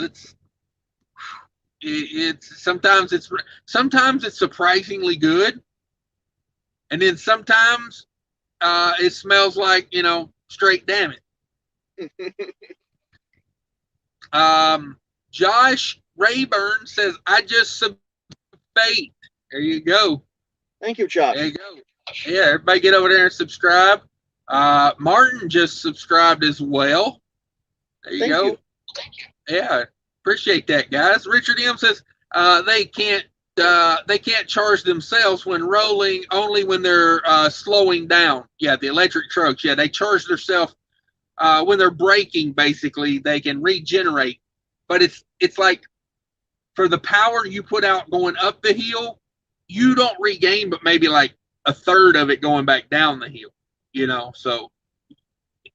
sometimes it's surprisingly good. And then sometimes it smells like, straight damn it. Josh Rayburn says, I just subscribed. There you go. Thank you, Josh. There you go. Yeah, everybody get over there and subscribe. Martin just subscribed as well. There you go. Thank you. Yeah, appreciate that, guys. Richard M says they can't charge themselves when rolling, only when they're slowing down. Yeah, the electric trucks. Yeah, they charge themselves when they're braking. Basically, they can regenerate, but it's like for the power you put out going up the hill, you don't regain, but maybe like a third of it going back down the hill. So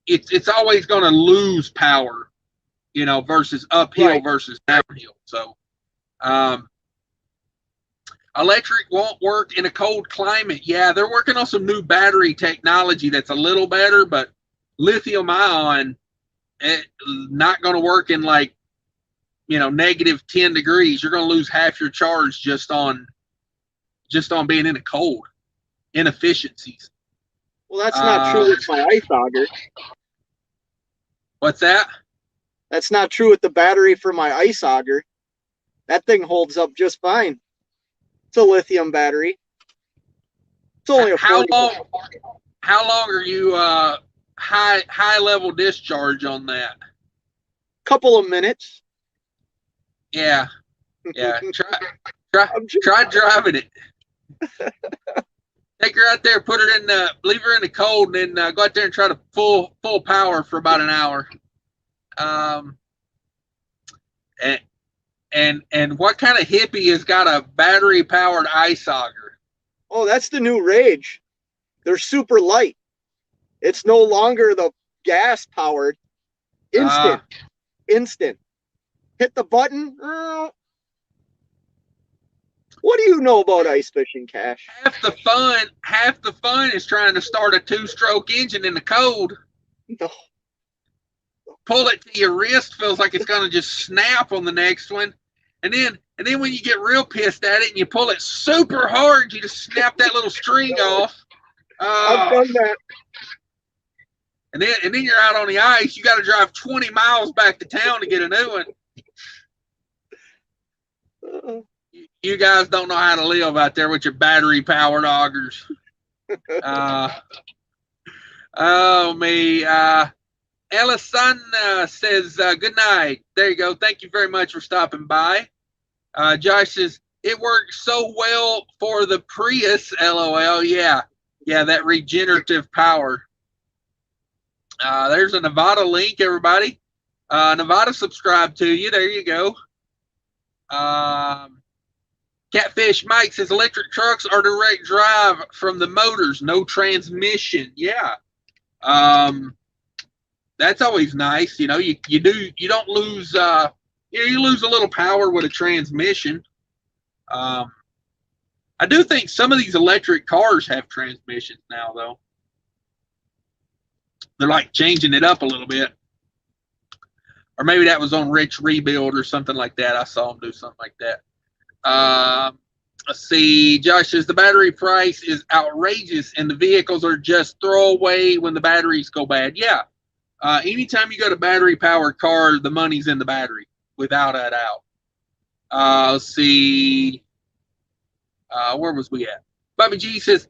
it's always going to lose power, versus uphill versus downhill. So, electric won't work in a cold climate. Yeah, they're working on some new battery technology that's a little better, but lithium ion, not going to work in like, negative 10 degrees. You're going to lose half your charge just on being in the cold. Inefficiencies. Well, that's not true with my ice auger. What's that? That's not true with the battery for my ice auger. That thing holds up just fine. It's a lithium battery. It's only a how long are you high level discharge on that? Couple of minutes. Yeah. Try driving it. Take her out there, leave her in the cold, and then go out there and try to full power for about an hour. And what kind of hippie has got a battery powered ice auger? Oh, that's the new rage. They're super light. It's no longer the gas powered. Instant. Hit the button. What do you know about ice fishing, Cash? Half the fun is trying to start a 2-stroke engine in the cold. No. Pull it to your wrist, feels like it's gonna just snap on the next one. And then when you get real pissed at it and you pull it super hard, you just snap that little string off. I've done that. And then you're out on the ice. You got to drive 20 miles back to town to get a new one. You guys don't know how to live out there with your battery-powered augers. Ellison says, good night. There you go. Thank you very much for stopping by. Josh says, it works so well for the Prius, LOL. Yeah, that regenerative power. There's a Nevada link, everybody. Nevada subscribe to you. There you go. Catfish Mike says electric trucks are direct drive from the motors, no transmission. Yeah. That's always nice. You don't lose, you lose a little power with a transmission. I do think some of these electric cars have transmissions now, though. They're like changing it up a little bit. Or maybe that was on Rich Rebuild or something like that. I saw him do something like that. Let's see. Josh says the battery price is outrageous and the vehicles are just throwaway when the batteries go bad. Yeah. Anytime you got a battery powered car, the money's in the battery, without a doubt. Let's see. Where was we at? Bobby G says,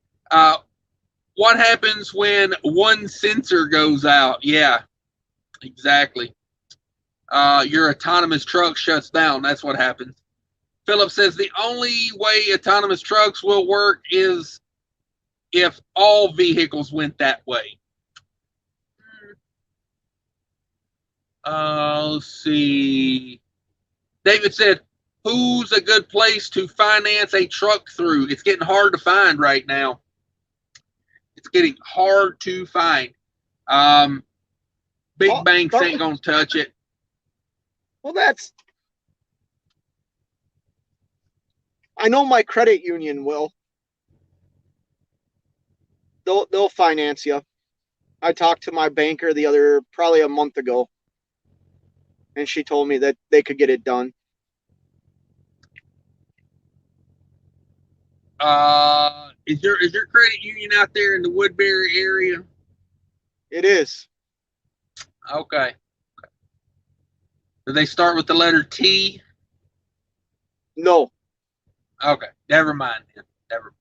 what happens when one sensor goes out? Yeah, exactly. Your autonomous truck shuts down. That's what happens. Philip says the only way autonomous trucks will work is if all vehicles went that way. Let's see. David said, who's a good place to finance a truck through? It's getting hard to find right now. It's getting hard to find. Big banks ain't going to touch it. Well, I know my credit union will. they'll finance you. I talked to my banker probably a month ago, and she told me that they could get it done. Is your credit union out there in the Woodbury area? It is. Okay. Do they start with the letter T? No. Okay, never mind then. Never mind.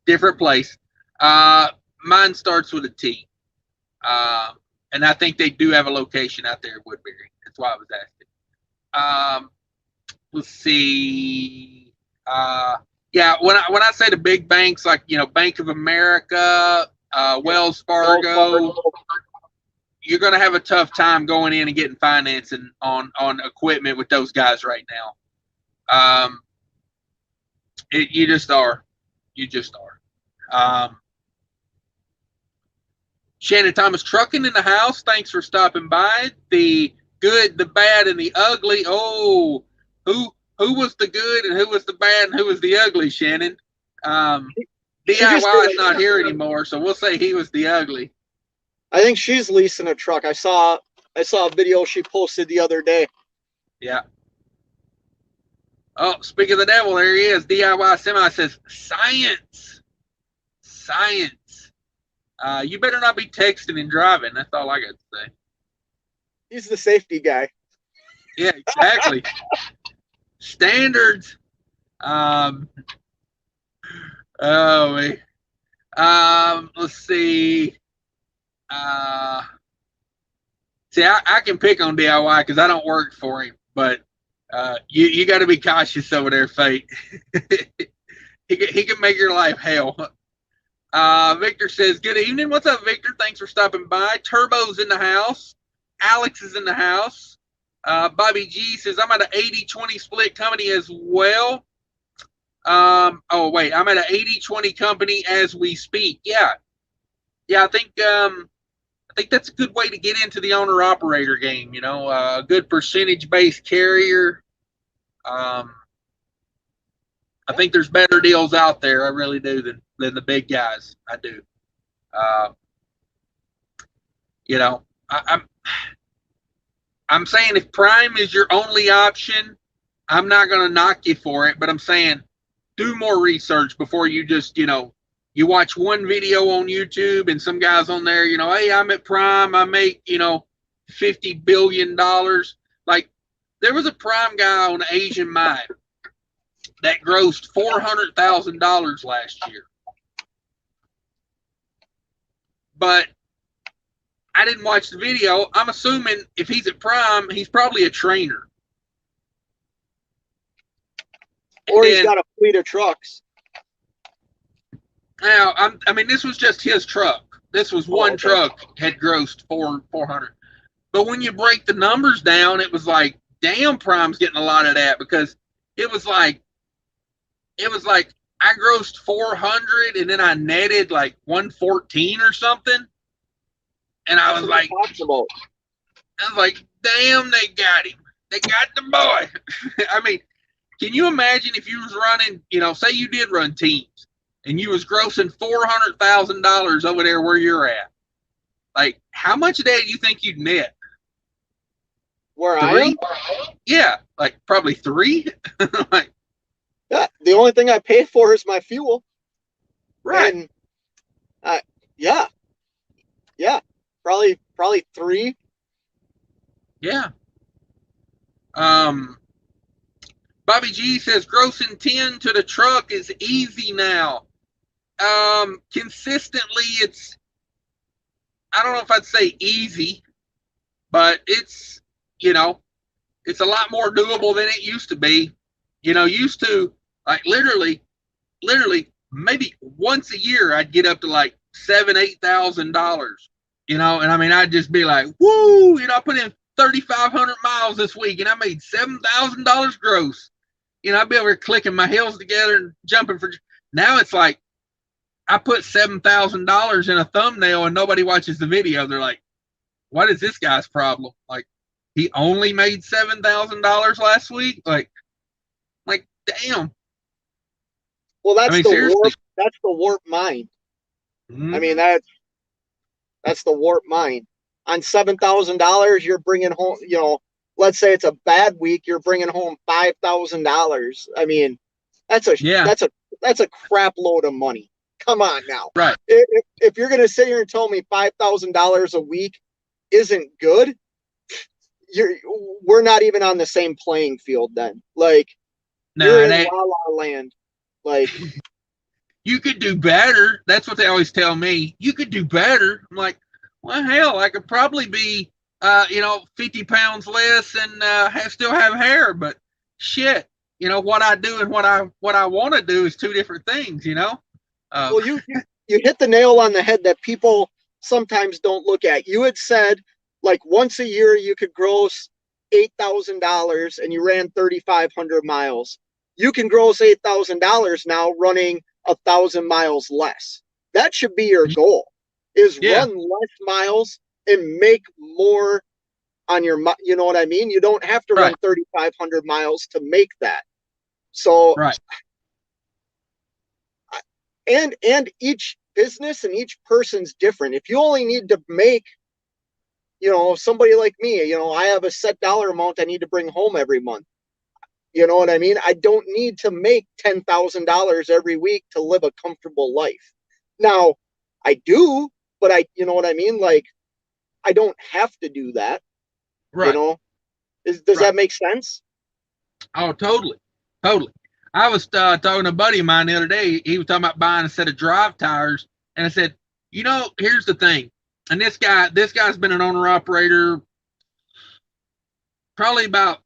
Different place. Mine starts with a T. And I think they do have a location out there in Woodbury. That's why I was asking. Let's see. Yeah, when I say the big banks, like, you know, Bank of America, Wells Fargo, you're going to have a tough time going in and getting financing on equipment with those guys right now. You just are. You just are. Shannon Thomas Trucking in the house. Thanks for stopping by. The good, the bad, and the ugly. Oh, who was the good and who was the bad and who was the ugly, Shannon? DIY is not here anymore, so we'll say he was the ugly. I think she's leasing a truck. I saw a video she posted the other day. Yeah. Oh, speaking of the devil, there he is. DIY Semi says, science. Science. You better not be texting and driving. That's all I got to say. He's the safety guy. Yeah, exactly. Standards. Oh, wait. Let's see. See, I can pick on DIY because I don't work for him, but you got to be cautious over there, Fate. he can make your life hell. Victor says, good evening. What's up, Victor? Thanks for stopping by. Turbo's in the house. Alex is in the house. Bobby G says, I'm at an 80-20 split company as well. Oh, wait, I'm at an 80-20 company as we speak. Yeah, I think that's a good way to get into the owner-operator game, you know, a good percentage-based carrier. I think there's better deals out there, I really do, than the big guys. I do. You know, I'm saying if Prime is your only option, I'm not going to knock you for it, but I'm saying do more research before you just, you know, you watch one video on YouTube and some guy's on there, you know, hey, I'm at Prime, I make, you know, $50 billion. Like, there was a Prime guy on Asian Mind that grossed $400,000 last year. But I didn't watch the video. I'm assuming if he's at Prime, he's probably a trainer. Or he's got a fleet of trucks. Now, I mean, this was just his truck. This was one truck had grossed 400. But when you break the numbers down, it was like, damn, Prime's getting a lot of that, because it was like I grossed 400 and then I netted like 114 or something. And I was like, damn, they got him. They got the boy. I mean, can you imagine if you was running, you know, say you did run teams and you was grossing $400,000 over there where you're at? Like, how much of that do you think you'd net? Where I am? Yeah, like probably 3. Like, yeah, the only thing I pay for is my fuel. Right. And, yeah, probably 3. Yeah. Bobby G says grossing 10 to the truck is easy now. Consistently, it's, I don't know if I'd say easy, but it's, you know, it's a lot more doable than it used to be. You know, used to, like, literally, maybe once a year, I'd get up to like $7,000-8,000. You know, and I mean, I'd just be like, woo! You know, I put in 3,500 miles this week, and I made $7,000 gross. You know, I'd be over here clicking my heels together and jumping for. Now it's like, I put $7,000 in a thumbnail, and nobody watches the video. They're like, what is this guy's problem? Like, he only made $7,000 last week? Like, damn. Well, that's the warp mind. I mean, that's the warped mind. On $7,000, you're bringing home, you know, let's say it's a bad week, you're bringing home $5,000. I mean, that's a crap load of money. Come on now. Right. If you're going to sit here and tell me $5,000 a week isn't good, we're not even on the same playing field then. Like, you're in la la land. Like, you could do better. That's what they always tell me. You could do better. I'm like, well, hell, I could probably be, 50 pounds less and still have hair. But shit, what I do and what I want to do is two different things. Well, you hit the nail on the head that people sometimes don't look at. You had said, like, once a year you could gross $8,000 and you ran 3,500 miles. You can gross $8,000 now running 1,000 miles less. That should be your goal, is run less miles and make more on your, you know what I mean? You don't have to run 3,500 miles to make that. So, and each business and each person's different. If you only need to make, somebody like me, I have a set dollar amount I need to bring home every month. You know what I mean? I don't need to make $10,000 every week to live a comfortable life. Now, I do, but you know what I mean? Like, I don't have to do that. Right. Does that make sense? Oh, totally. Totally. I was talking to a buddy of mine the other day. He was talking about buying a set of drive tires. And I said, here's the thing. And this guy's been an owner operator probably about,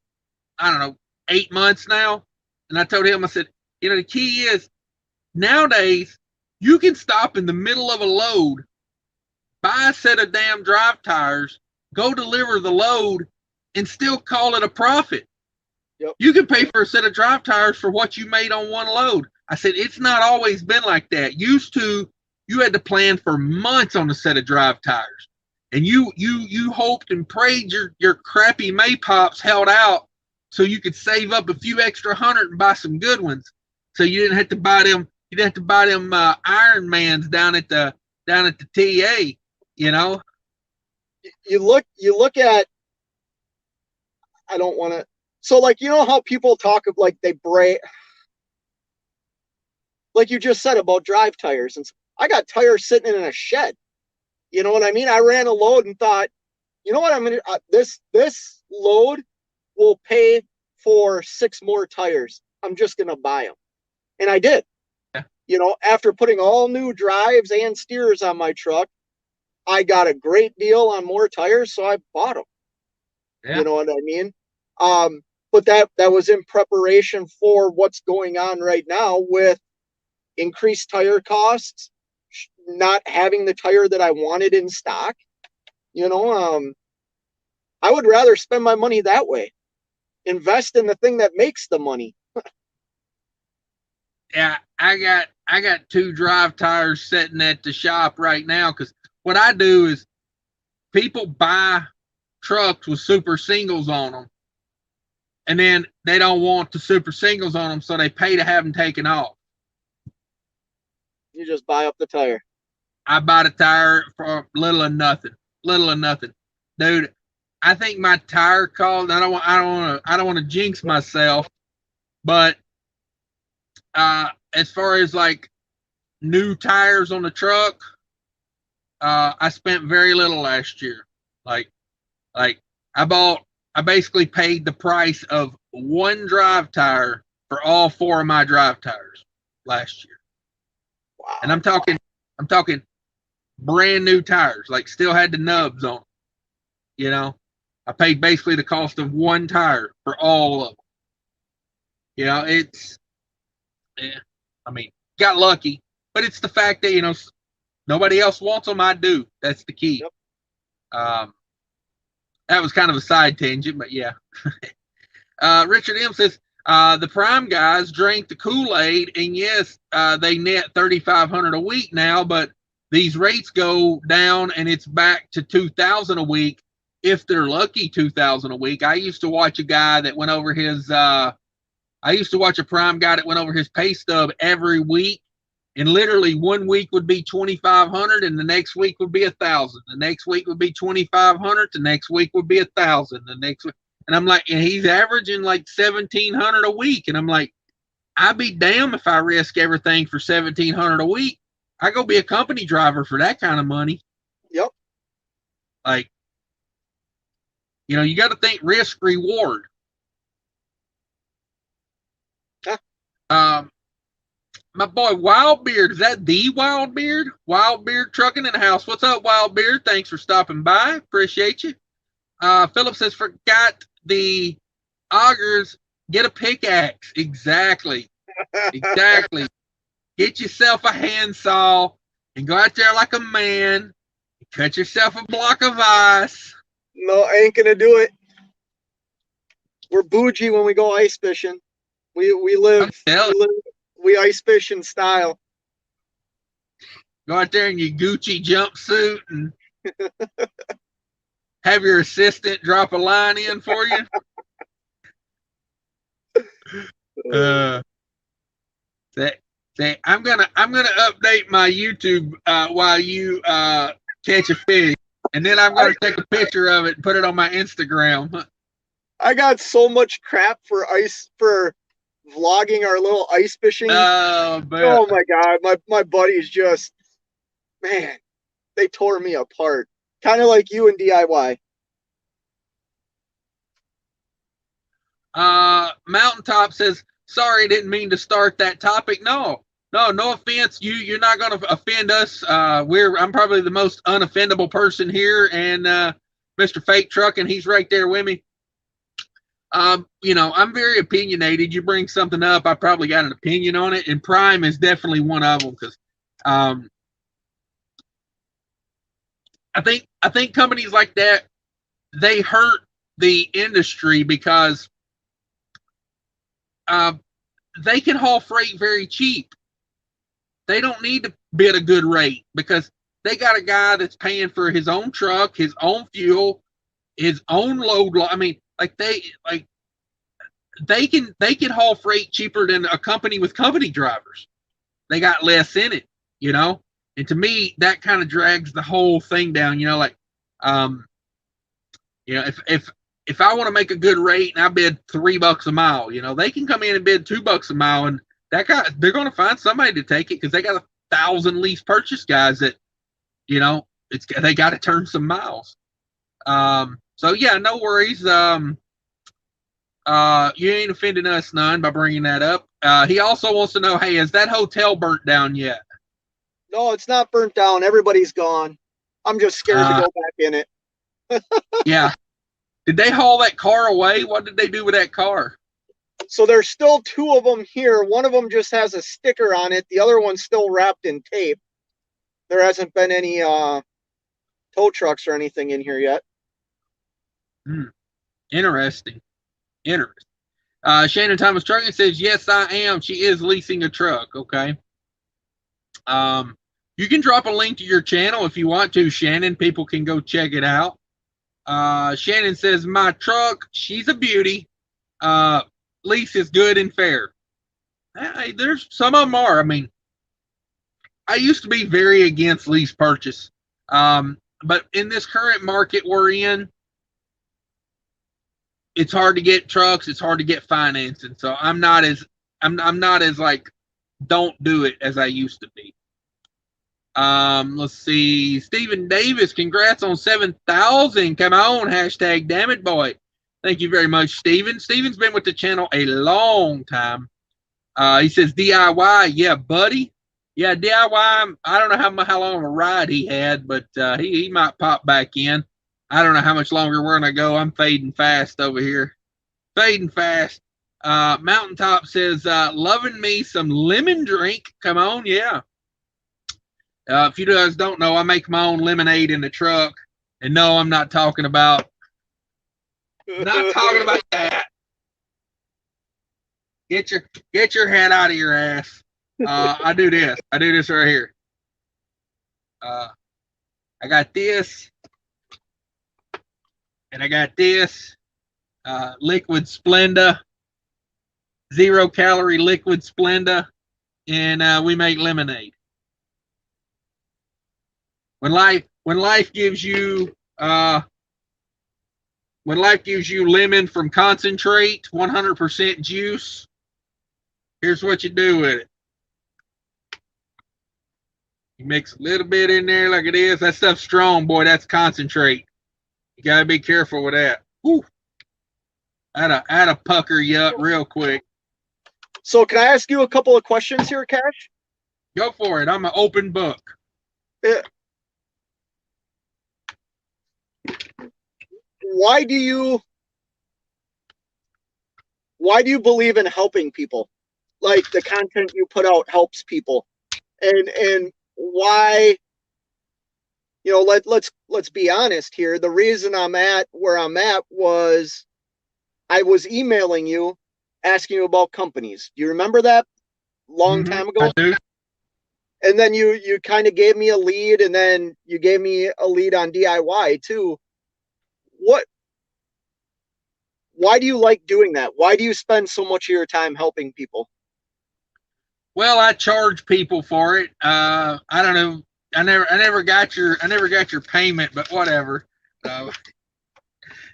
8 months now. And I told him, I said, the key is nowadays you can stop in the middle of a load, buy a set of damn drive tires, go deliver the load, and still call it a profit. Yep. You can pay for a set of drive tires for what you made on one load. I said, it's not always been like that. Used to, you had to plan for months on a set of drive tires. And you hoped and prayed your crappy Maypops held out so you could save up a few extra hundred and buy some good ones. So you didn't have to buy them. You didn't have to buy them Iron Mans down at the TA. You look at. I don't want to. So, like, how people talk of, like, they break. Like you just said about drive tires, and I got tires sitting in a shed. You know what I mean? I ran a load and thought, you know what, I'm gonna this load will pay for 6 more tires. I'm just gonna buy them, and I did. Yeah. After putting all new drives and steers on my truck, I got a great deal on more tires, so I bought them. Yeah. You know what I mean? But that was in preparation for what's going on right now with increased tire costs, not having the tire that I wanted in stock. I would rather spend my money that way. Invest in the thing that makes the money. Yeah, I got 2 drive tires sitting at the shop right now, because what I do is people buy trucks with super singles on them, and then they don't want the super singles on them, so they pay to have them taken off. You just buy up the tire. I buy the tire for little or nothing. Dude. I think my tire cost. I don't want to jinx myself, but as far as like new tires on the truck, I spent very little last year. Like I basically paid the price of 1 drive tire for all 4 of my drive tires last year. Wow. And I'm talking brand new tires, like still had the nubs on them. I paid basically the cost of 1 tire for all of them. Got lucky, but it's the fact that, nobody else wants them. I do. That's the key. Yep. That was kind of a side tangent, but yeah. Richard M says, the prime guys drank the Kool-Aid, and yes, they net $3,500 a week now, but these rates go down and it's back to $2,000 a week. If they're lucky, $2,000 a week. I used to watch a guy that went over his, I used to watch a prime guy that went over his pay stub every week, And literally 1 week would be 2,500, and the next week would be 1,000. The next week would be 2,500. The next week would be 1,000. The next week, and I'm like, and he's averaging like 1,700 a week, and I'm like, I'd be damned if I risk everything for 1,700 a week. I go be a company driver for that kind of money. Yep. Like, you know, you got to think risk reward. Yeah. My boy Wildbeard, is that the Wildbeard? Wildbeard Trucking in the house. What's up, Wildbeard? Thanks for stopping by. Appreciate you. Philip says, forgot the augers. Get a pickaxe. Exactly. Exactly. Get yourself a handsaw and go out there like a man. Cut yourself a block of ice. No, I ain't gonna do it. We're bougie when we go ice fishing. We ice fish in style. Go out there in your Gucci jumpsuit and have your assistant drop a line in for you. I'm gonna update my YouTube while you catch a fish, and then I'm gonna take a picture of it and put it on my Instagram. I got so much crap for vlogging our little ice fishing. Oh my God, my buddies just, man, they tore me apart. Kind of like you and DIY. Mountaintop says, sorry, didn't mean to start that topic. No offense. You're not going to offend us. I'm probably the most unoffendable person here, and Mr. Fake Trucking, he's right there with me. You know, I'm very opinionated. You bring something up, I probably got an opinion on it, and Prime is definitely one of them, because I think companies like that, they hurt the industry because they can haul freight very cheap. They don't need to bid a good rate because they got a guy that's paying for his own truck, his own fuel, his own load. I mean, they can haul freight cheaper than a company with company drivers. They got less in it, you know. And to me, that kind of drags the whole thing down. You know, like, you know, if I want to make a good rate and I bid $3 a mile, you know, they can come in and bid $2 a mile, and that guy, they're going to find somebody to take it because they got 1,000 lease purchase guys that, you know, they got to turn some miles. So yeah, no worries. You ain't offending us none by bringing that up. He also wants to know, hey, is that hotel burnt down yet? No, it's not burnt down. Everybody's gone. I'm just scared to go back in it. Yeah. Did they haul that car away? What did they do with that car? So there's still 2 of them here. One of them just has a sticker on it. The other one's still wrapped in tape. There hasn't been any tow trucks or anything in here yet. Interesting. Shannon Thomas Trucking says, yes, I am. She is leasing a truck. Okay. You can drop a link to your channel if you want to, Shannon. People can go check it out. Shannon says, my truck, she's a beauty. Lease is good and fair. Hey, there's some of them are. I mean, I used to be very against lease purchase. But in this current market we're in, it's hard to get trucks. It's hard to get financing. So I'm not as like, don't do it as I used to be. Let's see. Stephen Davis, congrats on 7,000. Come on, hashtag damn it boy. Thank you very much, Stephen. Stephen's been with the channel a long time. He says DIY, yeah, buddy. Yeah, DIY. I don't know how long of a ride he had, but he might pop back in. I don't know how much longer we're gonna go. I'm fading fast over here. Fading fast. Mountaintop says, loving me some lemon drink. Come on, yeah. If you guys don't know, I make my own lemonade in the truck. And no, I'm not talking about that. Get your head out of your ass. I do this. I do this right here. I got this. And I got this. Liquid Splenda. 0 calorie liquid Splenda. and we make lemonade. When life gives you lemon from concentrate, 100% juice, here's what you do with it. You mix a little bit in there like it is. That stuff's strong, boy. That's concentrate. You gotta be careful with that. Whew. That'll pucker you up real quick. So can I ask you a couple of questions here, Cash? Go for it. I'm an open book. Yeah. Why do you believe in helping people? Like the content you put out helps people, and why? You know, let's be honest here. The reason I'm at where I'm at was I was emailing you, asking you about companies. Do you remember that? Long time ago. I do. And then you kind of gave me a lead, and then you gave me a lead on DIY too. Why do you like doing that? Why do you spend so much of your time helping people? Well, I charge people for it. I don't know. I never got your payment, but whatever.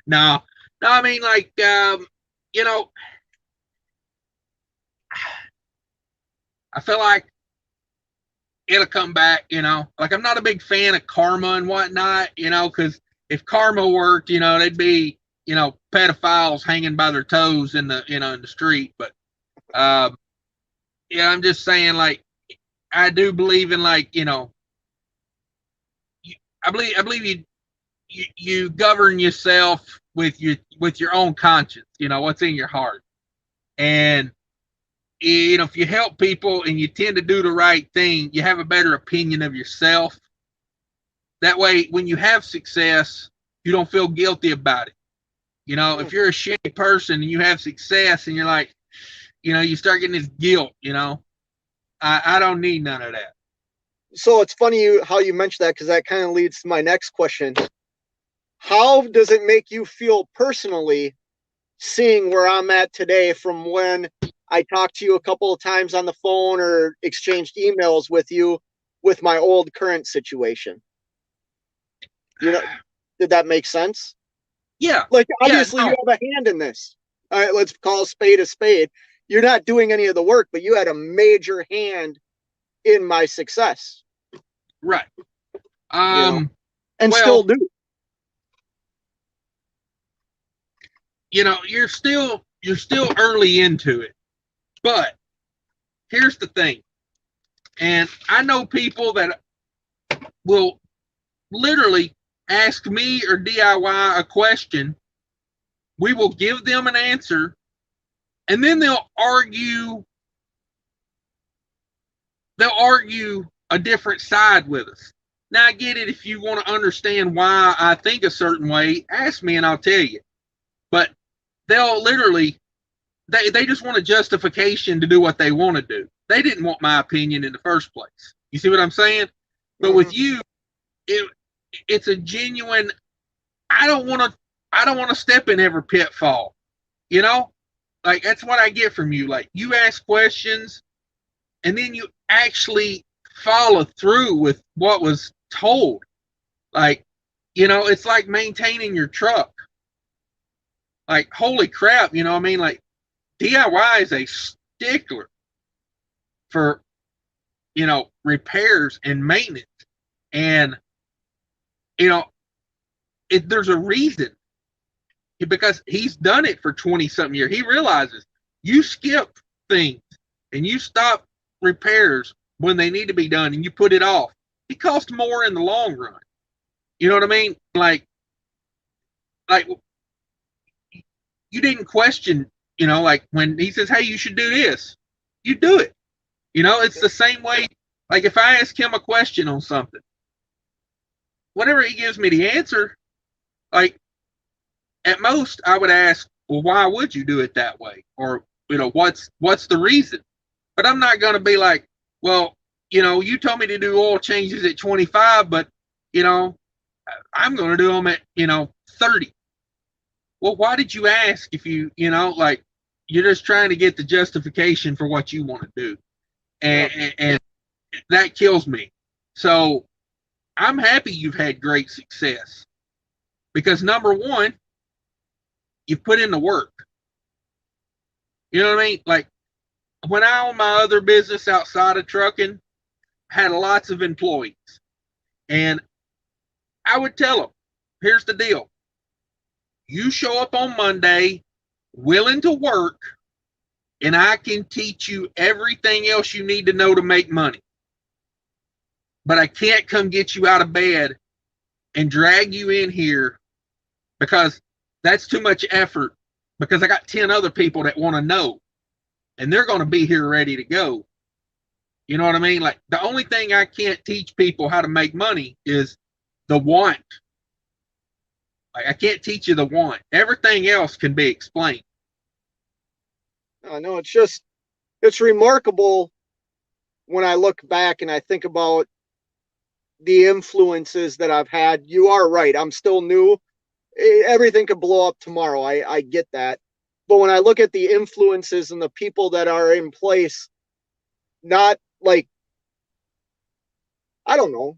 No. I mean, like, you know, I feel like it'll come back. You know, like I'm not a big fan of karma and whatnot. You know, because if karma worked, you know, they'd be, you know, pedophiles hanging by their toes in the, you know, in the street. But yeah, I'm just saying, like, I do believe in, like, you know, I believe you govern yourself with your own conscience. You know what's in your heart, and you know if you help people and you tend to do the right thing, you have a better opinion of yourself. That way, when you have success, you don't feel guilty about it. You know, if you're a shitty person and you have success and you're like, you know, you start getting this guilt. You know, I don't need none of that. So it's funny how you mentioned that, because that kind of leads to my next question. How does it make you feel personally seeing where I'm at today from when I talked to you a couple of times on the phone or exchanged emails with you with my old current situation? You know, did that make sense? Yeah. Like, obviously, yeah, no. you have a hand in this. All right, let's call a spade a spade. You're not doing any of the work, but you had a major hand in my success. Right. And still do. You know, you're still early into it. But here's the thing. And I know people that will literally ask me or DIY a question. We will give them an answer, and then they'll argue a different side with us. Now, I get it. If you want to understand why I think a certain way, ask me and I'll tell you. But they'll literally, they just want a justification to do what they want to do. They didn't want my opinion in the first place. You see what I'm saying? But with you, it's a genuine, I don't want to step in every pitfall. You know? Like, that's what I get from you. Like, you ask questions and then you actually follow through with what was told. Like, you know, it's like maintaining your truck. Like, holy crap, you know what I mean? Like, DIY is a stickler for, you know, repairs and maintenance. And, you know, there's a reason. Because he's done it for 20-something years. He realizes you skip things and you stop repairs when they need to be done and you put it off. It costs more in the long run. You know what I mean? Like you didn't question, you know, like when he says, hey, you should do this, you do it. You know, it's the same way. Like if I ask him a question on something, whenever he gives me the answer, like at most I would ask, well, why would you do it that way? Or, you know, what's the reason? But I'm not going to be like, well, you know, you told me to do oil changes at 25, but, you know, I'm going to do them at, you know, 30. Well, why did you ask if you know, like, you're just trying to get the justification for what you want to do. and that kills me. So I'm happy you've had great success because number one, you put in the work. You know what I mean? Like when I owned my other business outside of trucking, had lots of employees, and I would tell them, here's the deal. You show up on Monday willing to work, and I can teach you everything else you need to know to make money. But I can't come get you out of bed and drag you in here because that's too much effort, because I got 10 other people that want to know, and they're going to be here ready to go. You know what I mean? Like the only thing I can't teach people how to make money is the want. Like I can't teach you the want. Everything else can be explained. No, it's remarkable when I look back and I think about the influences that I've had. You are right. I'm still new. Everything could blow up tomorrow. I get that. But when I look at the influences and the people that are in place, not like, I don't know,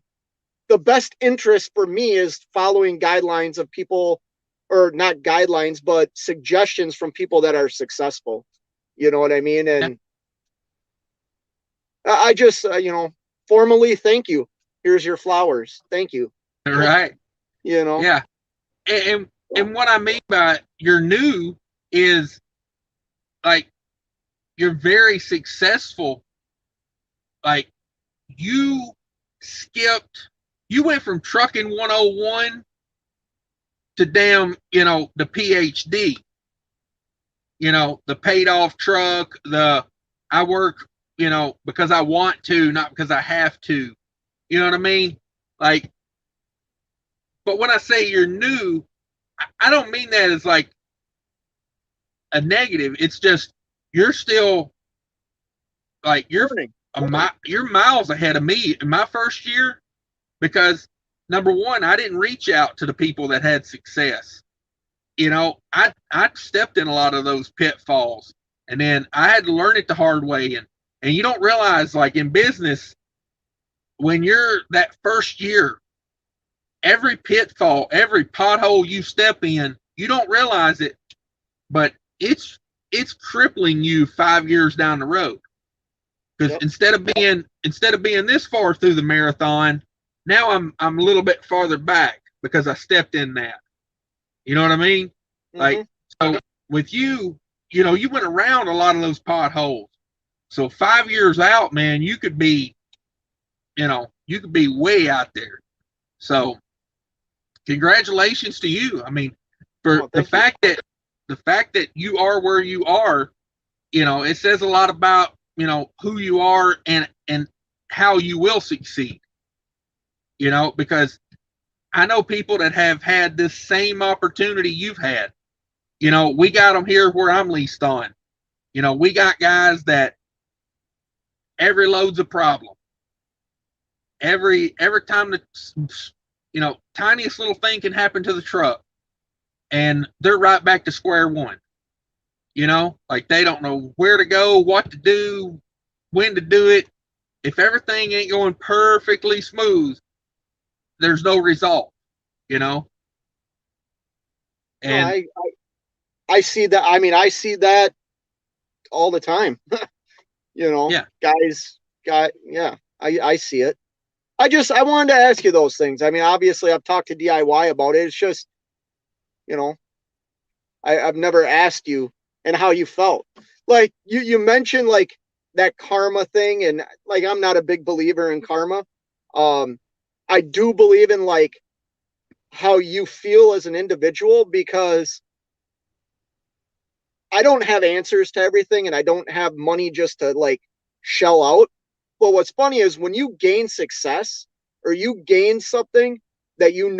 the best interest for me is following guidelines of people, or not guidelines, but suggestions from people that are successful. You know what I mean? And I just, formally thank you. Here's your flowers. Thank you. All right. You know? Yeah. And what I mean by you're new is like you're very successful. Like you went from trucking 101 to damn, the PhD, the paid off truck, I work, because I want to, not because I have to, you know what I mean? Like, but when I say you're new, I don't mean that as like a negative. It's just, you're still like, you're miles ahead of me in my first year, because number one, I didn't reach out to the people that had success. I stepped in a lot of those pitfalls, and then I had to learn it the hard way. And you don't realize, like in business, when you're that first year, every pitfall, every pothole you step in, you don't realize it, but it's crippling you 5 years down the road. Because instead of being this far through the marathon, now I'm a little bit farther back because I stepped in that. You know what I mean? Mm-hmm. Like, so with you, you went around a lot of those potholes. So 5 years out, man, you could be way out there. So congratulations to you. I mean, for the fact that you are where you are, it says a lot about, who you are and how you will succeed. Because I know people that have had this same opportunity you've had. We got them here where I'm leased on. We got guys that every load's a problem. Every time the tiniest little thing can happen to the truck, and they're right back to square one. Like they don't know where to go, what to do, when to do it. If everything ain't going perfectly smooth, there's no result, And no, I see that. I mean, I see that all the time. Yeah. I see it. I wanted to ask you those things. I mean, obviously I've talked to DIY about it. It's just, I've never asked you and how you felt. Like you mentioned like that karma thing, and like I'm not a big believer in karma. I do believe in like how you feel as an individual, because I don't have answers to everything, and I don't have money just to like shell out. But what's funny is when you gain success, or you gain something that you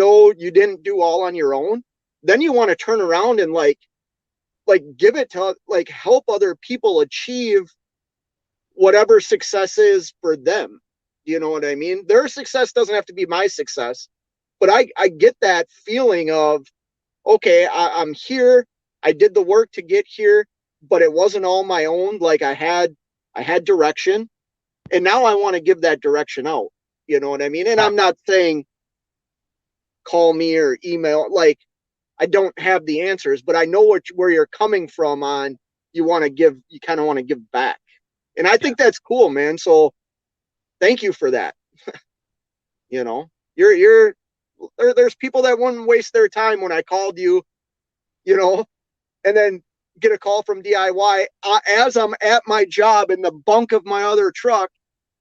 didn't do all on your own, then you want to turn around and like give it to, like, help other people achieve whatever success is for them. You know what I mean? Their success doesn't have to be my success, but I get that feeling of, okay, I'm here. I did the work to get here, but it wasn't all my own. Like I had direction, And now I want to give that direction out. You know what I mean? And I'm not saying call me or email, like I don't have the answers, but I know where you're coming from on you kind of want to give back. And I think that's cool, man. So thank you for that. You know, there's people that wouldn't waste their time when I called you, you know, and then get a call from DIY as I'm at my job in the bunk of my other truck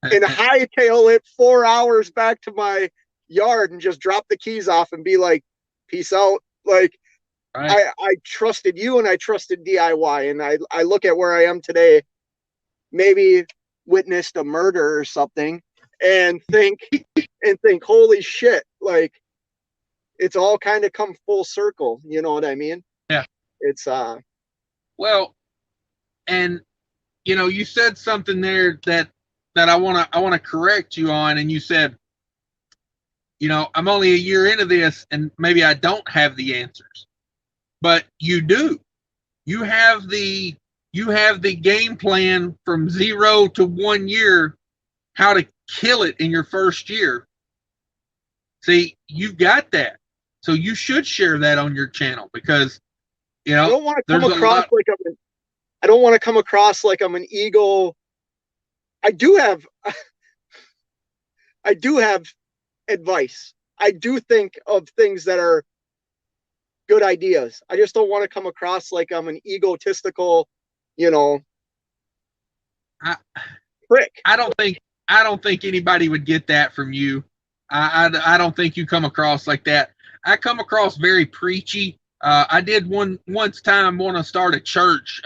and hightail it 4 hours back to my yard and just drop the keys off and be like, peace out. Like, right. I trusted you and I trusted DIY, and I look at where I am today, maybe witnessed a murder or something, and think holy shit, like it's all kind of come full circle. You know what I mean? Yeah. It's well, and you know, you said something there that I want to correct you on, and you said, you know, I'm only a year into this and maybe I don't have the answers. But you do. You have the game plan from 0 to 1 year, how to kill it in your first year. See, you've got that. So you should share that on your channel, because, you know, I don't want to come across like I'm an ego. I do have advice. I do think of things that are good ideas. I just don't want to come across like I'm an egotistical, you know, prick. I don't think anybody would get that from you. I don't think you come across like that. I come across very preachy. I did want to start a church,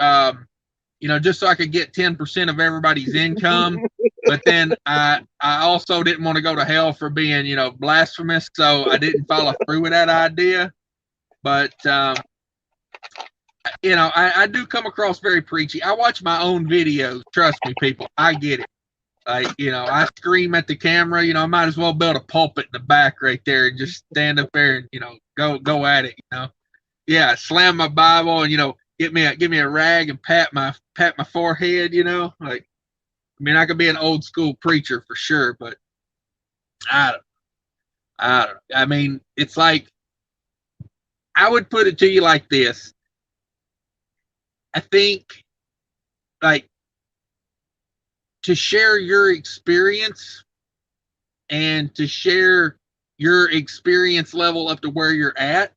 you know, just so I could get 10% of everybody's income. But then I also didn't want to go to hell for being, you know, blasphemous. So I didn't follow through with that idea. But, you know, I do come across very preachy. I watch my own videos. Trust me, people. I get it. Like, you know, I scream at the camera. You know, I might as well build a pulpit in the back right there and just stand up there and, you know, go at it, you know. Yeah, slam my Bible and, you know, give me a rag and pat my forehead, you know. Like, I mean, I could be an old school preacher for sure, but I don't know. I mean, it's like, I would put it to you like this. I think, like, to share your experience and to share your experience level up to where you're at,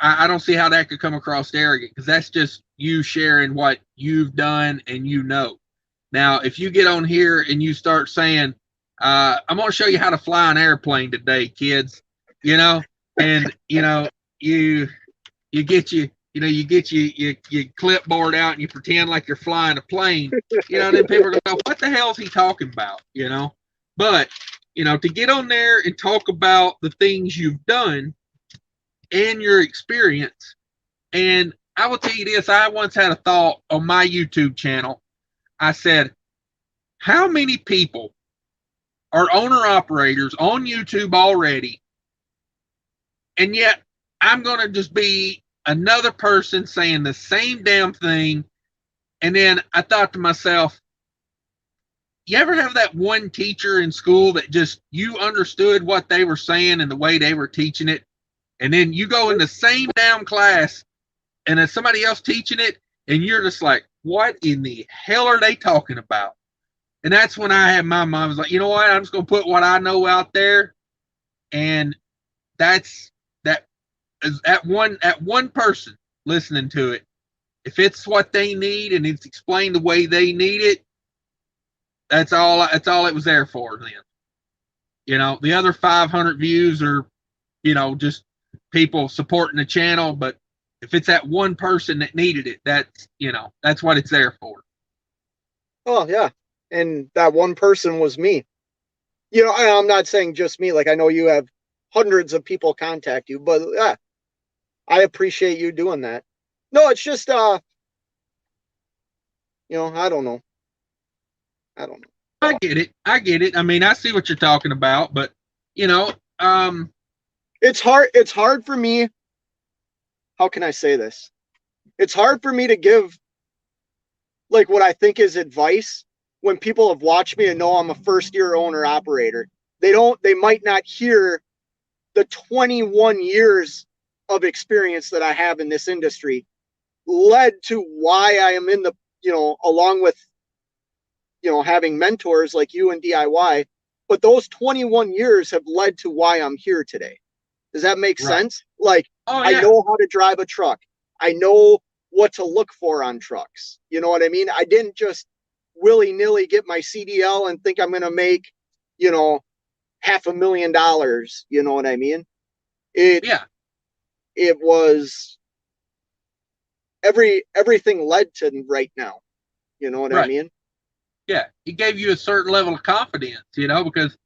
I don't see how that could come across arrogant, because that's just you sharing what you've done and you know. Now, if you get on here and you start saying, I'm going to show you how to fly an airplane today, kids, you know, and, you know, you get your clipboard out and you pretend like you're flying a plane, you know, then people are going to go, what the hell is he talking about, you know? But, you know, to get on there and talk about the things you've done and your experience. And I will tell you this, I once had a thought on my YouTube channel. I said, how many people are owner-operators on YouTube already, and yet I'm going to just be another person saying the same damn thing? And then I thought to myself, you ever have that one teacher in school that just, you understood what they were saying and the way they were teaching it, and then you go in the same damn class and there's somebody else teaching it, and you're just like, what in the hell are they talking about? And that's when I had my mom was like, you know what, I'm just going to put what I know out there. And that's at one person listening to it. If it's what they need and it's explained the way they need it, that's all it was there for then. You know, the other 500 views are, you know, just people supporting the channel. But if it's that one person that needed it, that's, you know, that's what it's there for. Oh yeah. And that one person was me. You know, I'm not saying just me, like I know you have hundreds of people contact you, but yeah, I appreciate you doing that. No, it's just you know, I don't know. I get it. I mean, I see what you're talking about, but you know, it's hard for me. How can I say this? It's hard for me to give like what I think is advice when people have watched me and know I'm a first-year owner operator. They might not hear the 21 years of experience that I have in this industry led to why I am in the, along with, having mentors like you and DIY, but those 21 years have led to why I'm here today. Does that make sense? Like, I know how to drive a truck. I know what to look for on trucks. You know what I mean? I didn't just willy-nilly get my CDL and think I'm going to make, $500,000. You know what I mean? It was everything led to right now. You know what I mean? Yeah. It gave you a certain level of confidence, because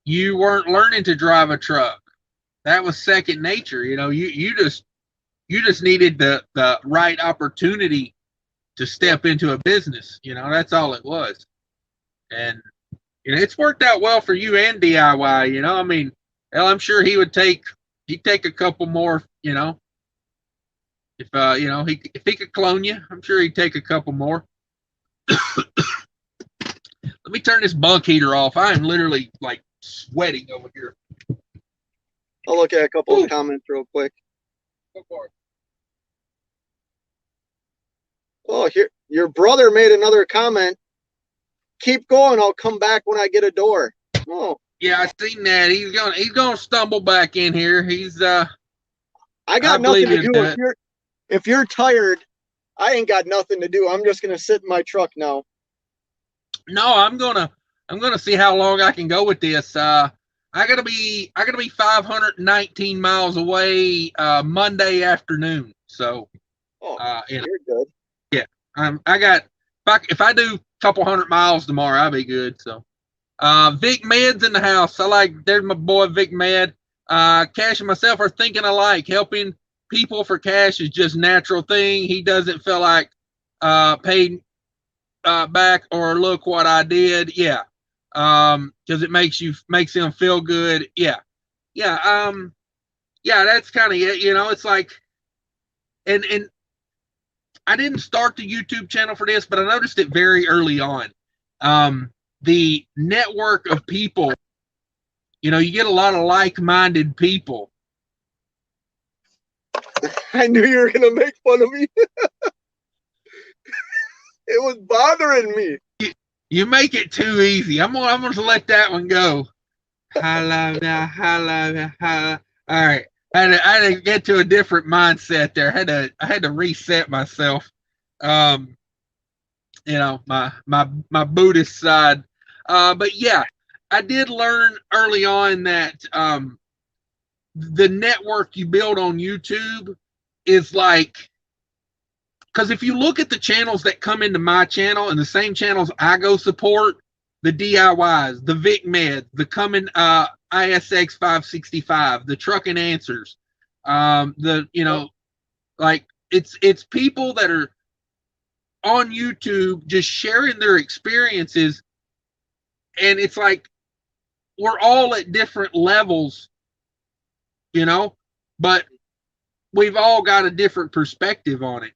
you weren't learning to drive a truck. That was second nature. You just needed the right opportunity to step into a business. That's all it was. And it's worked out well for you and DIY. I mean, hell, I'm sure he'd take a couple more. If if he could clone you, I'm sure he'd take a couple more. Let me turn this bunk heater off. I am literally like sweating over here. I'll look at a couple of comments real quick. Go for it. Oh, here, your brother made another comment. Keep going. I'll come back when I get a door. Oh. Yeah, I seen that. He's gonna stumble back in here. I got nothing to do. If you're tired, I ain't got nothing to do. I'm just gonna sit in my truck now. No, I'm gonna see how long I can go with this. I gotta be 519 miles away Monday afternoon. So you're good. Yeah. If I do a couple 100 miles tomorrow, I'll be good. So Vic Med's in the house. There's my boy Vic Med. Cash and myself are thinking alike. Helping people for cash is just natural thing. He doesn't feel like paid back or look what I did. Yeah. Because it makes him feel good. Yeah. Yeah. That's kind of it. It's like, and I didn't start the YouTube channel for this, but I noticed it very early on. The network of people, you get a lot of like-minded people. I knew you were going to make fun of me. It was bothering me. You make it too easy. I'm gonna let that one go. All right. I had to get to a different mindset there. I had to reset myself. My Buddhist side. But yeah, I did learn early on that the network you build on YouTube is like, because if you look at the channels that come into my channel and the same channels I go support, the DIYs, the Vic Med, the coming ISX 565, the Trucking Answers, it's people that are on YouTube just sharing their experiences, and it's like we're all at different levels, but we've all got a different perspective on it.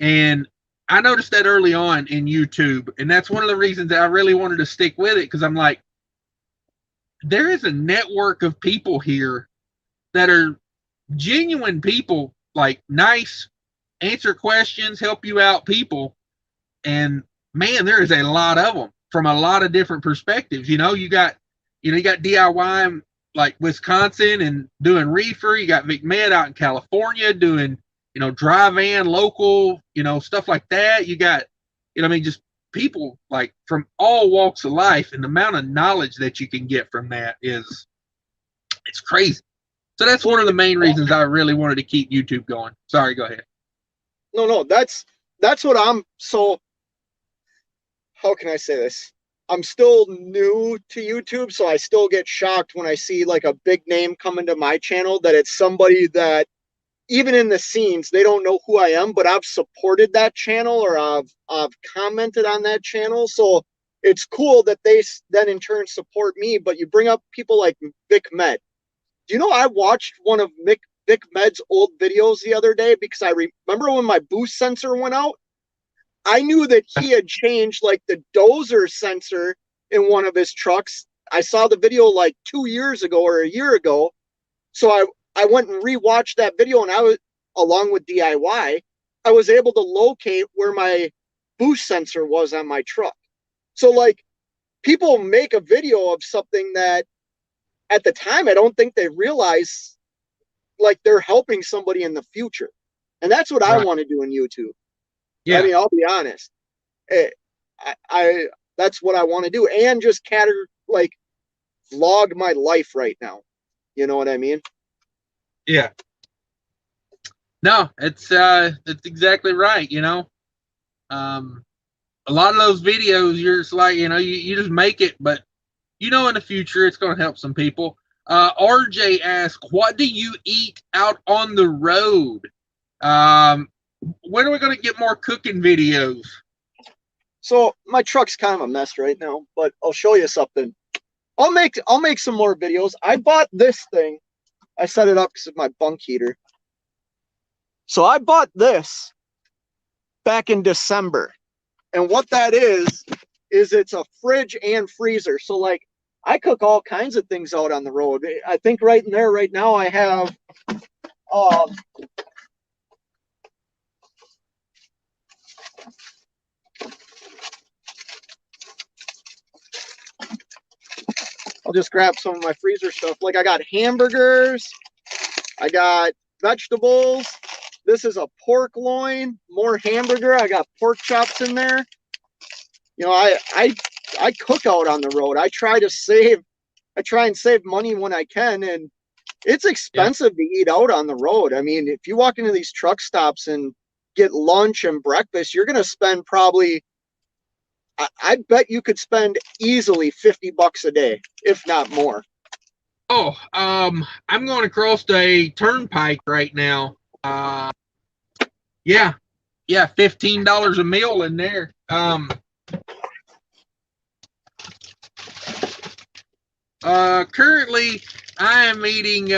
And I noticed that early on in YouTube, and that's one of the reasons that I really wanted to stick with it, because I'm like, there is a network of people here that are genuine people, like nice, answer questions, help you out people. And man, there is a lot of them from a lot of different perspectives. You got DIY like Wisconsin and doing reefer. You got Vic Med out in California doing, dry van, local, stuff like that. You got, just people like from all walks of life, and the amount of knowledge that you can get from that it's crazy. So that's one of the main reasons I really wanted to keep YouTube going. Sorry, go ahead. No, that's what how can I say this? I'm still new to YouTube, so I still get shocked when I see like a big name come into my channel, that it's somebody that even in the scenes, they don't know who I am, but I've supported that channel or I've commented on that channel. So it's cool that they then in turn support me. But you bring up people like Vic Med. Do you know I watched one of Vic Med's old videos the other day because I remember when my boost sensor went out? I knew that he had changed like the dozer sensor in one of his trucks. I saw the video like 2 years ago or a year ago. So I went and rewatched that video, and I was, along with DIY, I was able to locate where my boost sensor was on my truck. So like, people make a video of something that at the time, I don't think they realize like they're helping somebody in the future. And that's what I want to do in YouTube. Yeah. I mean, I'll be honest. I that's what I want to do, and just like vlog my life right now. You know what I mean? Yeah. No, it's exactly right. You know, a lot of those videos, you're just like, you know, you just make it, but you know, in the future, it's going to help some people. RJ asked, what do you eat out on the road? When are we going to get more cooking videos? So my truck's kind of a mess right now, but I'll show you something. I'll make some more videos. I bought this thing. I set it up because of my bunk heater. So I bought this back in December. And what that is it's a fridge and freezer. So like, I cook all kinds of things out on the road. I think right in there right now I have I'll just grab some of my freezer stuff. Like I got hamburgers, I got vegetables. This is a pork loin, more hamburger. I got pork chops in there. You know, I cook out on the road. I try and save money when I can, and it's expensive to eat out on the road. I mean, if you walk into these truck stops and get lunch and breakfast, you're going to spend probably, I bet you could spend easily $50 a day, if not more. Oh, I'm going across a turnpike right now. Yeah, $15 a meal in there. Currently I am eating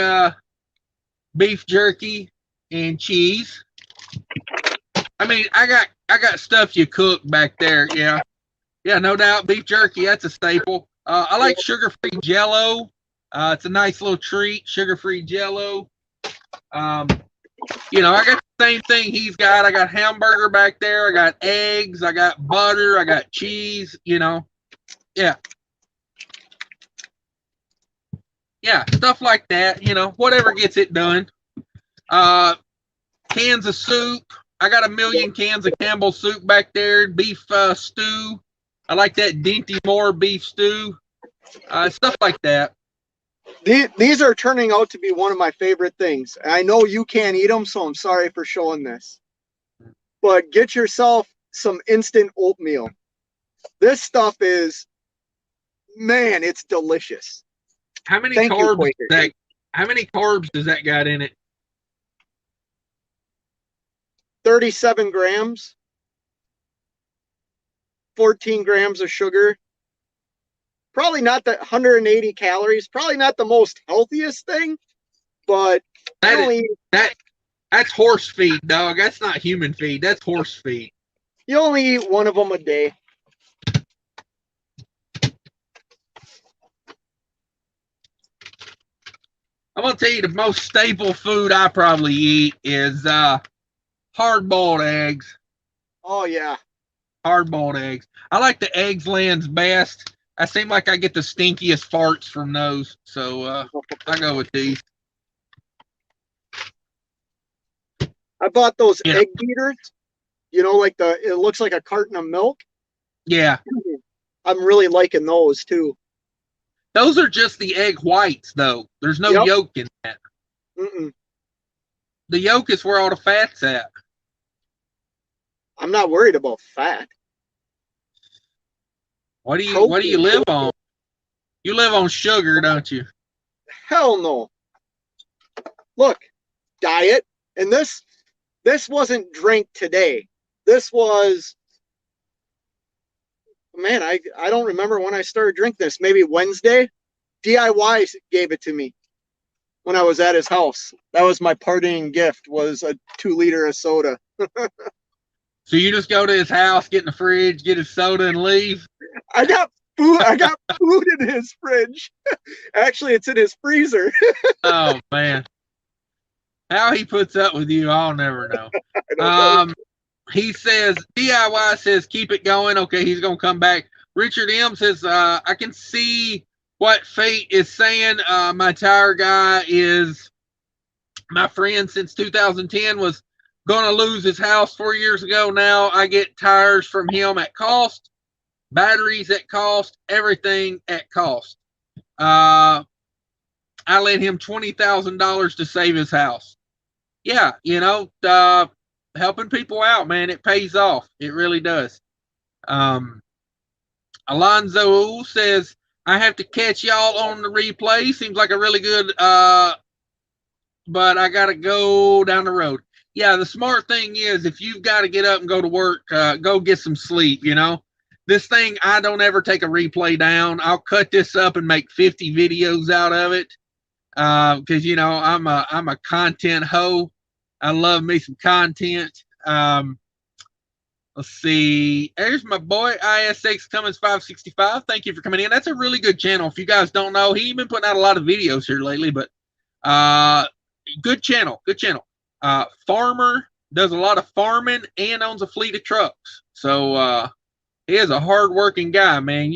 beef jerky and cheese. I mean, I got stuff you cook back there. Yeah, no doubt. Beef jerky, that's a staple. I like sugar-free Jello. It's a nice little treat, sugar-free Jello. You know, I got the same thing he's got. I got hamburger back there. I got eggs. I got butter. I got cheese. You know, yeah, stuff like that. You know, whatever gets it done. Cans of soup. I got a million cans of Campbell's soup back there. Beef stew. I like that Dinty Moore beef stew. Stuff like that. These are turning out to be one of my favorite things. I know you can't eat them, so I'm sorry for showing this. But get yourself some instant oatmeal. This stuff is, man, it's delicious. How many carbs does that got in it? 37 grams. 14 grams of sugar. Probably not the 180 calories. Probably not the most healthiest thing, but that's horse feed, dog. That's not human feed. That's horse feed. You only eat one of them a day. I'm gonna tell you the most staple food I probably eat is hard-boiled eggs. Oh yeah, hard-boiled eggs. I like the eggs Land's best. I seem like I get the stinkiest farts from those, so I go with these. I bought those egg beaters. You know, like it looks like a carton of milk. Yeah. I'm really liking those too. Those are just the egg whites, though. There's no yolk in that. The yolk is where all the fat's at. I'm not worried about fat. What do you live on? You live on sugar, don't you? Hell no. Look, diet, and this wasn't drink today. This was, man, I don't remember when I started drinking this. Maybe Wednesday. DIY gave it to me when I was at his house. That was my partying gift, was a 2 liter of soda. So you just go to his house, get in the fridge, get his soda, and leave? I got food. I got food in his fridge. Actually, it's in his freezer. Oh man, how he puts up with you, I'll never know. I don't know. He says DIY says keep it going. Okay, he's gonna come back. Richard M says I can see what Fate is saying. My tire guy is my friend since 2010, was going to lose his house 4 years ago. Now I get tires from him at cost, batteries at cost, everything at cost. I lent him $20,000 to save his house. Yeah, you know, helping people out, man, it pays off. It really does. Alonzo says, I have to catch y'all on the replay. Seems like a really good, but I got to go down the road. Yeah, the smart thing is if you've got to get up and go to work, go get some sleep, you know. This thing, I don't ever take a replay down. I'll cut this up and make 50 videos out of it because, you know, I'm a content hoe. I love me some content. Let's see. There's my boy, ISX Cummins 565. Thank you for coming in. That's a really good channel. If you guys don't know, he's been putting out a lot of videos here lately, but good channel. Good channel. Farmer, does a lot of farming and owns a fleet of trucks. So he is a hard-working guy, man.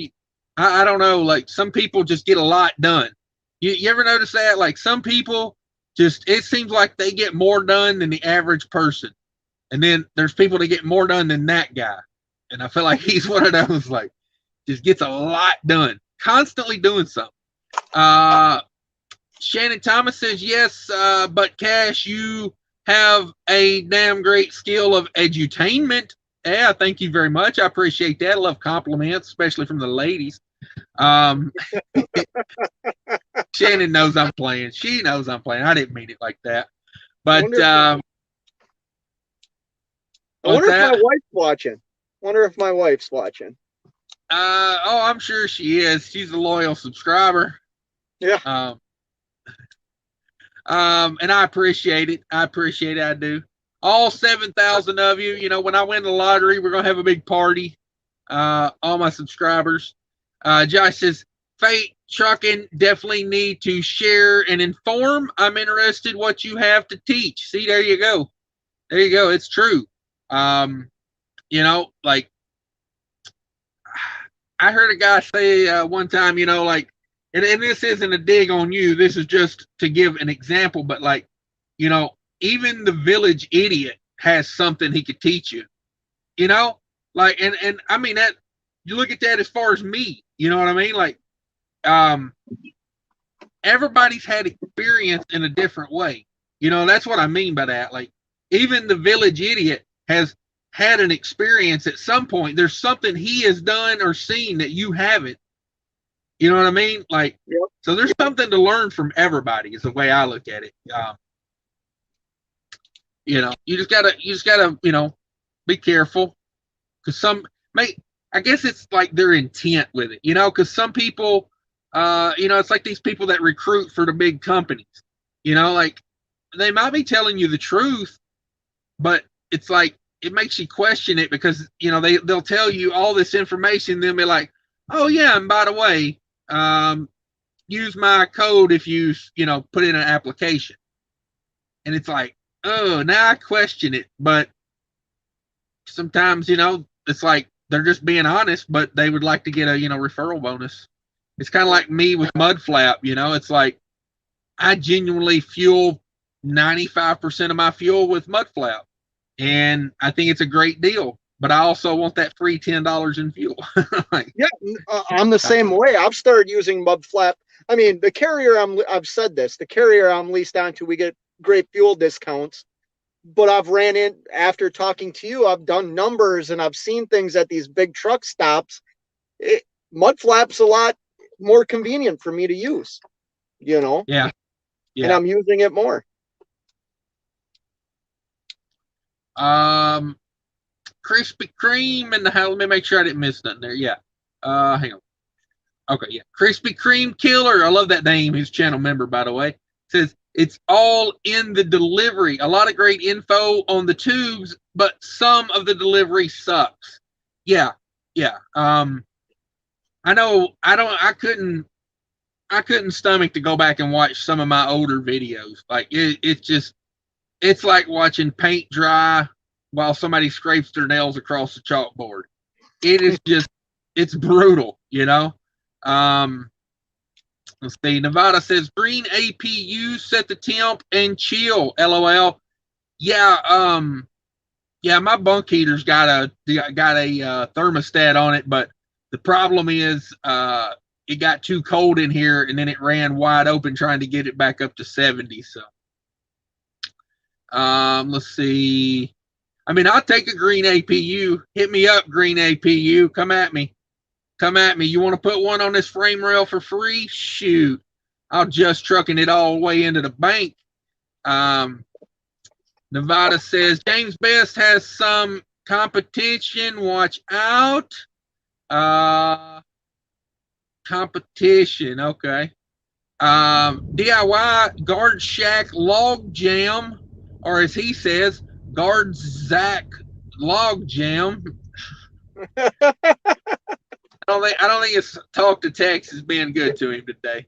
I don't know, like some people just get a lot done. You ever notice that? Like some people just, it seems like they get more done than the average person. And then there's people that get more done than that guy. And I feel like he's one of those, like, just gets a lot done. Constantly doing something. Shannon Thomas says, yes, but Cash, you have a damn great skill of edutainment. Yeah, thank you very much. I appreciate that. I love compliments, especially from the ladies. Shannon knows I'm playing. She knows I'm playing. I didn't mean it like that. But I wonder if my wife's watching. Oh, I'm sure she is. She's a loyal subscriber. Yeah. And I appreciate it. I do. All 7,000 of you, you know, when I win the lottery, we're going to have a big party. All my subscribers. Josh says, Fate Trucking definitely need to share and inform. I'm interested what you have to teach. See, there you go. There you go. It's true. You know, like I heard a guy say one time, you know, like, and this isn't a dig on you. This is just to give an example, but like, you know, even the village idiot has something he could teach you, you know, like, and I mean that you look at that as far as me, you know what I mean? Like, everybody's had experience in a different way. You know, that's what I mean by that. Like, even the village idiot has had an experience at some point. There's something he has done or seen that you haven't. You know what I mean? Like, yep. So there's something to learn from everybody is the way I look at it. You know, you just gotta, you know, be careful because I guess it's like their intent with it, you know, because some people, you know, it's like these people that recruit for the big companies, you know, like they might be telling you the truth, but it's like, it makes you question it because, you know, they'll tell you all this information. They'll be like, oh yeah. And by the way, use my code if you know, put in an application. And it's like, oh, now I question it. But sometimes, you know, it's like they're just being honest, but they would like to get a, you know, referral bonus. It's kind of like me with Mudflap, you know, it's like I genuinely fuel 95% of my fuel with Mudflap. And I think it's a great deal, but I also want that free $10 in fuel. Like, yeah, I'm the same way. I've started using Mudflap. I mean, the carrier I've said this, the carrier I'm leased onto, we get great fuel discounts. But I've ran in after talking to you. I've done numbers and I've seen things at these big truck stops. Mudflap's a lot more convenient for me to use, you know. Yeah. And I'm using it more. Krispy Kreme and let me make sure I didn't miss nothing there. Yeah. Hang on. Okay, yeah. Krispy Kreme Killer. I love that name. He's a channel member, by the way. Says, It's all in the delivery. A lot of great info on the tubes, but some of the delivery sucks. Yeah. I know I couldn't stomach to go back and watch some of my older videos. Like it's like watching paint dry while somebody scrapes their nails across the chalkboard. It is just, it's brutal, you know? Let's see. Nevada says green APU, set the temp and chill. LOL. Yeah. Yeah. My bunk heater's got a thermostat on it, but the problem is, it got too cold in here, and then it ran wide open trying to get it back up to 70. So, let's see. I mean, I'll take a green APU. Hit me up, green APU. Come at me. You want to put one on this frame rail for free? Shoot. I'll just trucking it all the way into the bank. Nevada says James Best has some competition. Watch out. Competition. Okay. DIY guard shack log jam, or as he says, guard Zach log jam. I don't think his talk to text is being good to him today.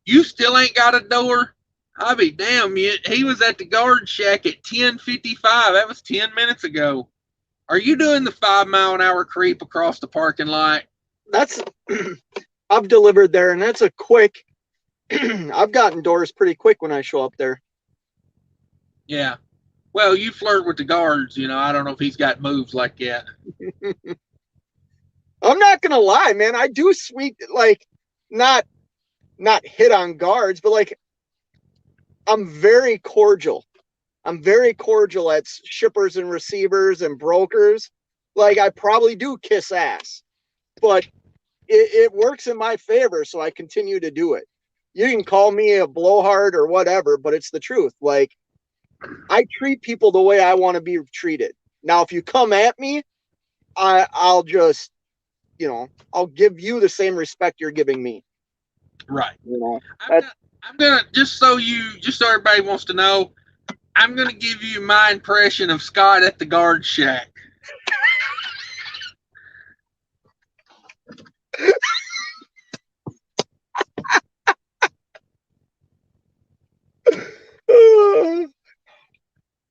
You still ain't got a door? I'll be damn. He was at the guard shack at 10:55. That was 10 minutes ago. Are you doing the 5 mile an hour creep across the parking lot? That's I've delivered there, and that's a quick. I've gotten doors pretty quick when I show up there. Yeah. Well, you flirt with the guards, you know. I don't know if he's got moves like that. I'm not gonna lie, man. I do sweet, like, not hit on guards, but like, I'm very cordial. I'm very cordial at shippers and receivers and brokers. Like, I probably do kiss ass, but it works in my favor, so I continue to do it. You can call me a blowhard or whatever, but it's the truth. Like, I treat people the way I want to be treated. Now, if you come at me, I'll just, you know, I'll give you the same respect you're giving me. Right. You know, I'm gonna just so everybody wants to know, I'm gonna give you my impression of Scott at the guard shack.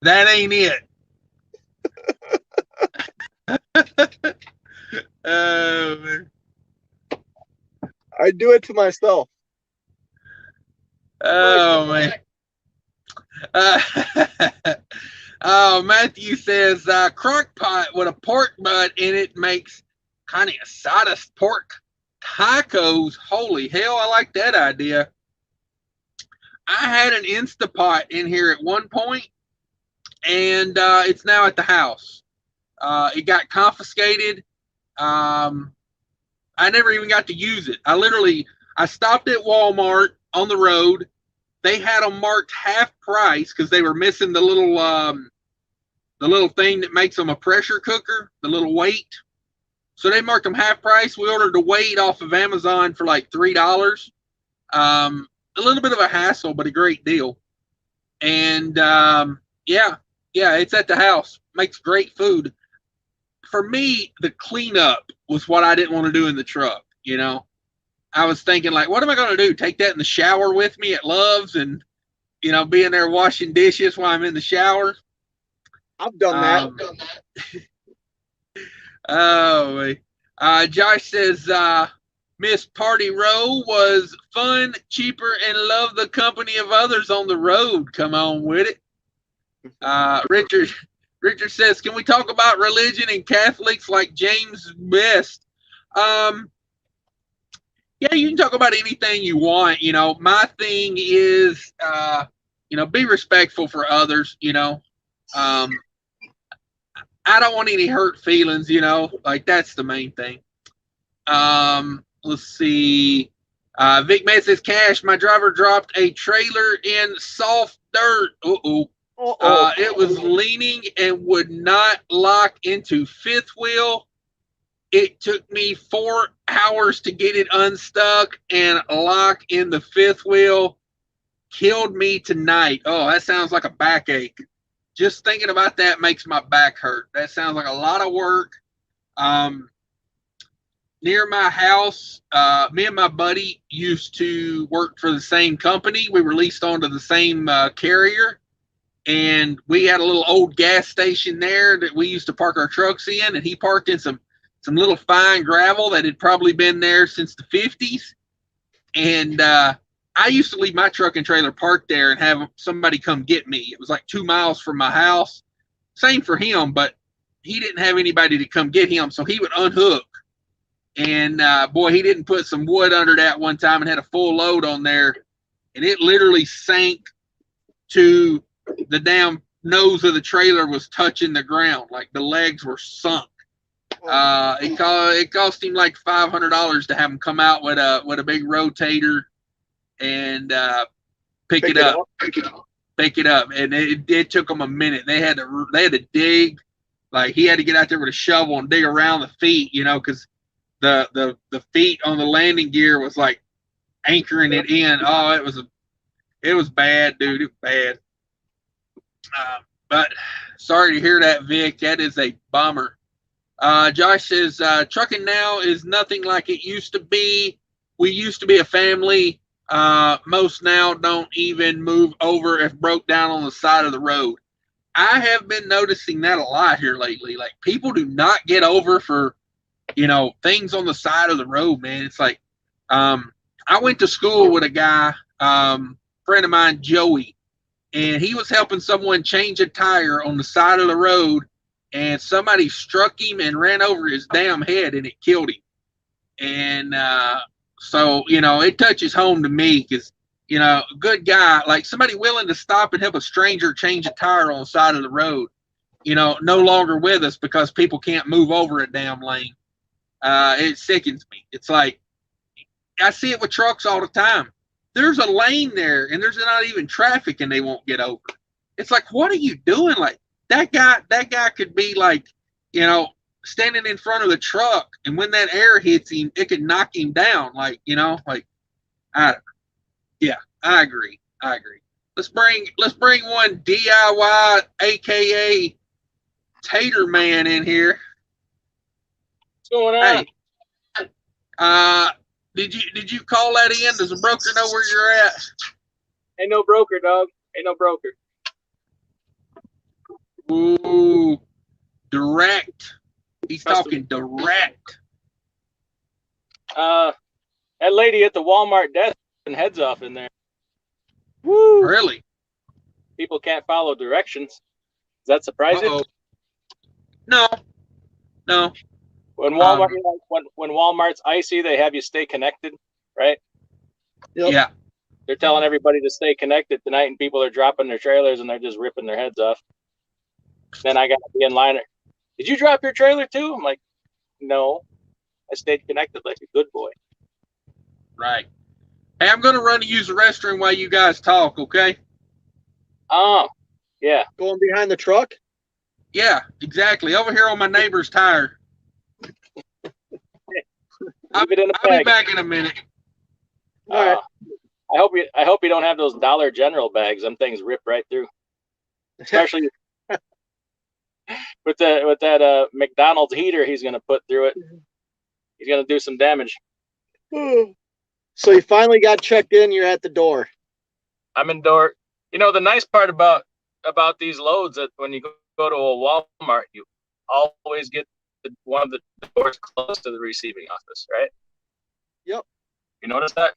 That ain't it. Oh, man. I do it to myself. Oh, man. Oh, Matthew says crock pot with a pork butt in it makes kind of asadas pork tacos. Holy hell, I like that idea. I had an Instapot in here at one point, and it's now at the house. It got confiscated. I never even got to use it. I stopped at Walmart on the road. They had them marked half price because they were missing the little thing that makes them a pressure cooker, the little weight. So they marked them half price. We ordered the weight off of Amazon for like $3. A little bit of a hassle, but a great deal. And yeah, it's at the house. Makes great food. For me, the cleanup was what I didn't want to do in the truck, you know. I was thinking, like, what am I going to do? Take that in the shower with me at Love's and, you know, be in there washing dishes while I'm in the shower? I've done that. Oh, Josh says, Miss Party Row was fun, cheaper, and love the company of others on the road. Come on with it. Richard says, can we talk about religion and Catholics like James Best? Yeah, you can talk about anything you want. You know, my thing is, you know, be respectful for others, you know. I don't want any hurt feelings, you know, like that's the main thing. Let's see. Vic May says, Cash, my driver dropped a trailer in soft dirt. It was leaning and would not lock into fifth wheel. It took me 4 hours to get it unstuck and lock in the fifth wheel. killed me tonight. Oh, that sounds like a backache. Just thinking about that makes my back hurt. That sounds like a lot of work. Near my house, me and my buddy used to work for the same company. We were leased onto the same carrier, and we had a little old gas station there that we used to park our trucks in, and he parked in some little fine gravel that had probably been there since the 50s. And I used to leave my truck and trailer parked there and have somebody come get me. It was like 2 miles from my house. Same for him, but he didn't have anybody to come get him, so he would unhook. And boy, he didn't put some wood under that one time and had a full load on there, and it literally sank to the damn nose of the trailer was touching the ground, like the legs were sunk. It cost him like $500 to have him come out with a big rotator and pick it up, and it took them a minute. They had to dig, like he had to get out there with a shovel and dig around the feet, you know, because the feet on the landing gear was like anchoring it in. Oh, it was bad, dude. It was bad. But sorry to hear that, Vic. That is a bummer. Josh says, trucking now is nothing like it used to be. We used to be a family. Most now don't even move over if broke down on the side of the road. I have been noticing that a lot here lately. Like, people do not get over for, you know, things on the side of the road, man. It's like, I went to school with a guy, friend of mine, Joey, and he was helping someone change a tire on the side of the road, and somebody struck him and ran over his damn head, and it killed him. And so, you know, it touches home to me because, you know, a good guy, like somebody willing to stop and help a stranger change a tire on the side of the road, you know, no longer with us because people can't move over a damn lane. It sickens me. It's like, I see it with trucks all the time. There's a lane there and there's not even traffic and they won't get over. It's like, what are you doing? Like, that guy could be like, you know, standing in front of the truck, and when that air hits him, it could knock him down. Like, you know, like, I don't know. Yeah, I agree. Let's bring one DIY, aka Tater Man, in here. What's going on? Hey, did you call that in? Does the broker know where you're at? Ain't no broker, dog. Ain't no broker. Ooh, direct. He's talking direct. That lady at the Walmart desk and heads off in there. Woo! Really? People can't follow directions. Does that surprise you? No. When Walmart, when Walmart's icy, they have you stay connected, right? Yep. Yeah. They're telling everybody to stay connected tonight, and people are dropping their trailers and they're just ripping their heads off. Then I got to be in line. Did you drop your trailer too? I'm like, no, I stayed connected like a good boy. Right. Hey, I'm going to run to use the restroom while you guys talk, okay? Oh, yeah. Going behind the truck? Yeah, exactly. Over here on my neighbor's tire. I'll be back in a minute. All right. I hope you don't have those Dollar General bags. Them things rip right through. Especially with that McDonald's heater he's going to put through it. He's going to do some damage. So you finally got checked in. You're at the door. I'm indoor. You know, the nice part about these loads that when you go to a Walmart, you always get one of the doors close to the receiving office, right? Yep. You notice that?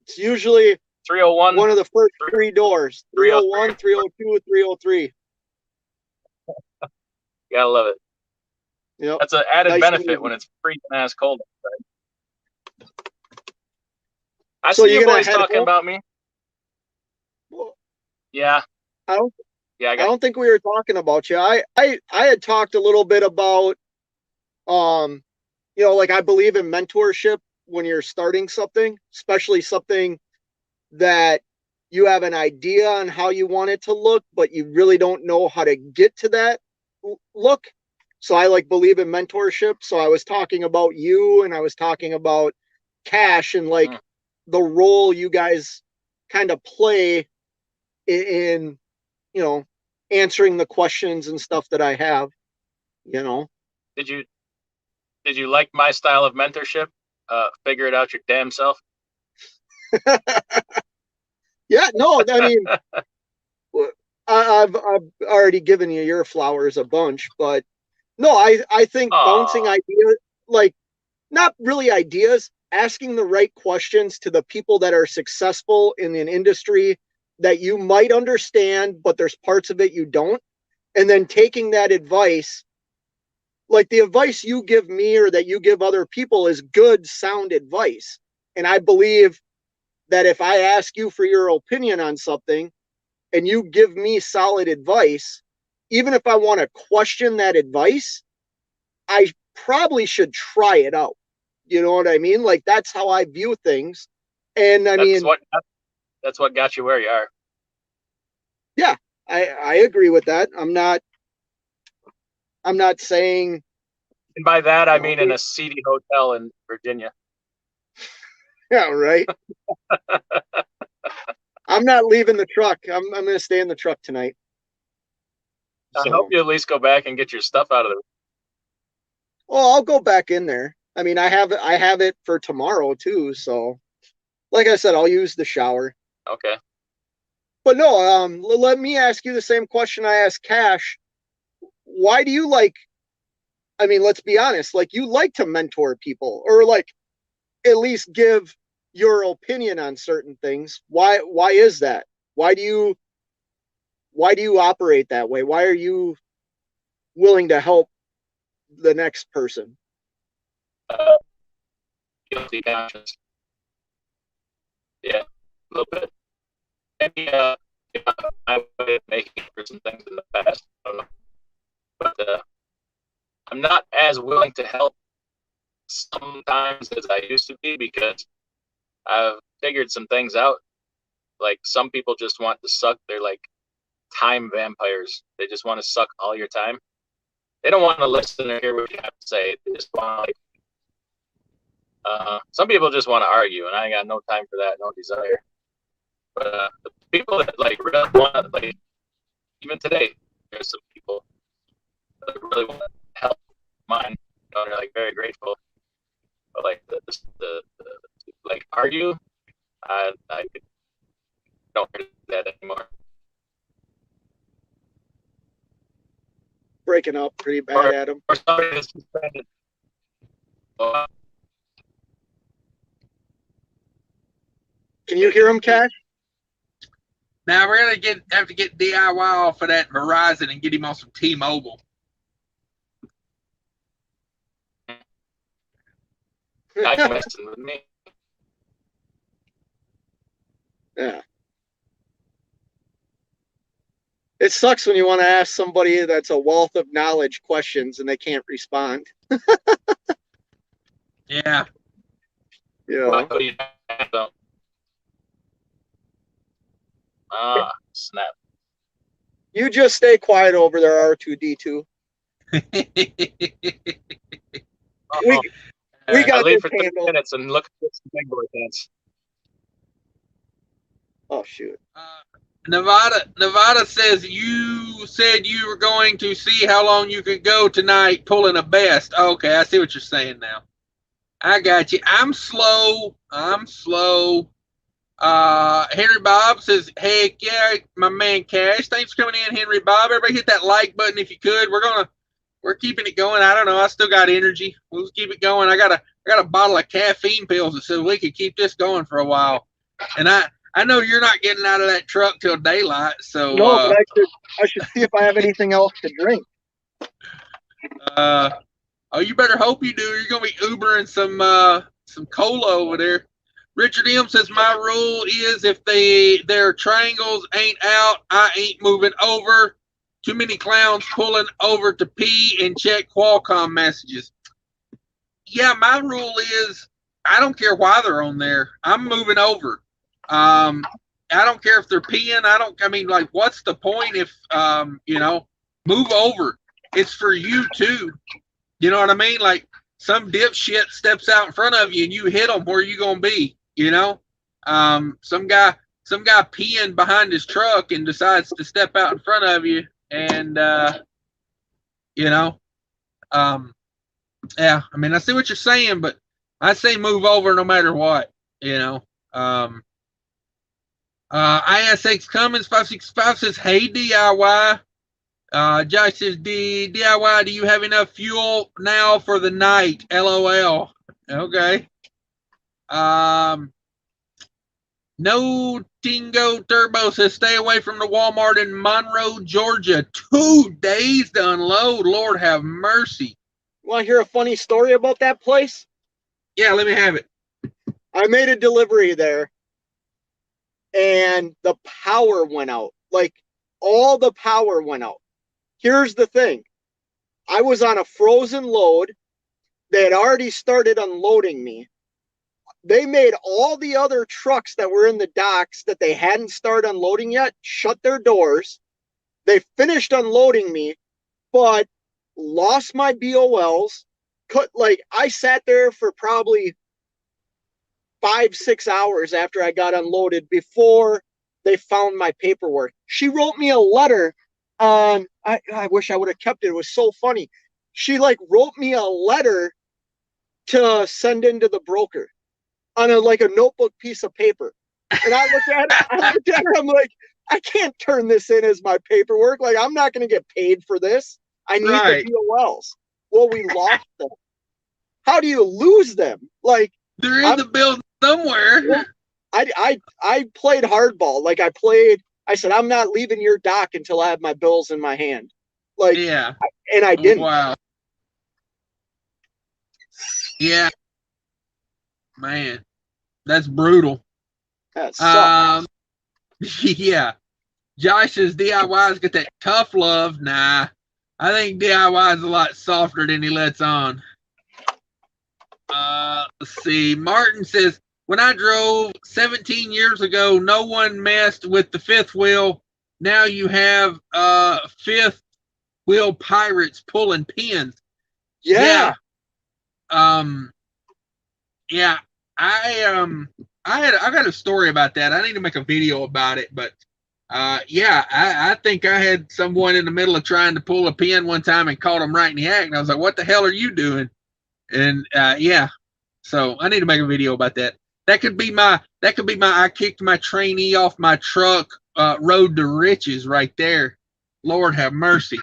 It's usually 301. One of the first three doors. 301, 302, 303. You gotta love it. Yep. That's an added benefit when it's freezing ass cold outside. I see you boys talking about me. Well, yeah. I don't think we were talking about you. I had talked a little bit about, you know, like I believe in mentorship when you're starting something, especially something that you have an idea on how you want it to look, but you really don't know how to get to that look. So I like believe in mentorship. So I was talking about you and I was talking about Cash and like the role you guys kind of play in, you know, answering the questions and stuff that I have, you know. Did you like my style of mentorship? Figure it out your damn self. Yeah, no, I mean, I've already given you your flowers a bunch, but no, I think bouncing ideas, like, not really ideas, asking the right questions to the people that are successful in an industry that you might understand, but there's parts of it you don't. And then taking that advice, like the advice you give me or that you give other people is good, sound advice. And I believe that if I ask you for your opinion on something and you give me solid advice, even if I want to question that advice, I probably should try it out. You know what I mean? Like, that's how I view things. And that's what got you where you are. Yeah, I agree with that. I'm not saying. And by that, I mean in a seedy hotel in Virginia. Yeah, right. I'm not leaving the truck. I'm going to stay in the truck tonight. I hope you at least go back and get your stuff out of there. Well, I'll go back in there. I mean, I have it for tomorrow too. So, like I said, I'll use the shower. Okay. But no, let me ask you the same question I asked Cash. Why do you like? I mean, let's be honest. Like, you like to mentor people, or like at least give your opinion on certain things. Why is that? Why do you operate that way? Why are you willing to help the next person? Guilty conscience. Yeah, a little bit. Maybe I was making for some things in the past. I don't know. But I'm not as willing to help sometimes as I used to be, because I've figured some things out. Like, some people just want to suck. They're like time vampires. They just want to suck all your time. They don't want to listen or hear what you have to say. They just want to, like, some people just want to argue, and I ain't got no time for that, no desire. But the people that like really want, like, even today, there's some people that really want to help mine. You know, they're like very grateful. But like the like argue, I don't hear that anymore. Breaking up pretty bad, Adam. Or somebody that's suspended. Can you hear him, Cash? Now we're gonna have to get DIY off of that Verizon and get him on some T-Mobile. Messing with me. Yeah. It sucks when you want to ask somebody that's a wealth of knowledge questions and they can't respond. Yeah. Yeah. Snap. You just stay quiet over there, R2D2. We got I leave for 30 minutes and look at some big boy dance. Oh, shoot. Nevada says you said you were going to see how long you could go tonight pulling a best. Okay, I see what you're saying now. I got you. I'm slow. Henry Bob says, heck yeah, my man Cash. Thanks for coming in, Henry Bob. Everybody hit that like button if you could. We're keeping it going. I don't know. I still got energy. We'll just keep it going. I got a bottle of caffeine pills that says we could keep this going for a while. And I know you're not getting out of that truck till daylight. So no, but I should see if I have anything else to drink. Oh, you better hope you do. You're gonna be Ubering some cola over there. Richard M says my rule is if their triangles ain't out, I ain't moving over. Too many clowns pulling over to pee and check Qualcomm messages. Yeah, my rule is I don't care why they're on there. I'm moving over. I don't care if they're peeing. I mean, like, what's the point if, move over. It's for you too. You know what I mean? Like, some dipshit steps out in front of you and you hit them, where you going to be? You know? Some guy some guy peeing behind his truck and decides to step out in front of you, and you know, yeah, I mean, I see what you're saying, but I say move over no matter what, you know. ISX Cummins 565 says, hey, DIY. Josh says, DIY, do you have enough fuel now for the night? LOL. Okay. No Tingo Turbo says, stay away from the Walmart in Monroe, Georgia. 2 days to unload. Lord have mercy. Want to hear a funny story about that place? Yeah, let me have it. I made a delivery there, and the power went out. Like, all the power went out. Here's the thing. I was on a frozen load. They had already started unloading me. They made all the other trucks that were in the docks that they hadn't started unloading yet shut their doors. They finished unloading me, but lost my BOLs. I sat there for probably 5-6 hours after I got unloaded before they found my paperwork. She wrote me a letter on, I wish I would have kept it. It was so funny. She wrote me a letter to send into the broker on a notebook piece of paper. And I looked at her, I'm like, I can't turn this in as my paperwork. Like, I'm not going to get paid for this. I need the BOLs. Well, we lost them. How do you lose them? They're in the building somewhere. I played hardball. I said, I'm not leaving your dock until I have my bills in my hand. And I didn't. Wow. Yeah. Man, that's brutal. That sucks. Yeah. Josh says DIY's got that tough love. Nah, I think DIY is a lot softer than he lets on. Let's see. Martin says, when I drove 17 years ago, no one messed with the fifth wheel. Now you have fifth wheel pirates pulling pins. Yeah. Yeah. I got a story about that. I need to make a video about it, but I think I had someone in the middle of trying to pull a pin one time and caught him right in the act, and I was like, what the hell are you doing? And yeah, so I need to make a video about that. That could be my I kicked my trainee off my truck road to riches right there. Lord have mercy.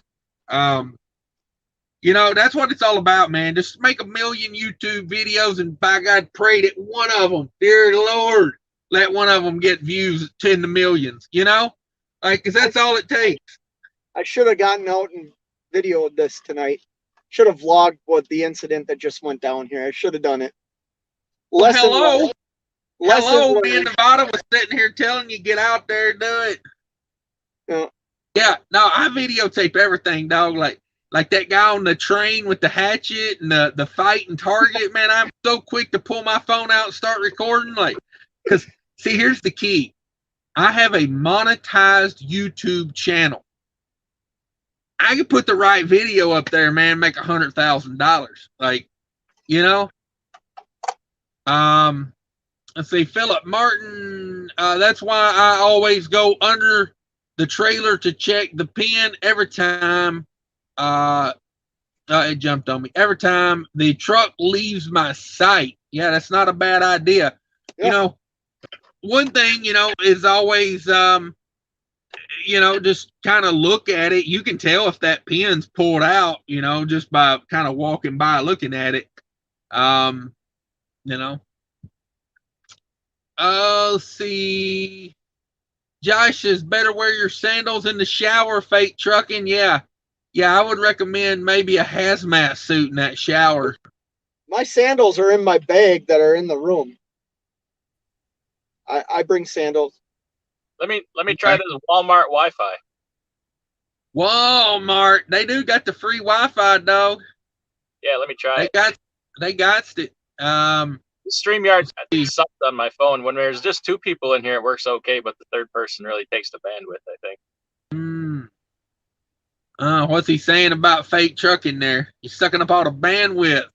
That's what it's all about, man. Just make 1 million YouTube videos, and by God, pray that one of them, dear Lord, let one of them get views in the millions, because that's all it takes. I should have gotten out and videoed this tonight. Should have vlogged the incident that just went down here. I should have done it. Hello, me and Nevada was sitting here telling you, get out there and do it. Yeah, no, I videotape everything, dog. Like that guy on the train with the hatchet and the fight and target, man, I'm so quick to pull my phone out and start recording. Because, see, here's the key. I have a monetized YouTube channel. I can put the right video up there, man, make $100,000. Let's see, Philip Martin, that's why I always go under the trailer to check the pin every time. It jumped on me. Every time the truck leaves my sight. Yeah, that's not a bad idea. Yeah. One thing, is always, just kind of look at it. You can tell if that pin's pulled out, just by kind of walking by looking at it. Let's see. Josh says, better wear your sandals in the shower, fake trucking. Yeah, I would recommend maybe a hazmat suit in that shower. My sandals are in my bag that are in the room. I bring sandals. Let me try this Walmart Wi-Fi. Walmart, they do got the free Wi-Fi, dog. Yeah, let me try it. They got it. StreamYard sucks on my phone. When there's just 2 people in here, it works okay, but the third person really takes the bandwidth, I think. What's he saying about fake trucking there? He's sucking up all the bandwidth.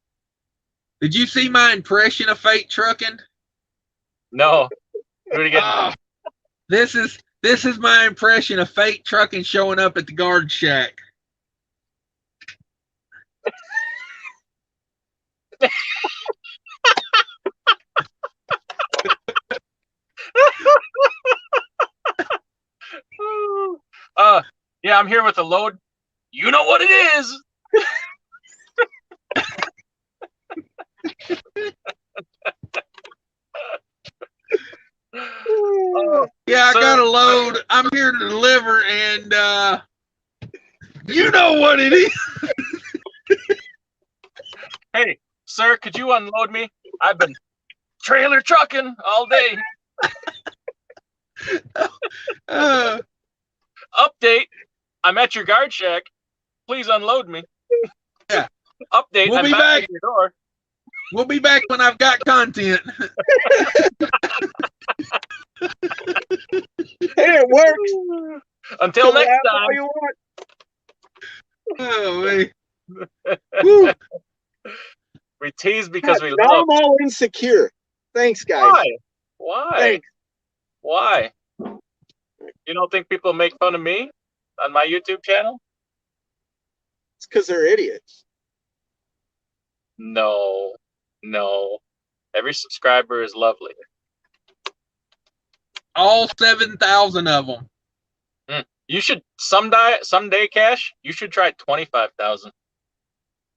Did you see my impression of fake trucking? No. Do it again. This is my impression of fake trucking showing up at the guard shack. Yeah, I'm here with a load. You know what it is. Yeah, I got a load. I'm here to deliver, and you know what it is. Hey, sir, could you unload me? I've been trailer trucking all day. Update. I'm at your guard shack. Please unload me. Yeah. Update. We'll I'm be back back. at your door. We'll be back when I've got content. Hey, it works. Until next laugh all time. you want. Oh, wait. Woo. We tease because we Now love. I'm all insecure. Thanks, guys. Why? Why? Thanks. Why? You don't think people make fun of me on my YouTube channel? It's because they're idiots. No. Every subscriber is lovely. All 7,000 of them. You should someday, Cash. You should try 25,000.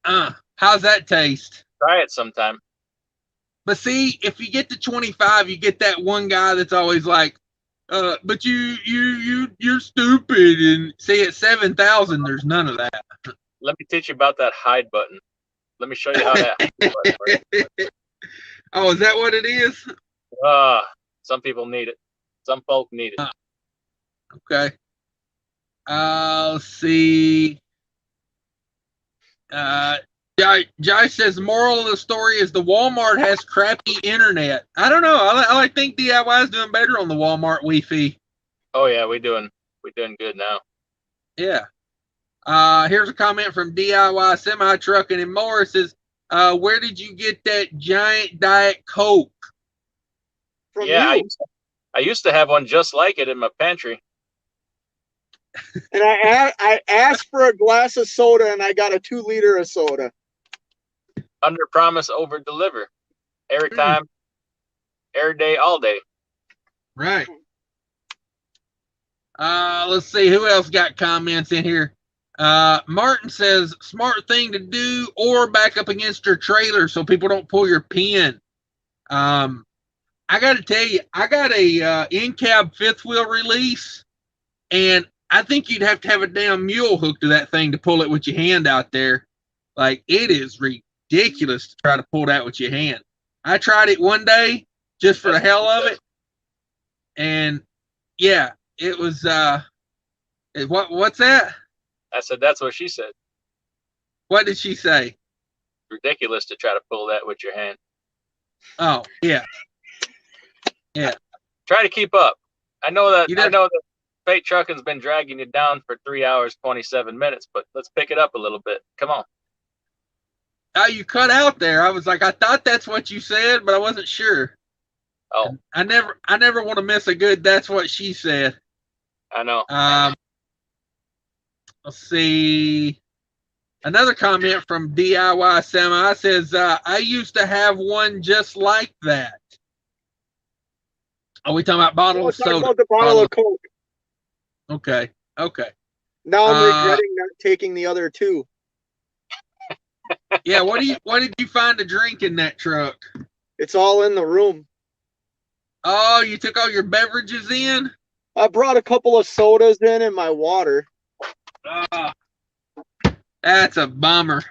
How's that taste? Try it sometime. But see, if you get to 25, you get that one guy that's always like, but you're stupid. And see, at 7,000, there's none of that. Let me teach you about that hide button. Let me show you how that hide button works. Oh, is that what it is? Some people need it. Some folk need it. Okay. Let's see. Josh says, moral of the story is the Walmart has crappy internet. I don't know. I think DIY is doing better on the Walmart Wi-Fi. Oh yeah, we're doing good now. Yeah. Here's a comment from DIY Semi Trucking and Morris says, where did you get that giant Diet Coke? From Yeah, you. I used to have one just like it in my pantry. And I asked for a glass of soda, and I got a 2-liter of soda. Under promise, over deliver. Every time, every day, all day. Right. Let's see who else got comments in here. Martin says, smart thing to do, or back up against your trailer so people don't pull your pin. I got to tell you, I got a in-cab fifth wheel release, and I think you'd have to have a damn mule hook to that thing to pull it with your hand out there. Like, it is ridiculous to try to pull that with your hand. I tried it one day just for the hell of it, and yeah, it was what's that? I said that's what she said. What did she say? Ridiculous to try to pull that with your hand. Oh, yeah. Try to keep up. I know that fake trucking's been dragging you down for 3 hours, 27 minutes, but let's pick it up a little bit. Come on. Oh, you cut out there. I was like, I thought that's what you said, but I wasn't sure. Oh. I never want to miss a good that's what she said. I know. Let's see. Another comment from DIY Semi says, I used to have one just like that. Are we talking about bottle of soda? About the bottle of Coke. Okay. Now I'm regretting not taking the other 2. Yeah, what did you find to drink in that truck? It's all in the room. Oh, you took all your beverages in? I brought a couple of sodas in and my water. That's a bummer.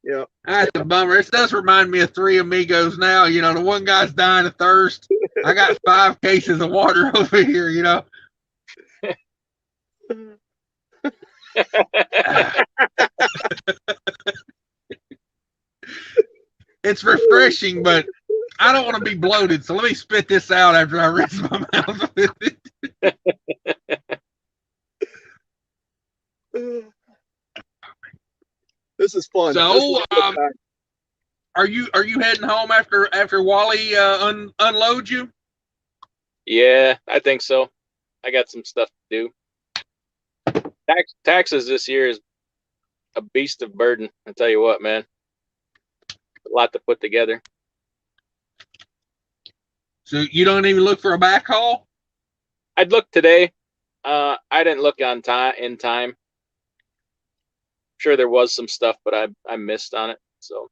Yeah. That's a bummer. It does remind me of Three Amigos now. You know, the one guy's dying of thirst. I got 5 cases of water over here, you know. It's refreshing, but I don't want to be bloated, so let me spit this out after I rinse my mouth with it. This is fun. So, are you heading home after Wally unloads you? Yeah, I think so. I got some stuff to do. Taxes this year is a beast of burden. I tell you what, man, a lot to put together. So you don't even look for a backhaul? I'd look today. I didn't look in time. Sure, there was some stuff, but I missed on it. So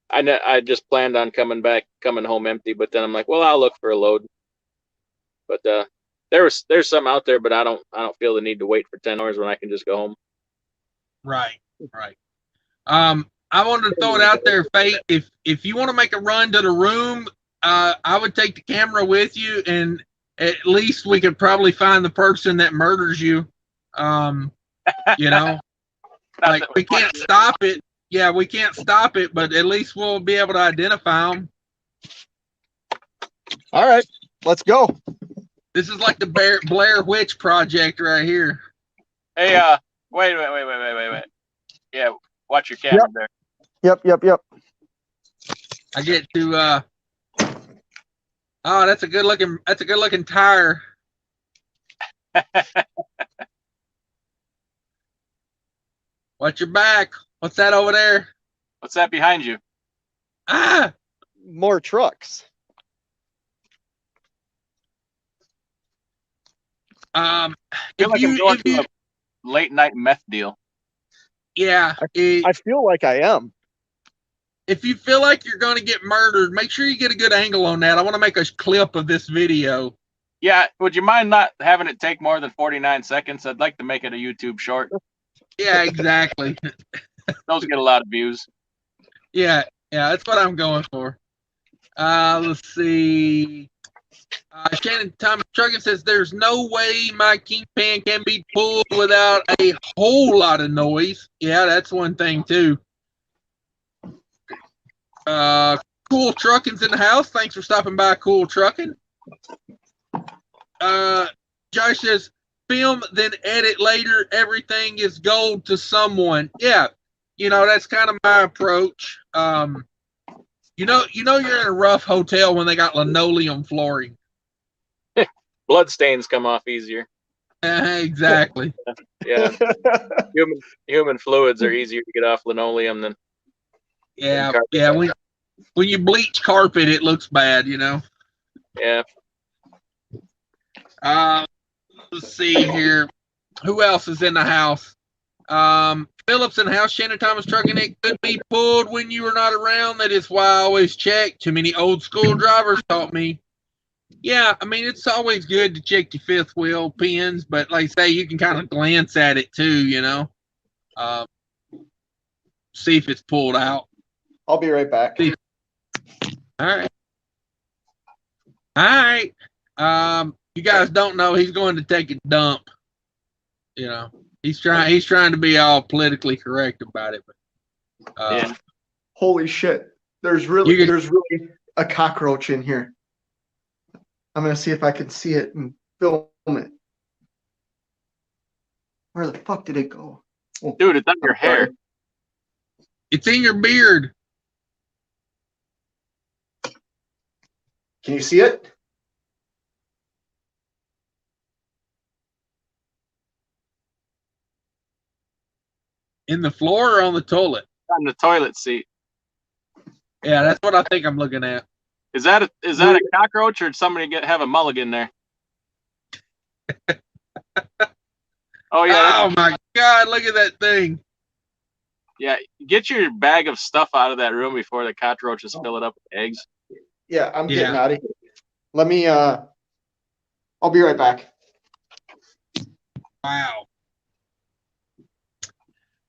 I just planned on coming home empty. But then I'm like, well, I'll look for a load. But there's some out there, but I don't feel the need to wait for 10 hours when I can just go home. Right. I wanted to throw it out there, Fate. If you want to make a run to the room, I would take the camera with you, and at least we could probably find the person that murders you. You know, like we can't stop it. Yeah, we can't stop it, but at least we'll be able to identify them. All right, let's go. This is like the Blair Witch Project right here. Hey, wait. Yeah, watch your camera there. Yep. I get to oh, that's a good looking tire. Watch your back. What's that over there? What's that behind you? Ah, more trucks. I feel like I'm going to a late night meth deal. Yeah. I feel like I am. If you feel like you're going to get murdered, make sure you get a good angle on that. I want to make a clip of this video. Yeah, would you mind not having it take more than 49 seconds? I'd like to make it a YouTube short. Yeah, exactly. Those get a lot of views. Yeah, that's what I'm going for. Let's see. Shannon Thomas Trucking says, there's no way my Kingpin can be pulled without a whole lot of noise. Yeah, that's one thing, too. Cool Trucking's in the house. Thanks for stopping by, Cool Trucking. Josh says, film, then edit later. Everything is gold to someone. Yeah, that's kind of my approach. You're in a rough hotel when they got linoleum flooring. Blood stains come off easier. Exactly. Yeah. Human fluids are easier to get off linoleum than. Yeah. When you bleach carpet, it looks bad, Yeah. Let's see here. Who else is in the house? Phillips in the house. Shannon Thomas Trucking. It could be pulled when you are not around. That is why I always check. Too many old school drivers taught me. Yeah, I mean, it's always good to check your fifth wheel pins, but like I say, you can kind of glance at it too, see if it's pulled out. I'll be right back. All right. You guys don't know he's going to take a dump. He's trying to be all politically correct about it. But, yeah. Holy shit! There's really a cockroach in here. I'm gonna see if I can see it and film it. Where the fuck did it go? Oh, dude, it's on your hair. It's in your beard. Can you see it? In the floor or on the toilet? On the toilet seat. Yeah, that's what I think I'm looking at. Is that a cockroach, or did somebody have a mulligan there? Oh yeah. Oh my God! Look at that thing. Yeah, get your bag of stuff out of that room before the cockroaches fill it up with eggs. Yeah, I'm getting out of here. Let me. I'll be right back. Wow.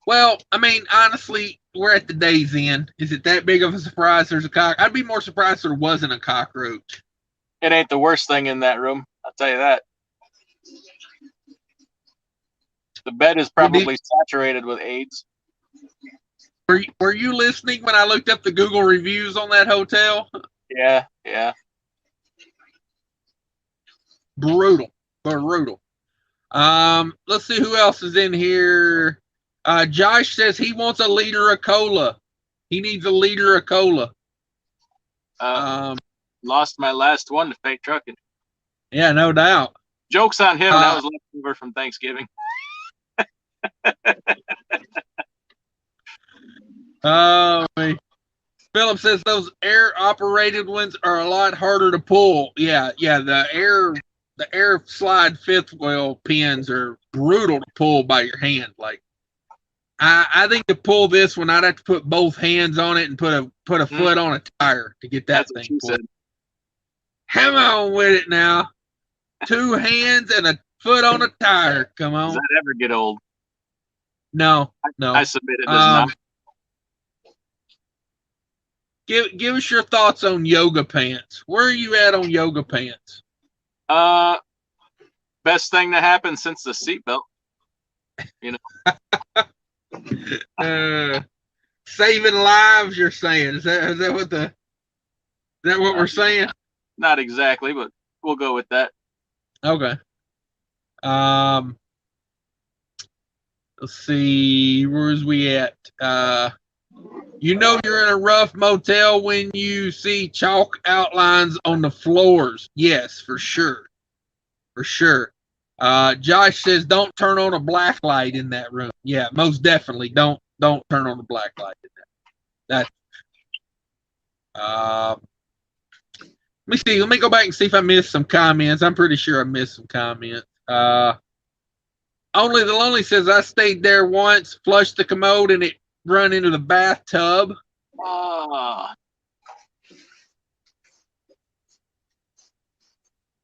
Well, I mean, honestly, we're at the day's end. Is it that big of a surprise there's a cockroach? I'd be more surprised there wasn't a cockroach. It ain't the worst thing in that room, I'll tell you that. The bed is probably saturated with AIDS. Were you listening when I looked up the Google reviews on that hotel? Yeah. Brutal. Let's see who else is in here. Josh says he wants a liter of cola. He needs a liter of cola. Lost my last one to fake trucking. Yeah, no doubt. Joke's on him. That was leftover from Thanksgiving. Philip says those air-operated ones are a lot harder to pull. Yeah. The air slide fifth wheel pins are brutal to pull by your hand. Like, I think to pull this one, I'd have to put both hands on it and put a foot on a tire to get that thing pulled. Come on with it now. 2 hands and a foot on a tire. Come on. Does that ever get old? No. I submit it does not. Give us your thoughts on yoga pants. Where are you at on yoga pants? Best thing to happen since the seatbelt. You know. Saving lives, you're saying. Is that what we're saying? Not exactly, but we'll go with that. Okay. Let's see. Where's we at? You know you're in a rough motel when you see chalk outlines on the floors. Yes, for sure. For sure. Josh says don't turn on a black light in that room. Yeah, most definitely don't turn on the black light in that. Let me see. Let me go back and see if I missed some comments. I'm pretty sure I missed some comments. Only the Lonely says I stayed there once, flushed the commode, and it run into the bathtub. I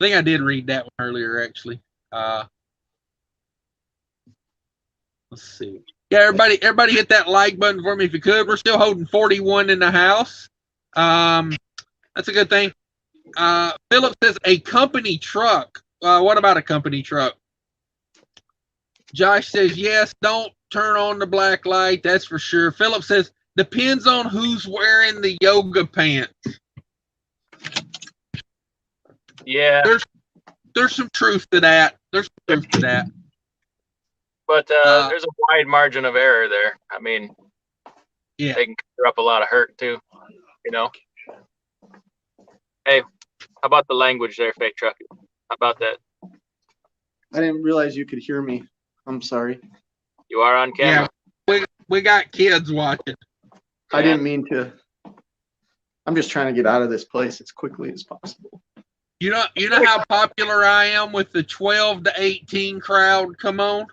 think I did read that one earlier, actually. Let's see. Yeah, everybody hit that like button for me if you could. We're still holding 41 in the house. That's a good thing. Philip says a company truck. What about a company truck? Josh says yes, don't turn on the black light, that's for sure. Philip says depends on who's wearing the yoga pants. Yeah. There's some truth to that. But there's a wide margin of error there. I mean, yeah, they can cover up a lot of hurt too, you know. Hey, how about the language there, fake truck? How about that? I didn't realize you could hear me. I'm sorry. You are on camera. Yeah, we got kids watching. I didn't mean to. I'm just trying to get out of this place as quickly as possible. You know how popular I am with the 12 to 18 crowd? Come on.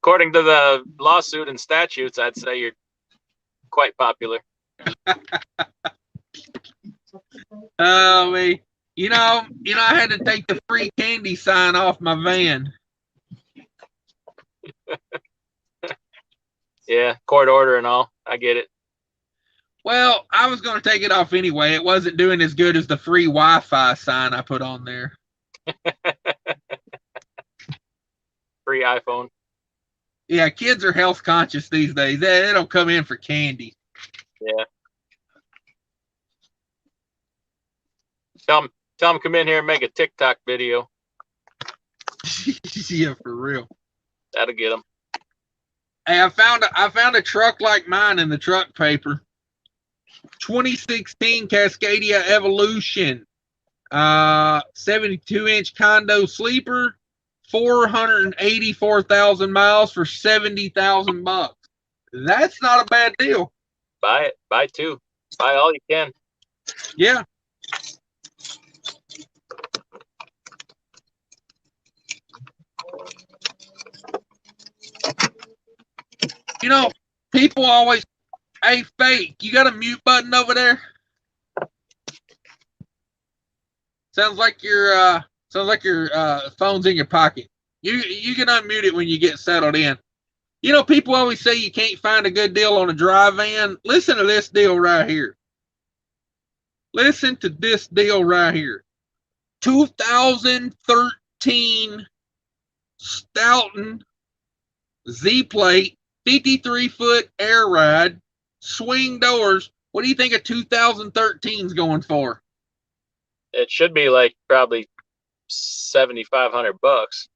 According to the lawsuit and statutes, I'd say you're quite popular. You know, I had to take the free candy sign off my van. Yeah, court order and all. I get it. Well, I was going to take it off anyway. It wasn't doing as good as the free Wi-Fi sign I put on there. Free iPhone. Yeah, kids are health conscious these days. They don't come in for candy. Yeah. Tell them come in here and make a TikTok video. Yeah, for real. That'll get them. Hey, I found a truck like mine in the truck paper. 2016 Cascadia Evolution. 72-inch condo sleeper. 484,000 miles for $70,000. That's not a bad deal. Buy it. Buy 2. Buy all you can. Yeah. You know, people always, hey, fake, you got a mute button over there? Sounds like your phone's in your pocket. You can unmute it when you get settled in. You know, people always say you can't find a good deal on a dry van. Listen to this deal right here. Listen to this deal right here. 2013 Stoughton Z-Plate, 53-foot air ride, swing doors. What do you think a 2013 is going for? It should be like probably $7,500.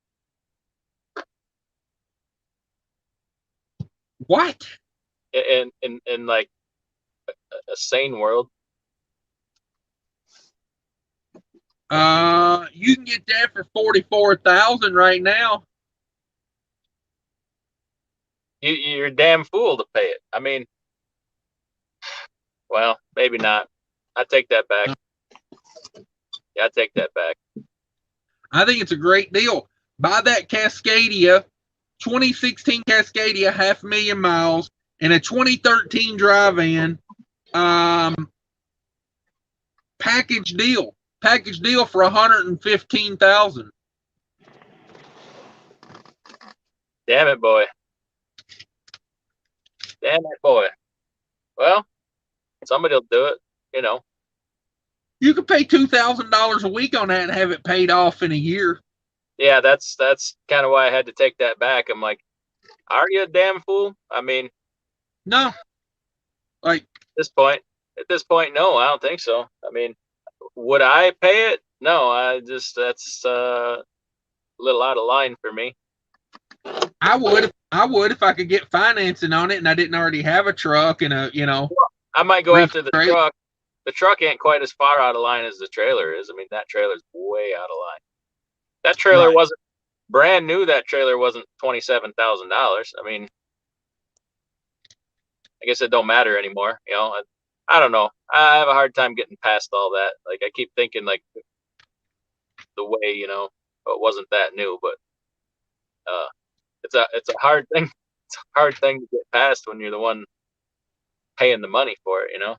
What? In like a sane world. You can get that for 44,000 right now. You're a damn fool to pay it. I mean, well, maybe not. I take that back. Yeah, I take that back. I think it's a great deal. Buy that Cascadia, 2016 Cascadia, 500,000 miles, and a 2013 dry van. Package deal for 115,000. Damn it, boy. Damn it, boy. Well, somebody'll do it, you know. You could pay $2,000 a week on that and have it paid off in a year. Yeah, that's kind of why I had to take that back. I'm like, are you a damn fool? I mean, no. Like at this point, no, I don't think so. I mean, would I pay it? No, that's a little out of line for me. I would if I could get financing on it and I didn't already have a truck and I might go after the truck. The truck ain't quite as far out of line as the trailer is. I mean, that trailer's way out of line. That trailer wasn't brand new. That trailer wasn't $27,000. I mean, I guess it don't matter anymore. You know, I don't know. I have a hard time getting past all that. Like, I keep thinking like the way, you know, it wasn't that new, but it's a hard thing. It's a hard thing to get past when you're the one paying the money for it, you know.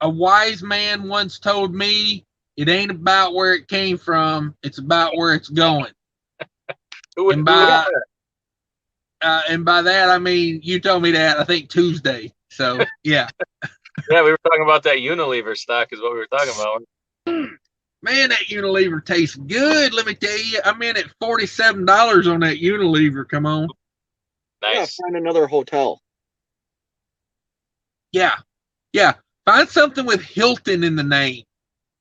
A wise man once told me, it ain't about where it came from, it's about where it's going. And by that, I mean, you told me that, I think, Tuesday. So, yeah. Yeah, we were talking about that Unilever stock is what we were talking about. Man, that Unilever tastes good. Let me tell you, I'm in at $47 on that Unilever. Come on. Nice. Yeah, find another hotel. Yeah. Find something with Hilton in the name.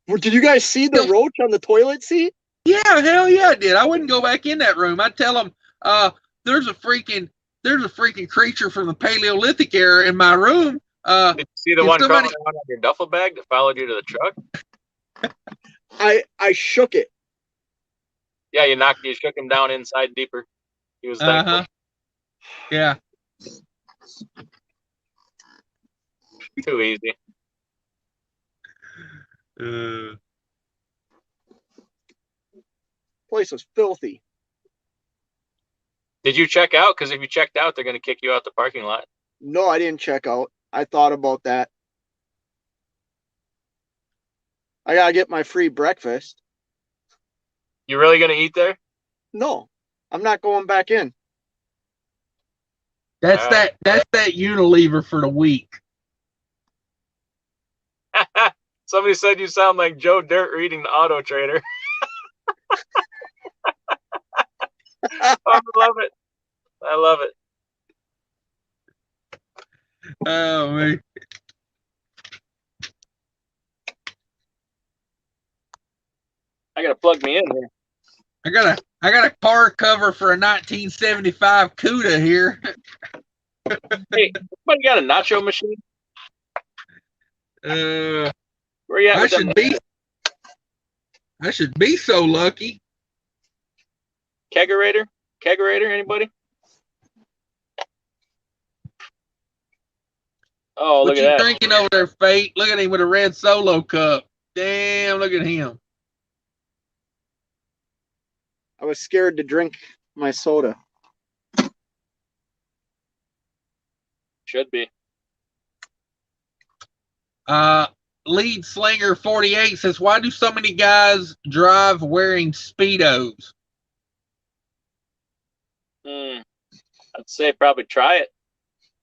Well, did you guys see the roach on the toilet seat? Yeah, hell yeah, I did. I wouldn't go back in that room. I'd tell them, there's a freaking creature from the Paleolithic era in my room. Did you see the one crawling around on your duffel bag that followed you to the truck? I shook it. Yeah, you shook him down inside deeper. He was thankful. Yeah. Too easy. Place was filthy. Did you check out? Because if you checked out, they're going to kick you out the parking lot. No, I didn't check out. I thought about that. I gotta get my free breakfast. You really going to eat there? No, I'm not going back in. That's that Unilever for the week. Somebody said you sound like Joe Dirt reading the Auto Trader. I love it. I love it. Oh man. I gotta plug me in here. I got a car cover for a 1975 Cuda here. Hey, somebody got a nacho machine? Where you at? I should be so lucky. Kegerator, anybody? Oh, look at that. What you drinking over there, Fate? Look at him with a red Solo cup. Damn, look at him. I was scared to drink my soda. Should be. Lead Slinger 48 says, why do so many guys drive wearing Speedos? I'd say probably try it.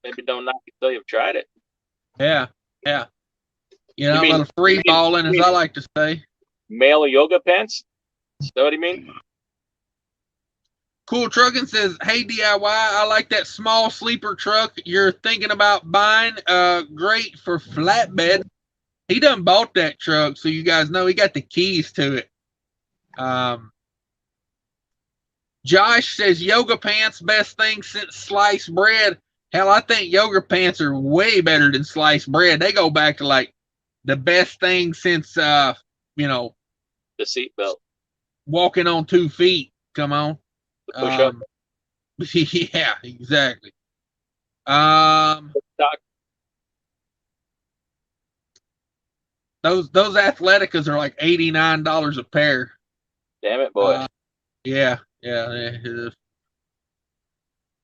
Maybe don't knock it until you've tried it. Yeah. You know, a little free balling, as I like to say. Male yoga pants? Is that what you mean? Cool Trucking says, hey, DIY, I like that small sleeper truck you're thinking about buying. Great for flatbed. He done bought that truck, so you guys know he got the keys to it. Josh says, yoga pants, best thing since sliced bread. Hell, I think yoga pants are way better than sliced bread. They go back to like the best thing since, the seatbelt. Walking on 2 feet. Come on. The push up. Yeah, exactly. Those Athleticas are like $89 a pair. Damn it, boy. Yeah.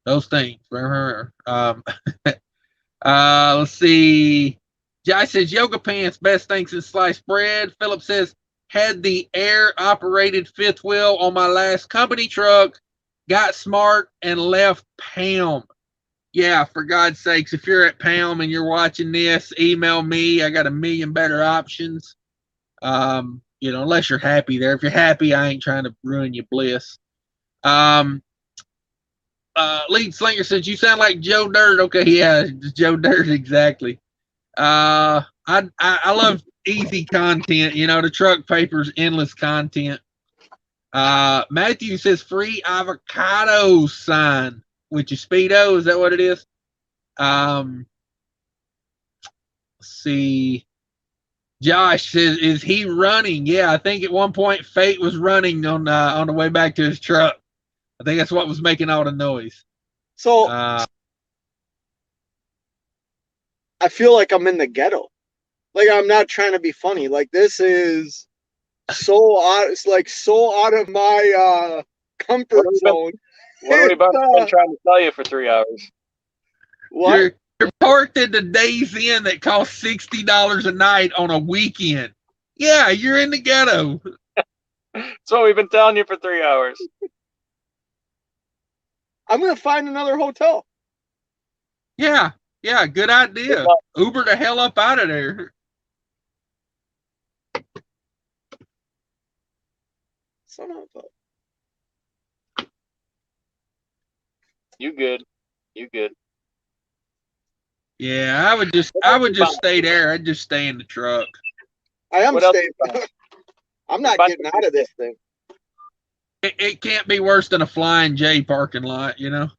Those things. Let's see. Jai says yoga pants, best thing since sliced bread. Philip says had the air operated fifth wheel on my last company truck, got smart and left Palm. Yeah, for God's sakes, if you're at Palm and you're watching this, email me. I got a million better options. Unless you're happy there. If you're happy, I ain't trying to ruin your bliss. Lead Slinger says you sound like Joe Dirt. Okay, yeah, Joe Dirt, exactly. I love easy content. The truck paper's endless content. Matthew says free avocado sign with your Speedo. Is that what it is? Let's see. Josh says, is he running? Yeah, I think at one point Fate was running on the way back to his truck. I think that's what was making all the noise. So I feel like I'm in the ghetto. Like, I'm not trying to be funny. Like, this is so out. It's like so out of my comfort zone. What are we about to been trying to tell you for 3 hours? What? You're parked at the Days Inn that costs $60 a night on a weekend. Yeah, you're in the ghetto. That's what we've been telling you for 3 hours. I'm gonna find another hotel. Yeah, good idea. Uber the hell up out of there. Son of a... You good. Yeah, I would just stay there. I'd just stay in the truck. I am staying. I'm not getting out of this thing. It can't be worse than a Flying J parking lot, Can't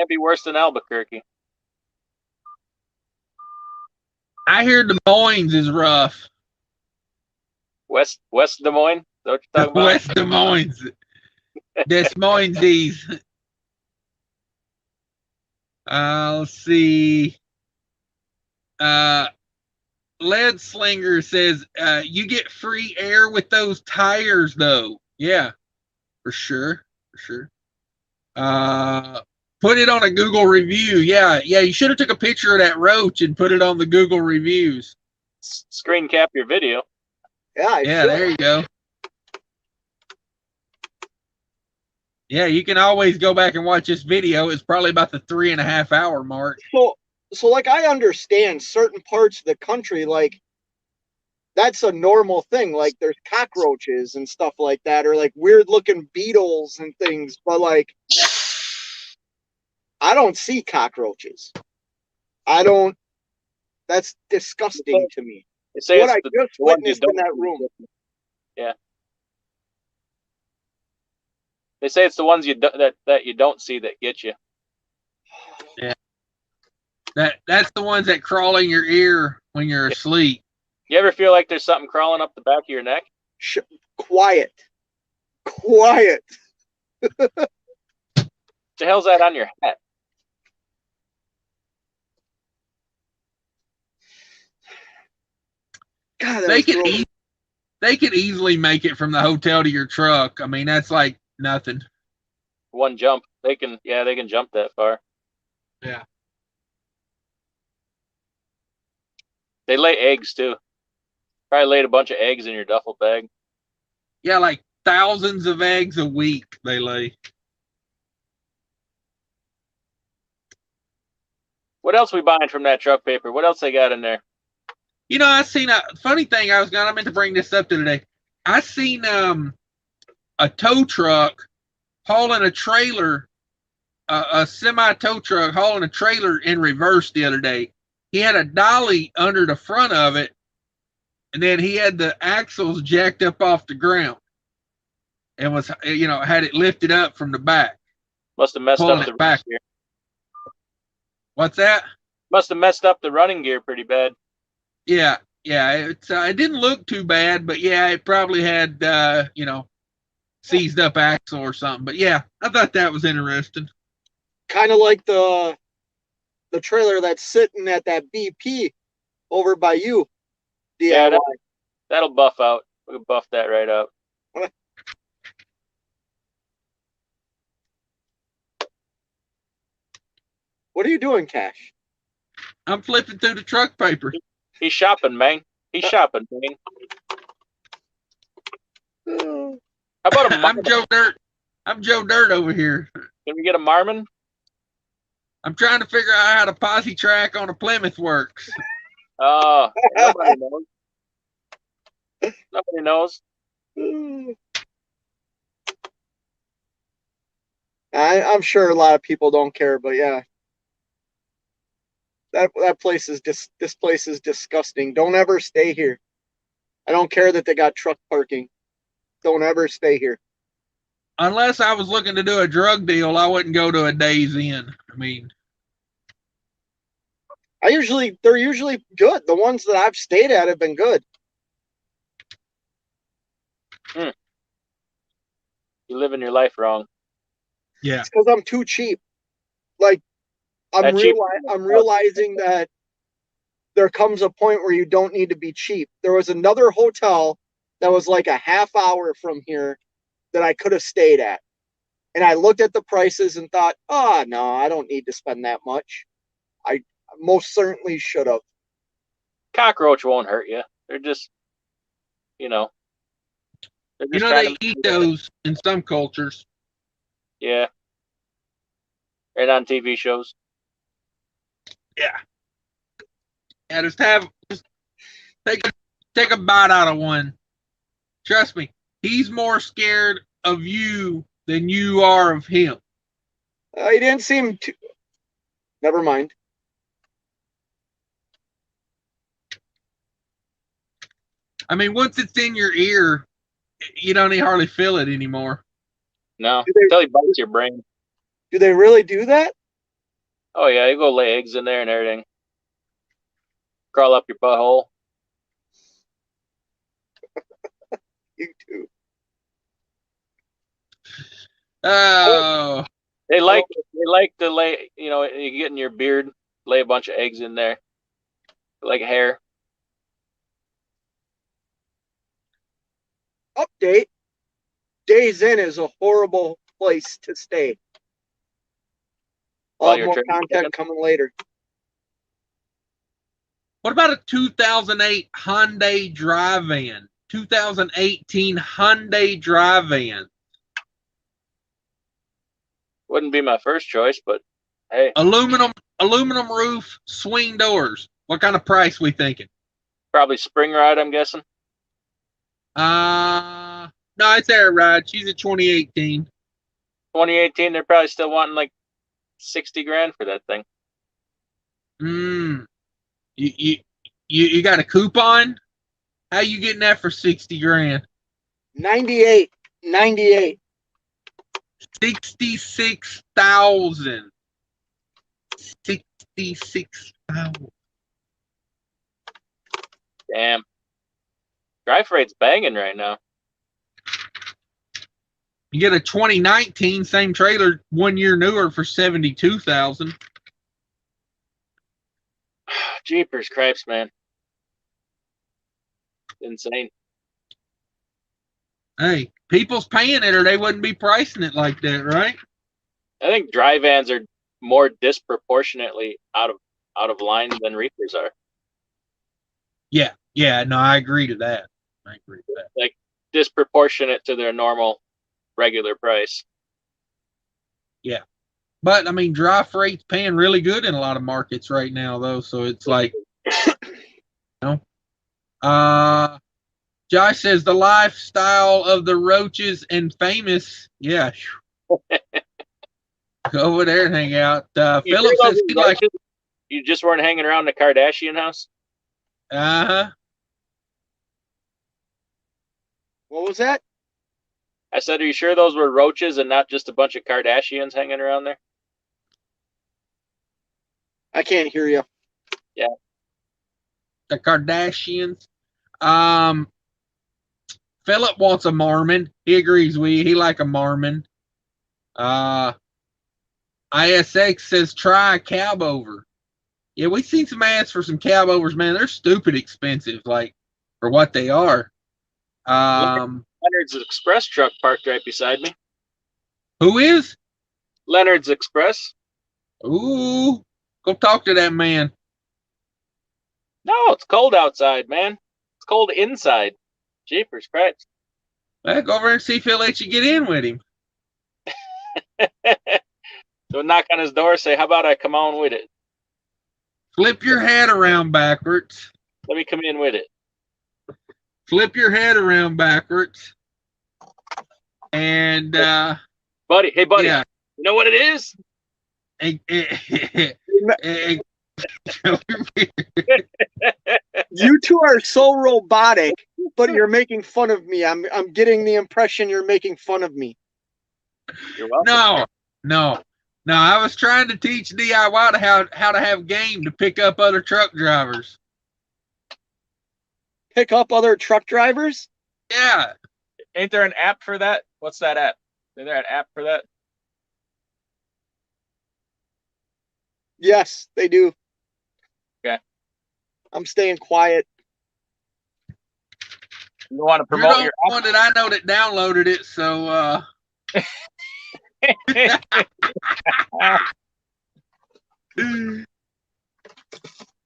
be worse than Albuquerque. I hear Des Moines is rough. West Des Moines? Is that what you're talking about? West Des Moines. Des Moines. Let's see. Lead Slinger says, you get free air with those tires, though. Yeah, for sure. Put it on a Google review. Yeah, you should have took a picture of that roach and put it on the Google reviews. Screen cap your video. Yeah, there you go. Yeah, you can always go back and watch this video. It's probably about the 3.5 hour mark. So like, I understand certain parts of the country, like, that's a normal thing. Like, there's cockroaches and stuff like that, or like weird looking beetles and things. But like, I don't see cockroaches. That's disgusting to me. What I just witnessed in that room. Yeah. They say it's the ones that you don't see that get you. Yeah. That's the ones that crawl in your ear when you're asleep. You ever feel like there's something crawling up the back of your neck? Quiet. The hell's that on your hat? God, they could easily make it from the hotel to your truck. I mean, that's like nothing. One jump. They can jump that far. Yeah. They lay eggs too. Probably laid a bunch of eggs in your duffel bag. Yeah, like thousands of eggs a week they lay. What else we buying from that truck paper? What else they got in there? I seen a funny thing. I meant to bring this up today. I seen a tow truck hauling a trailer, a semi tow truck hauling a trailer in reverse the other day. He had a dolly under the front of it, and then he had the axles jacked up off the ground, and was had it lifted up from the back. Must have messed up the running gear. What's that? Must have messed up the running gear pretty bad. Yeah, yeah, it didn't look too bad, but yeah, it probably had seized up axle or something. But yeah, I thought that was interesting. Kind of like the trailer that's sitting at that BP over by you. DIY. Yeah, that'll buff out. We can buff that right out. What are you doing, Cash? I'm flipping through the truck paper. He's shopping, man. He's shopping, man. How about a I'm Marmon? Joe Dirt. I'm Joe Dirt over here. Can we get a Marmon? I'm trying to figure out how the posse track on a Plymouth works. Oh, nobody knows. Nobody knows. I'm sure a lot of people don't care, but yeah, that place is this place is disgusting. Don't ever stay here. I don't care that they got truck parking. Don't ever stay here. Unless I was looking to do a drug deal, I wouldn't go to a Days Inn. I mean, they're usually good. The ones that I've stayed at have been good. You're living your life wrong. yeah. It's because I'm too cheap. Like I'm realizing that there comes a point where you don't need to be cheap. There was another hotel that was like a half hour from here that I could have stayed at. And I looked at the prices and thought, oh, no, I don't need to spend that much. I most certainly should have. Cockroach won't hurt you. They're just, they're just They eat those in some cultures. Yeah. And on TV shows. Yeah. Yeah, just take a bite out of one. Trust me, he's more scared of you than you are of him. He didn't seem to. Never mind. I mean, once it's in your ear, you don't hardly feel it anymore. No, until he bites your brain. Do they really do that? Oh, yeah, you go lay eggs in there and everything. Crawl up your butthole. You too. Oh. They like to lay, you get in your beard, lay a bunch of eggs in there. Like hair. Update. Days Inn is a horrible place to stay. I'll have more content coming later. What about a 2008 Hyundai dry van? 2018 Hyundai dry van. Wouldn't be my first choice, but hey. Aluminum roof, swing doors. What kind of price we thinking? Probably spring ride, I'm guessing. No, it's air ride. She's a 2018. 2018, they're probably still wanting like 60 grand for that thing. You got a coupon? How you getting that for 60 grand? 98. 66,000. 66,000. Damn. Dry freight's banging right now. You get a 2019 same trailer 1 year newer for 72,000. Jeepers cripes, man. Insane. Hey, people's paying it or they wouldn't be pricing it like that, right? I think dry vans are more disproportionately out of line than reefers are. Yeah, no, I agree to that. Like disproportionate to their normal regular price. Yeah. But I mean, dry freight's paying really good in a lot of markets right now though, so it's like Josh says the lifestyle of the roaches and famous. Yeah. Go over there and hang out. Philip says he like you just weren't hanging around the Kardashian house? Uh-huh. What was that? I said, are you sure those were roaches and not just a bunch of Kardashians hanging around there? I can't hear you. Yeah. Kardashians. Philip wants a Marmon. He agrees he like a Marmon. ISX says try a cab over. Yeah, we've seen some ads for some cab overs, man. They're stupid expensive, like for what they are. Leonard's Express truck parked right beside me. Who is? Leonard's Express. Ooh, go talk to that man. No, it's cold outside, man. It's cold inside. Jeepers Christ. Well, go over and see if he'll let you get in with him. So knock on his door, say, how about I come on with it? Flip your head around backwards. Let me come in with it. Flip your head around backwards. And buddy, hey buddy, yeah. You know what it is? You two are so robotic, but you're making fun of me. I'm getting the impression you're making fun of me. You're welcome. No. I was trying to teach DIY how to have game to pick up other truck drivers. Pick up other truck drivers? Yeah. Ain't there an app for that? What's that app? Is there an app for that? Yes, they do. Okay. I'm staying quiet. You want to promote You're your the one that I know that downloaded it, so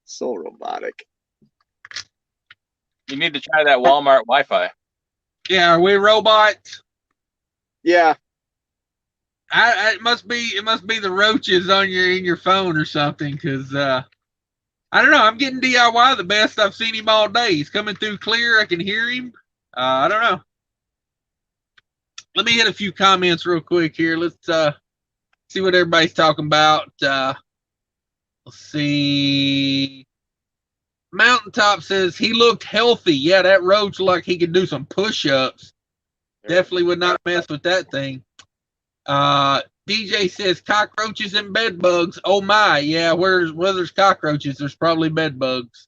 So robotic. You need to try that Walmart Wi-Fi. yeah, are we robots? Yeah. It must be the roaches on in your phone or something, because I don't know. I'm getting DIY the best I've seen him all day. He's coming through clear. I can hear him. I don't know. Let me hit a few comments real quick here. Let's see what everybody's talking about. Let's see. Mountaintop says he looked healthy. Yeah, that roach looked like he could do some push-ups. Definitely would not mess with that thing. DJ says cockroaches and bed bugs. Oh my, yeah. Where there's cockroaches, there's probably bed bugs.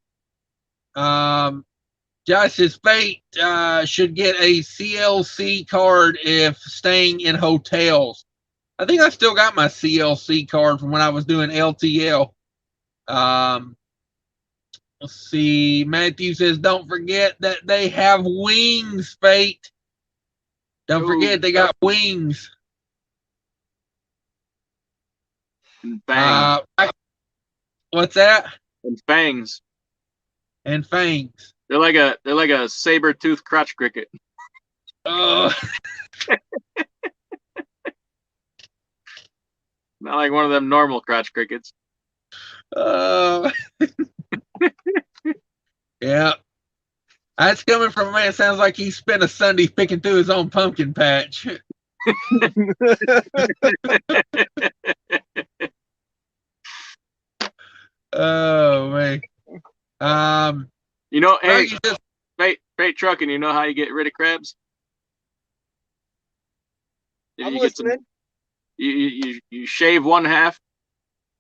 Josh says Fate should get a CLC card if staying in hotels. I think I still got my CLC card from when I was doing LTL. Let's see. Matthew says, don't forget that they have wings, Fate. Don't forget they got wings. And fangs. What's that? And fangs. And fangs. They're like a saber-toothed crotch cricket. Oh. Not like one of them normal crotch crickets. Yeah. That's coming from a man. Sounds like he spent a Sunday picking through his own pumpkin patch. Oh man. You know, hey, Fate Trucking, you know how you get rid of crabs? I'm listening. You shave one half,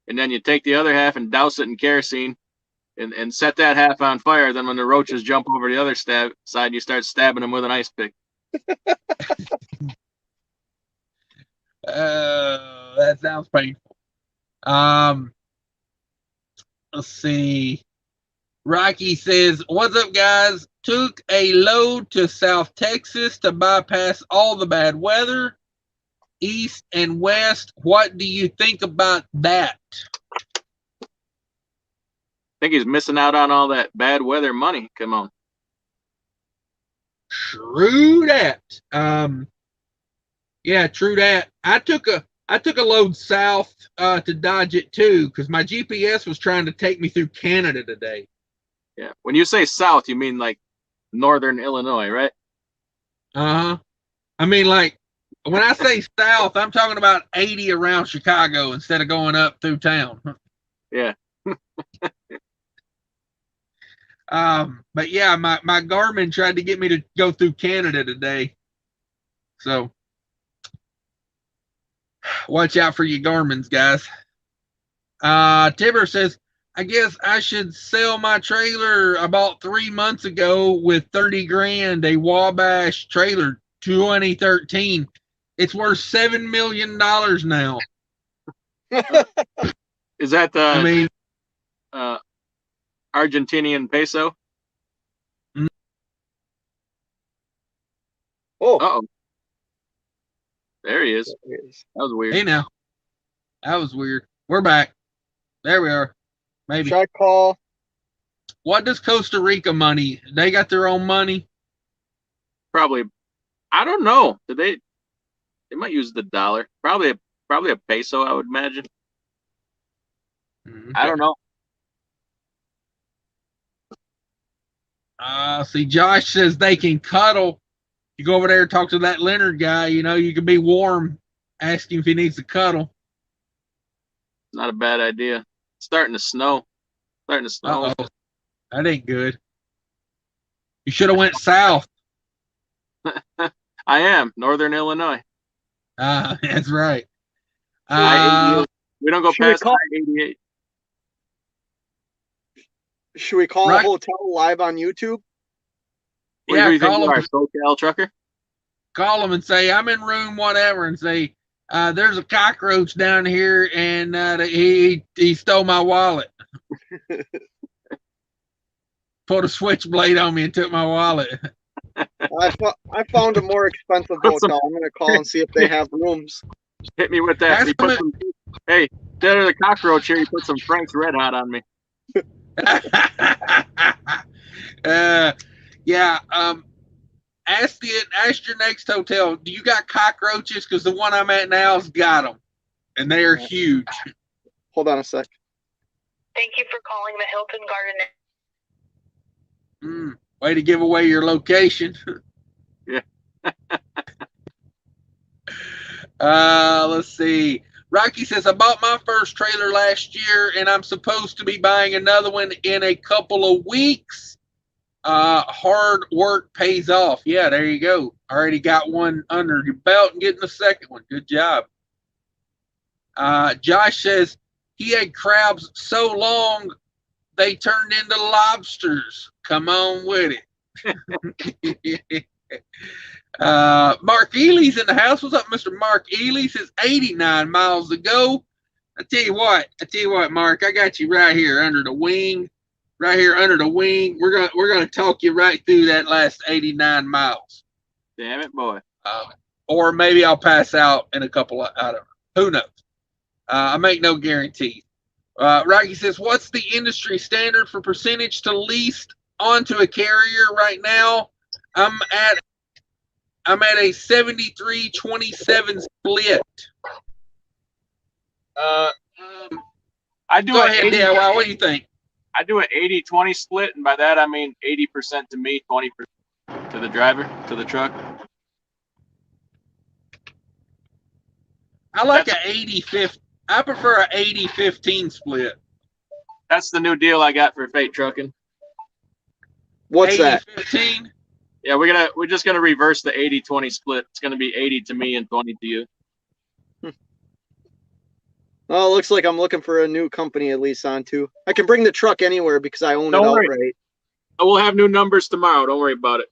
and then you take the other half and douse it in kerosene, and set that half on fire. Then when the roaches jump over the other side, you start stabbing them with an ice pick. That sounds painful. Let's see. Rocky says, what's up, guys? Took a load to South Texas to bypass all the bad weather, east and west. What do you think about that? I think he's missing out on all that bad weather money. Come on. True that. Yeah, true that. I took a load south to dodge it too, because my GPS was trying to take me through Canada today. Yeah. When you say south, you mean like northern Illinois, right? Uh-huh. I mean, like, when I say south, I'm talking about 80 around Chicago instead of going up through town. Yeah. But yeah, my Garmin tried to get me to go through Canada today. So watch out for your Garmins, guys. Tibber says, I guess I should sell my trailer I bought 3 months ago with 30 grand, a Wabash trailer, 2013. It's worth $7 million now. Is that the I mean, Argentinian peso? Oh, Uh-oh. There he is. That was weird. hey now. That was weird. We're back. There we are. Maybe. should I call? What does Costa Rica money? They got their own money? Probably. I don't know. They might use the dollar. Probably a peso, I would imagine. Okay. I don't know. See, Josh says they can cuddle. You go over there and talk to that Leonard guy, you know, you can be warm. Ask him if he needs to cuddle. Not a bad idea. It's starting to snow. Uh-oh. That ain't good. You should have went south. I am. Northern Illinois. That's right. We don't go Should we past call- I-88. Should we call Right. a hotel live on YouTube? What Yeah, do you think call you are, him. SoCal trucker? Call him and say, I'm in room whatever, and say, there's a cockroach down here, and he stole my wallet. Put a switchblade on me and took my wallet. I found a more expensive hotel. I'm gonna call and see if they have rooms. Hit me with that. That's Hey, instead of the cockroach here, you put some Frank's Red Hot on me. Yeah. Ask your next hotel. Do you got cockroaches? Because the one I'm at now's got them, and they are huge. Hold on a sec. Thank you for calling the Hilton Garden. Way to give away your location. Yeah. Let's see. Rocky says, I bought my first trailer last year, and I'm supposed to be buying another one in a couple of weeks. Hard work pays off. Yeah, there you go. Already got one under your belt and getting the second one. Good job. Josh says he had crabs so long they turned into lobsters. Come on with it. Mark Ely's in the house. What's up, Mr. Mark Ely? Says 89 miles to go. I tell you what, Mark, I got you right here under the wing. Right here under the wing. We're gonna talk you right through that last 89 miles. Damn it, boy. Or maybe I'll pass out in a couple of, I don't know. Who knows? I make no guarantees. Rocky says, what's the industry standard for percentage to lease onto a carrier right now? I'm at a 73-27 split. I do Go an ahead, 80, DIY. What do you think? I do an 80-20 split, and by that I mean 80% to me, 20% to the driver, to the truck. I like an 80-50. I prefer an 80-15 split. That's the new deal I got for Fate Trucking. What's that? 80-15? Yeah, we're just gonna reverse the 80-20 split. It's gonna be 80 to me and 20 to you. Oh, it looks like I'm looking for a new company at least on too. I can bring the truck anywhere because I own it Don't worry. outright. We'll have new numbers tomorrow. Don't worry about it.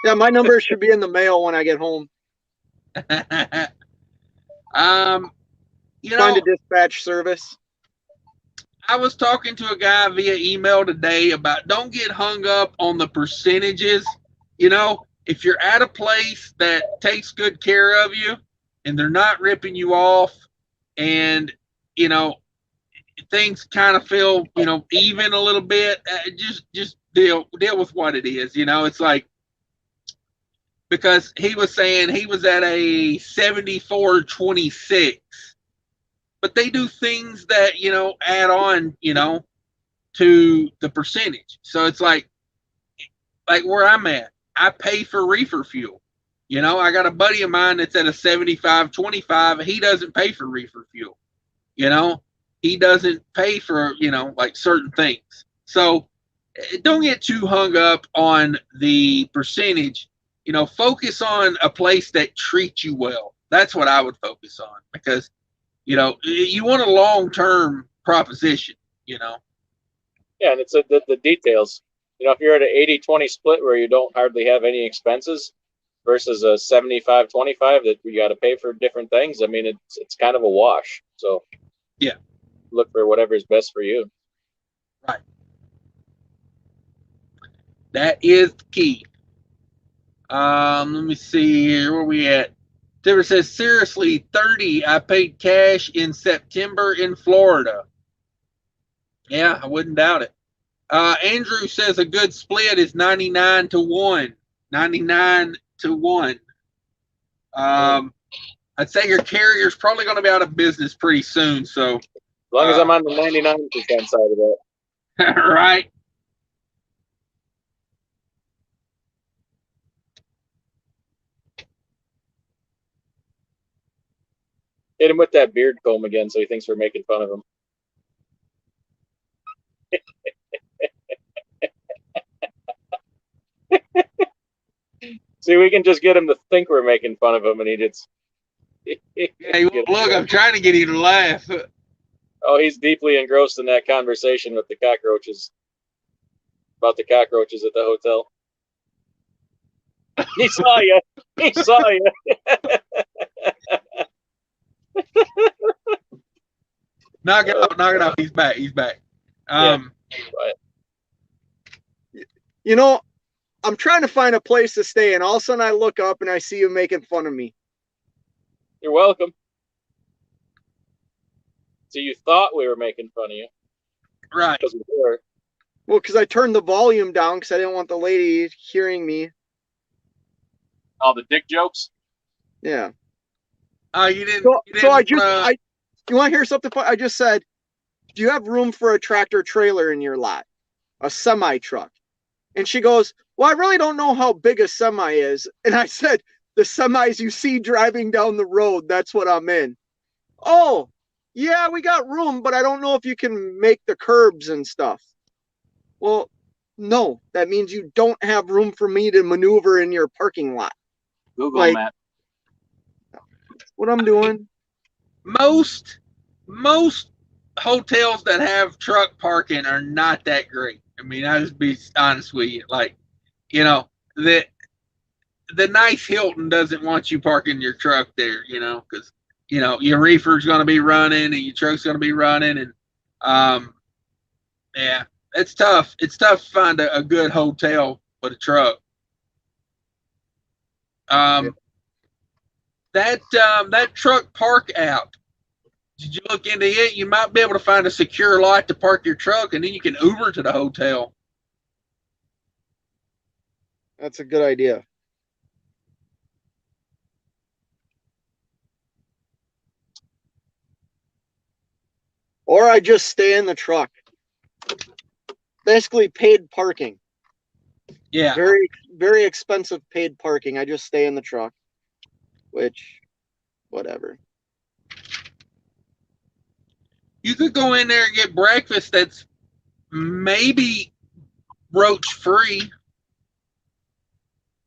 Yeah, my number should be in the mail when I get home. You Find know, a dispatch service. I was talking to a guy via email today about don't get hung up on the percentages. You know, if you're at a place that takes good care of you and they're not ripping you off and, you know, things kind of feel, you know, even a little bit, just deal with what it is. You know, it's like, because he was saying he was at a 74-26, but they do things that, you know, add on, you know, to the percentage. So it's like where I'm at, I pay for reefer fuel. You know, I got a buddy of mine that's at a 75-25. He doesn't pay for reefer fuel. You know, he doesn't pay for, you know, like certain things. So don't get too hung up on the percentage. You know, focus on a place that treats you well. That's what I would focus on, because, you know, you want a long-term proposition. you know. Yeah, and it's the details. You know, if you're at an 80-20 split where you don't hardly have any expenses versus a 75-25 that you got to pay for different things, I mean, it's kind of a wash. So yeah, look for whatever is best for you. Right. That is the key. Let me see here. Where we at? Tiver says, seriously, 30. I paid cash in September in Florida. Yeah, I wouldn't doubt it. Andrew says a good split is 99-1. 99-1. I'd say your carrier's probably going to be out of business pretty soon. So, as long as I'm on the 99% side of that. Right. Hit him with that beard comb again so he thinks we're making fun of him. See, we can just get him to think we're making fun of him, and he just. Hey, look, I'm trying to get him to laugh. Oh, he's deeply engrossed in that conversation with the cockroaches. About the cockroaches at the hotel. He saw you. He saw you. Knock it off. Knock it off. He's back. He's back. You know, I'm trying to find a place to stay, and all of a sudden I look up and I see you making fun of me. You're welcome. So you thought we were making fun of you. Right. Because we were. Well, because I turned the volume down because I didn't want the lady hearing me. All the dick jokes? Yeah. You didn't. So, you didn't, you want to hear something fun? I just said, do you have room for a tractor trailer in your lot? A semi truck? And she goes, well, I really don't know how big a semi is. And I said, the semis you see driving down the road, that's what I'm in. Oh, yeah, we got room, but I don't know if you can make the curbs and stuff. Well, no, that means you don't have room for me to maneuver in your parking lot. Google Map. What I'm doing. Most hotels that have truck parking are not that great. I mean, I'll just be honest with you. Like, you know, the nice Hilton doesn't want you parking your truck there, you know, because, you know, your reefer's going to be running and your truck's going to be running. And, yeah, it's tough. It's tough to find a good hotel with a truck. That truck park app, did you look into it? You might be able to find a secure lot to park your truck, and then you can Uber to the hotel. That's a good idea. Or I just stay in the truck. Basically paid parking. Yeah. Very, very expensive paid parking. I just stay in the truck. Which, whatever. You could go in there and get breakfast that's maybe roach free.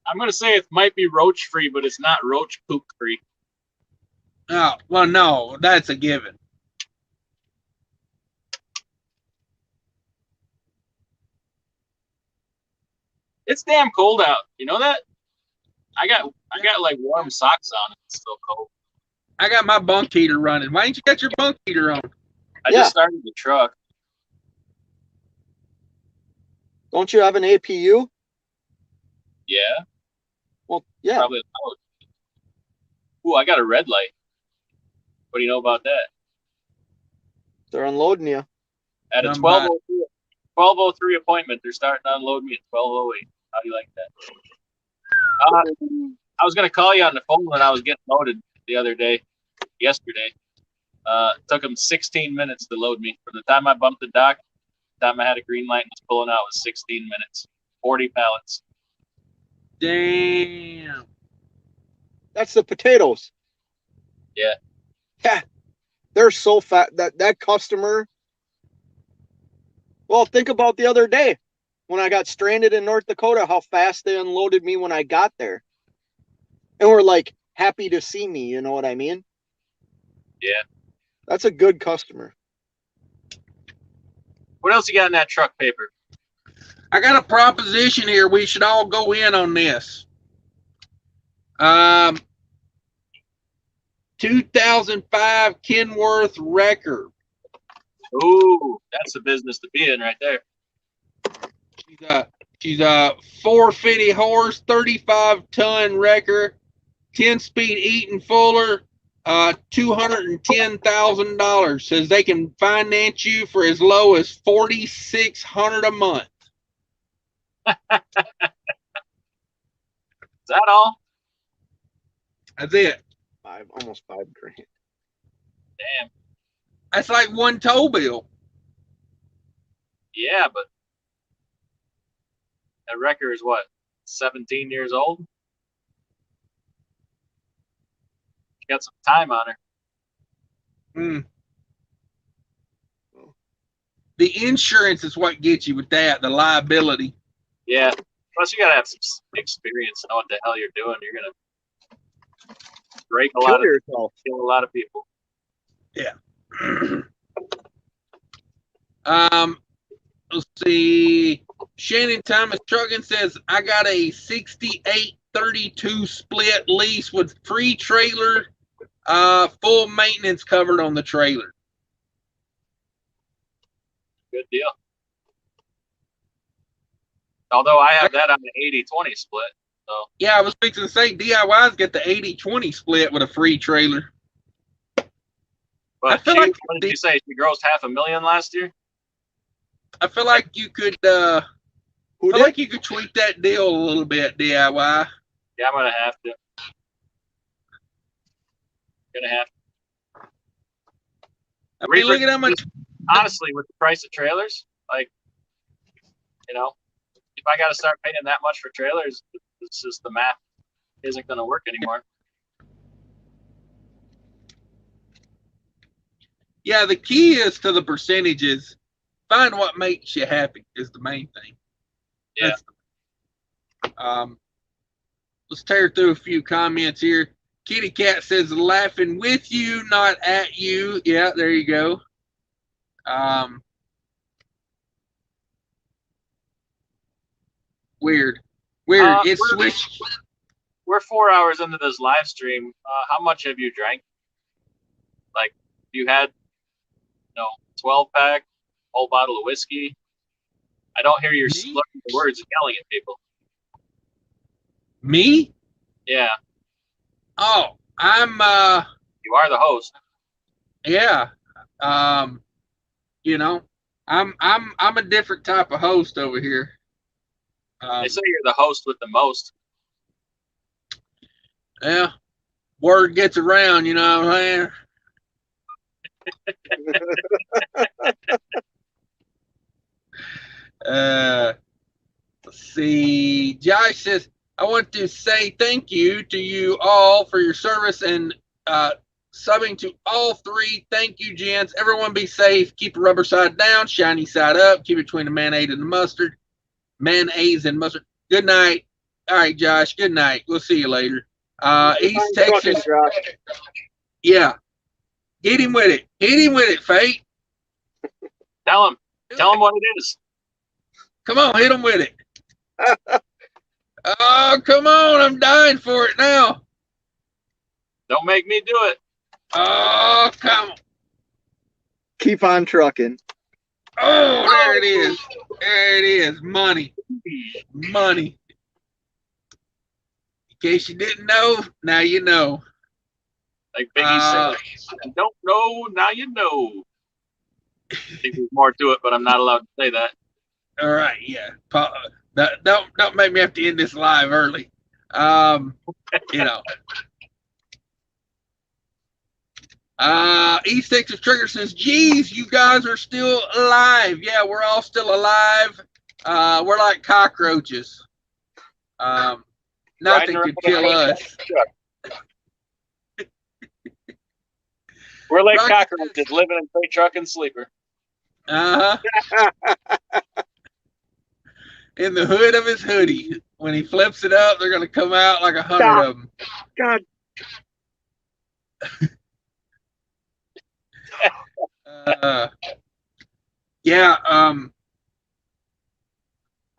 I'm going to say it might be roach free, but it's not roach poop free. Oh, well, no, that's a given. It's damn cold out. You know that? I got like warm socks on. It's still cold. I got my bunk heater running. Why didn't you get your bunk heater on? I just started the truck. Don't you have an APU? Yeah. Well, yeah. Probably loud. Ooh, I got a red light. What do you know about that? They're unloading you. At a 12:03 appointment, they're starting to unload me at 12:08. How do you like that? I was going to call you on the phone when I was getting loaded yesterday. It took them 16 minutes to load me. From the time I bumped the dock, the time I had a green light and was pulling out was 16 minutes. 40 pallets. Damn. That's the potatoes. Yeah. Yeah. They're so fat. That customer. Well, think about the other day when I got stranded in North Dakota, how fast they unloaded me when I got there. And were like happy to see me, you know what I mean? Yeah. That's a good customer. What else you got in that truck paper? I got a proposition here. We should all go in on this. 2005 Kenworth Wrecker. Ooh, that's the business to be in right there. She's a 450 horse, 35-ton wrecker, 10-speed Eaton Fuller, $210,000. Says they can finance you for as low as $4,600 a month. Is that all? That's it. Almost $5,000. Damn. That's like one tow bill. Yeah, but that wrecker is what, 17 years old? She got some time on her. The insurance is what gets you with that, the liability. Yeah. Plus, you gotta have some experience, know what the hell you're doing. You're gonna break a lot of yourself, kill a lot of people. Yeah. Let's see. Shannon Thomas Trucking says, I got a 68-32 split lease with free trailer, full maintenance covered on the trailer. Good deal. Although I have that on the 80-20 split. So yeah, I was fixing to say DIY's get the 80-20 split with a free trailer. But what did you say? She grossed $500,000 last year? I feel like you could you could tweak that deal a little bit, DIY. Yeah, I'm gonna have to. I mean, look at how much. Honestly, with the price of trailers, like, you know, if I got to start paying that much for trailers, it's just the math isn't going to work anymore. Yeah, the key is to the percentages. Find what makes you happy is the main thing. Yeah. Let's tear through a few comments here. Kitty Cat says, laughing with you, not at you. Yeah, there you go. Weird. It's switched. We're 4 hours into this live stream. How much have you drank? Like, you had, 12-pack, whole bottle of whiskey. I don't hear your slurring words and yelling at people. Me? Yeah. Oh, I'm. You are the host. Yeah. I'm a different type of host over here. They say you're the host with the most. Yeah. Word gets around, you know what I'm saying? Let's see. Josh says, I want to say thank you to you all for your service and subbing to all three. Thank you, gents. Everyone be safe. Keep the rubber side down, shiny side up. Keep it between the mayonnaise and the mustard. Mayonnaise and mustard. Good night. All right, Josh. Good night. We'll see you later. East Texas. Yeah. Hit him with it. Hit him with it, Fate. Tell him what it is. Come on, hit him with it. Oh, come on. I'm dying for it now. Don't make me do it. Oh, come on. Keep on trucking. Oh, there it is. There it is. Money. Money. In case you didn't know, now you know. Like Biggie said, you don't know, now you know. I think there's more to it, but I'm not allowed to say that. All right, yeah. Don't make me have to end this live early. East Texas Trigger says, geez, you guys are still alive. Yeah, we're all still alive. We're like cockroaches. Nothing could kill us. We're like cockroaches living in freight truck and sleeper. In the hood of his hoodie. When he flips it up, they're going to come out like 100 of them. God. Yeah,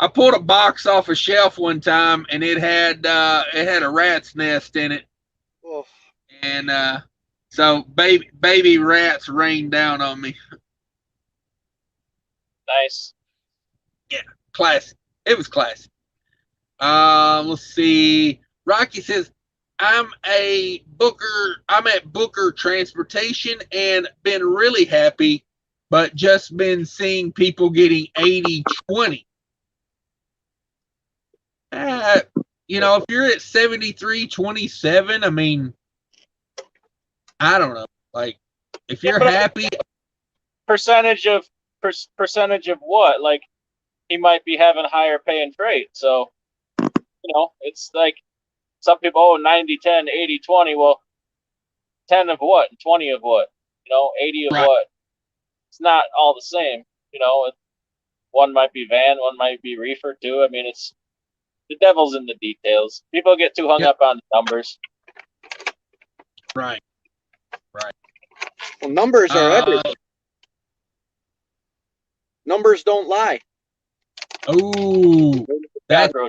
I pulled a box off a shelf one time, and it had a rat's nest in it, Oh, and so baby rats rained down on me. Nice. Yeah, classic. It was classic. Let's see. Rocky says, I'm at Booker Transportation and been really happy, but just been seeing people getting 80/20. You know, if you're at 73/27, I mean, I don't know. Like, if you're happy, Percentage of percentage of what? Like, he might be having higher pay and freight. So, it's like some people, 90/10, 80/20. Well, 10 of what? 20 of what? 80 of Right. what? It's not all the same. One might be van, one might be reefer too. I mean, it's the devil's in the details. People get too hung Yep. up on the numbers. right. well, numbers are everything. Numbers don't lie. Oh, that's Bro,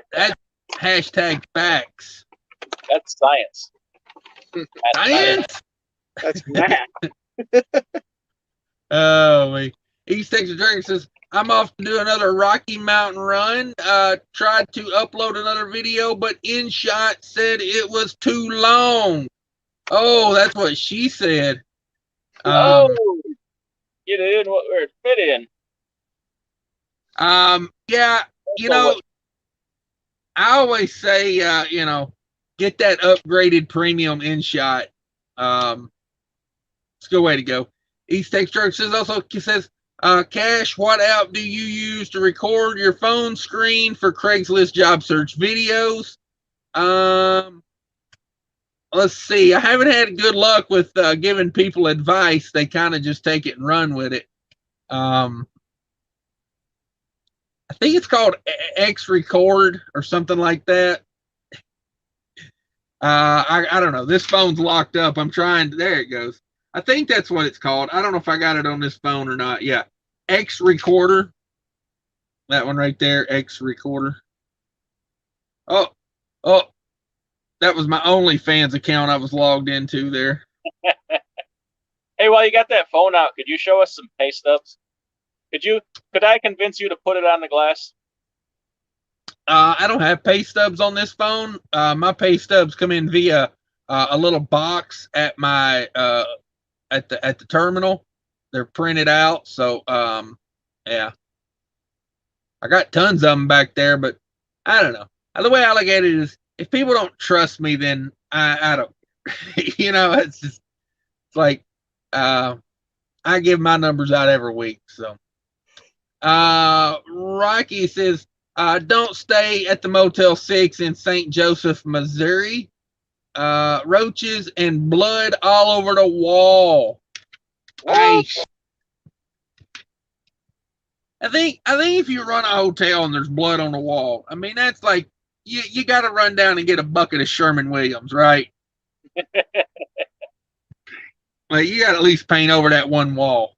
hashtag facts. that's science. Science. That's math. Oh, man. East Texas Dragon says, I'm off to do another Rocky Mountain run. Tried to upload another video, but InShot said it was too long. Oh, that's what she said. Get it in where it fit in. Yeah, I always say, get that upgraded premium InShot. It's a good way to go. East Texas Dragon says, Cash, what app do you use to record your phone screen for Craigslist job search videos? Let's see. I haven't had good luck with giving people advice. They kind of just take it and run with it. I think it's called X Record or something like that. I don't know. This phone's locked up. I'm trying. There it goes. I think that's what it's called. I don't know if I got it on this phone or not. Yeah. X Recorder. That one right there. X Recorder. Oh. That was my OnlyFans account I was logged into there. Hey, while you got that phone out, could you show us some pay stubs? Could I convince you to put it on the glass? I don't have pay stubs on this phone. My pay stubs come in via a little box at my at the terminal. They're printed out, so yeah. I got tons of them back there, but I don't know. The way I look at it is, if people don't trust me, then I don't. It's like I give my numbers out every week. So Rocky says, don't stay at the Motel 6 in St. Joseph, Missouri. Roaches and blood all over the wall. Nice. I think if you run a hotel and there's blood on the wall, I mean, that's like, you got to run down and get a bucket of Sherman-Williams, right? Like, you got to at least paint over that one wall.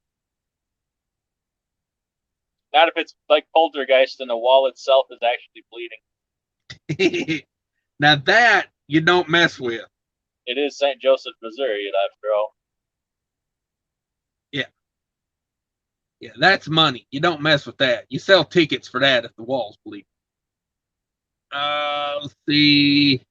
Not if it's like poltergeist and the wall itself is actually bleeding. Now that you don't mess with. It is St. Joseph, Missouri, after all. Yeah, that's money. You don't mess with that. You sell tickets for that if the wall's bleeding. Let's see.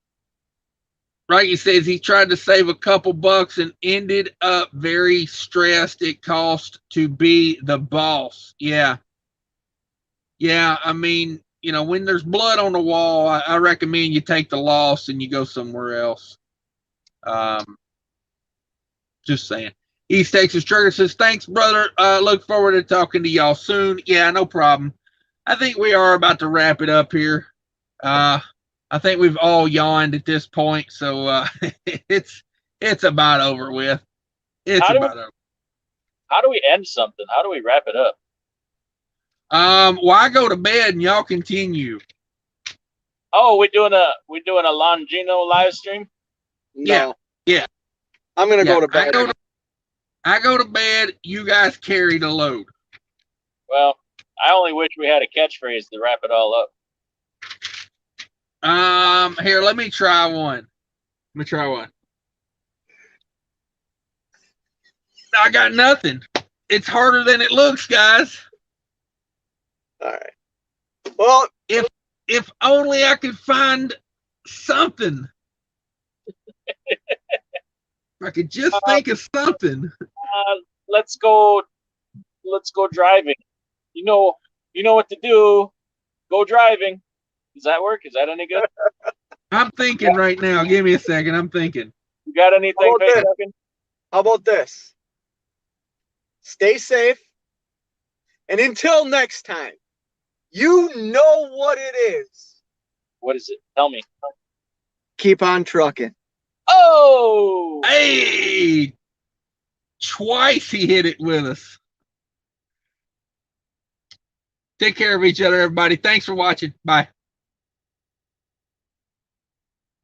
Rocky says he tried to save a couple bucks and ended up very stressed. It cost to be the boss. Yeah. I mean, when there's blood on the wall, I recommend you take the loss and you go somewhere else. Just saying. East Texas Trigger says, thanks, brother. Look forward to talking to y'all soon. Yeah, no problem. I think we are about to wrap it up here. I think we've all yawned at this point, so it's about over with. It's about over. How do we end something? How do we wrap it up? Well, I go to bed and y'all continue. Oh, we doing a Longino live stream? No. Yeah. I'm gonna go to bed. I go to bed. You guys carry the load. Well, I only wish we had a catchphrase to wrap it all up. Here, let me try one. I got nothing. It's harder than it looks, guys. All right. Well, if only I could find something. If I could just think of something. Let's go driving. You know what to do. Go driving. Does that work? Is that any good? I'm thinking right now. Give me a second. I'm thinking. You got anything? How about this? Stay safe. And until next time, you know what it is. What is it? Tell me. Keep on trucking. Oh! Hey! Twice he hit it with us. Take care of each other, everybody. Thanks for watching. Bye.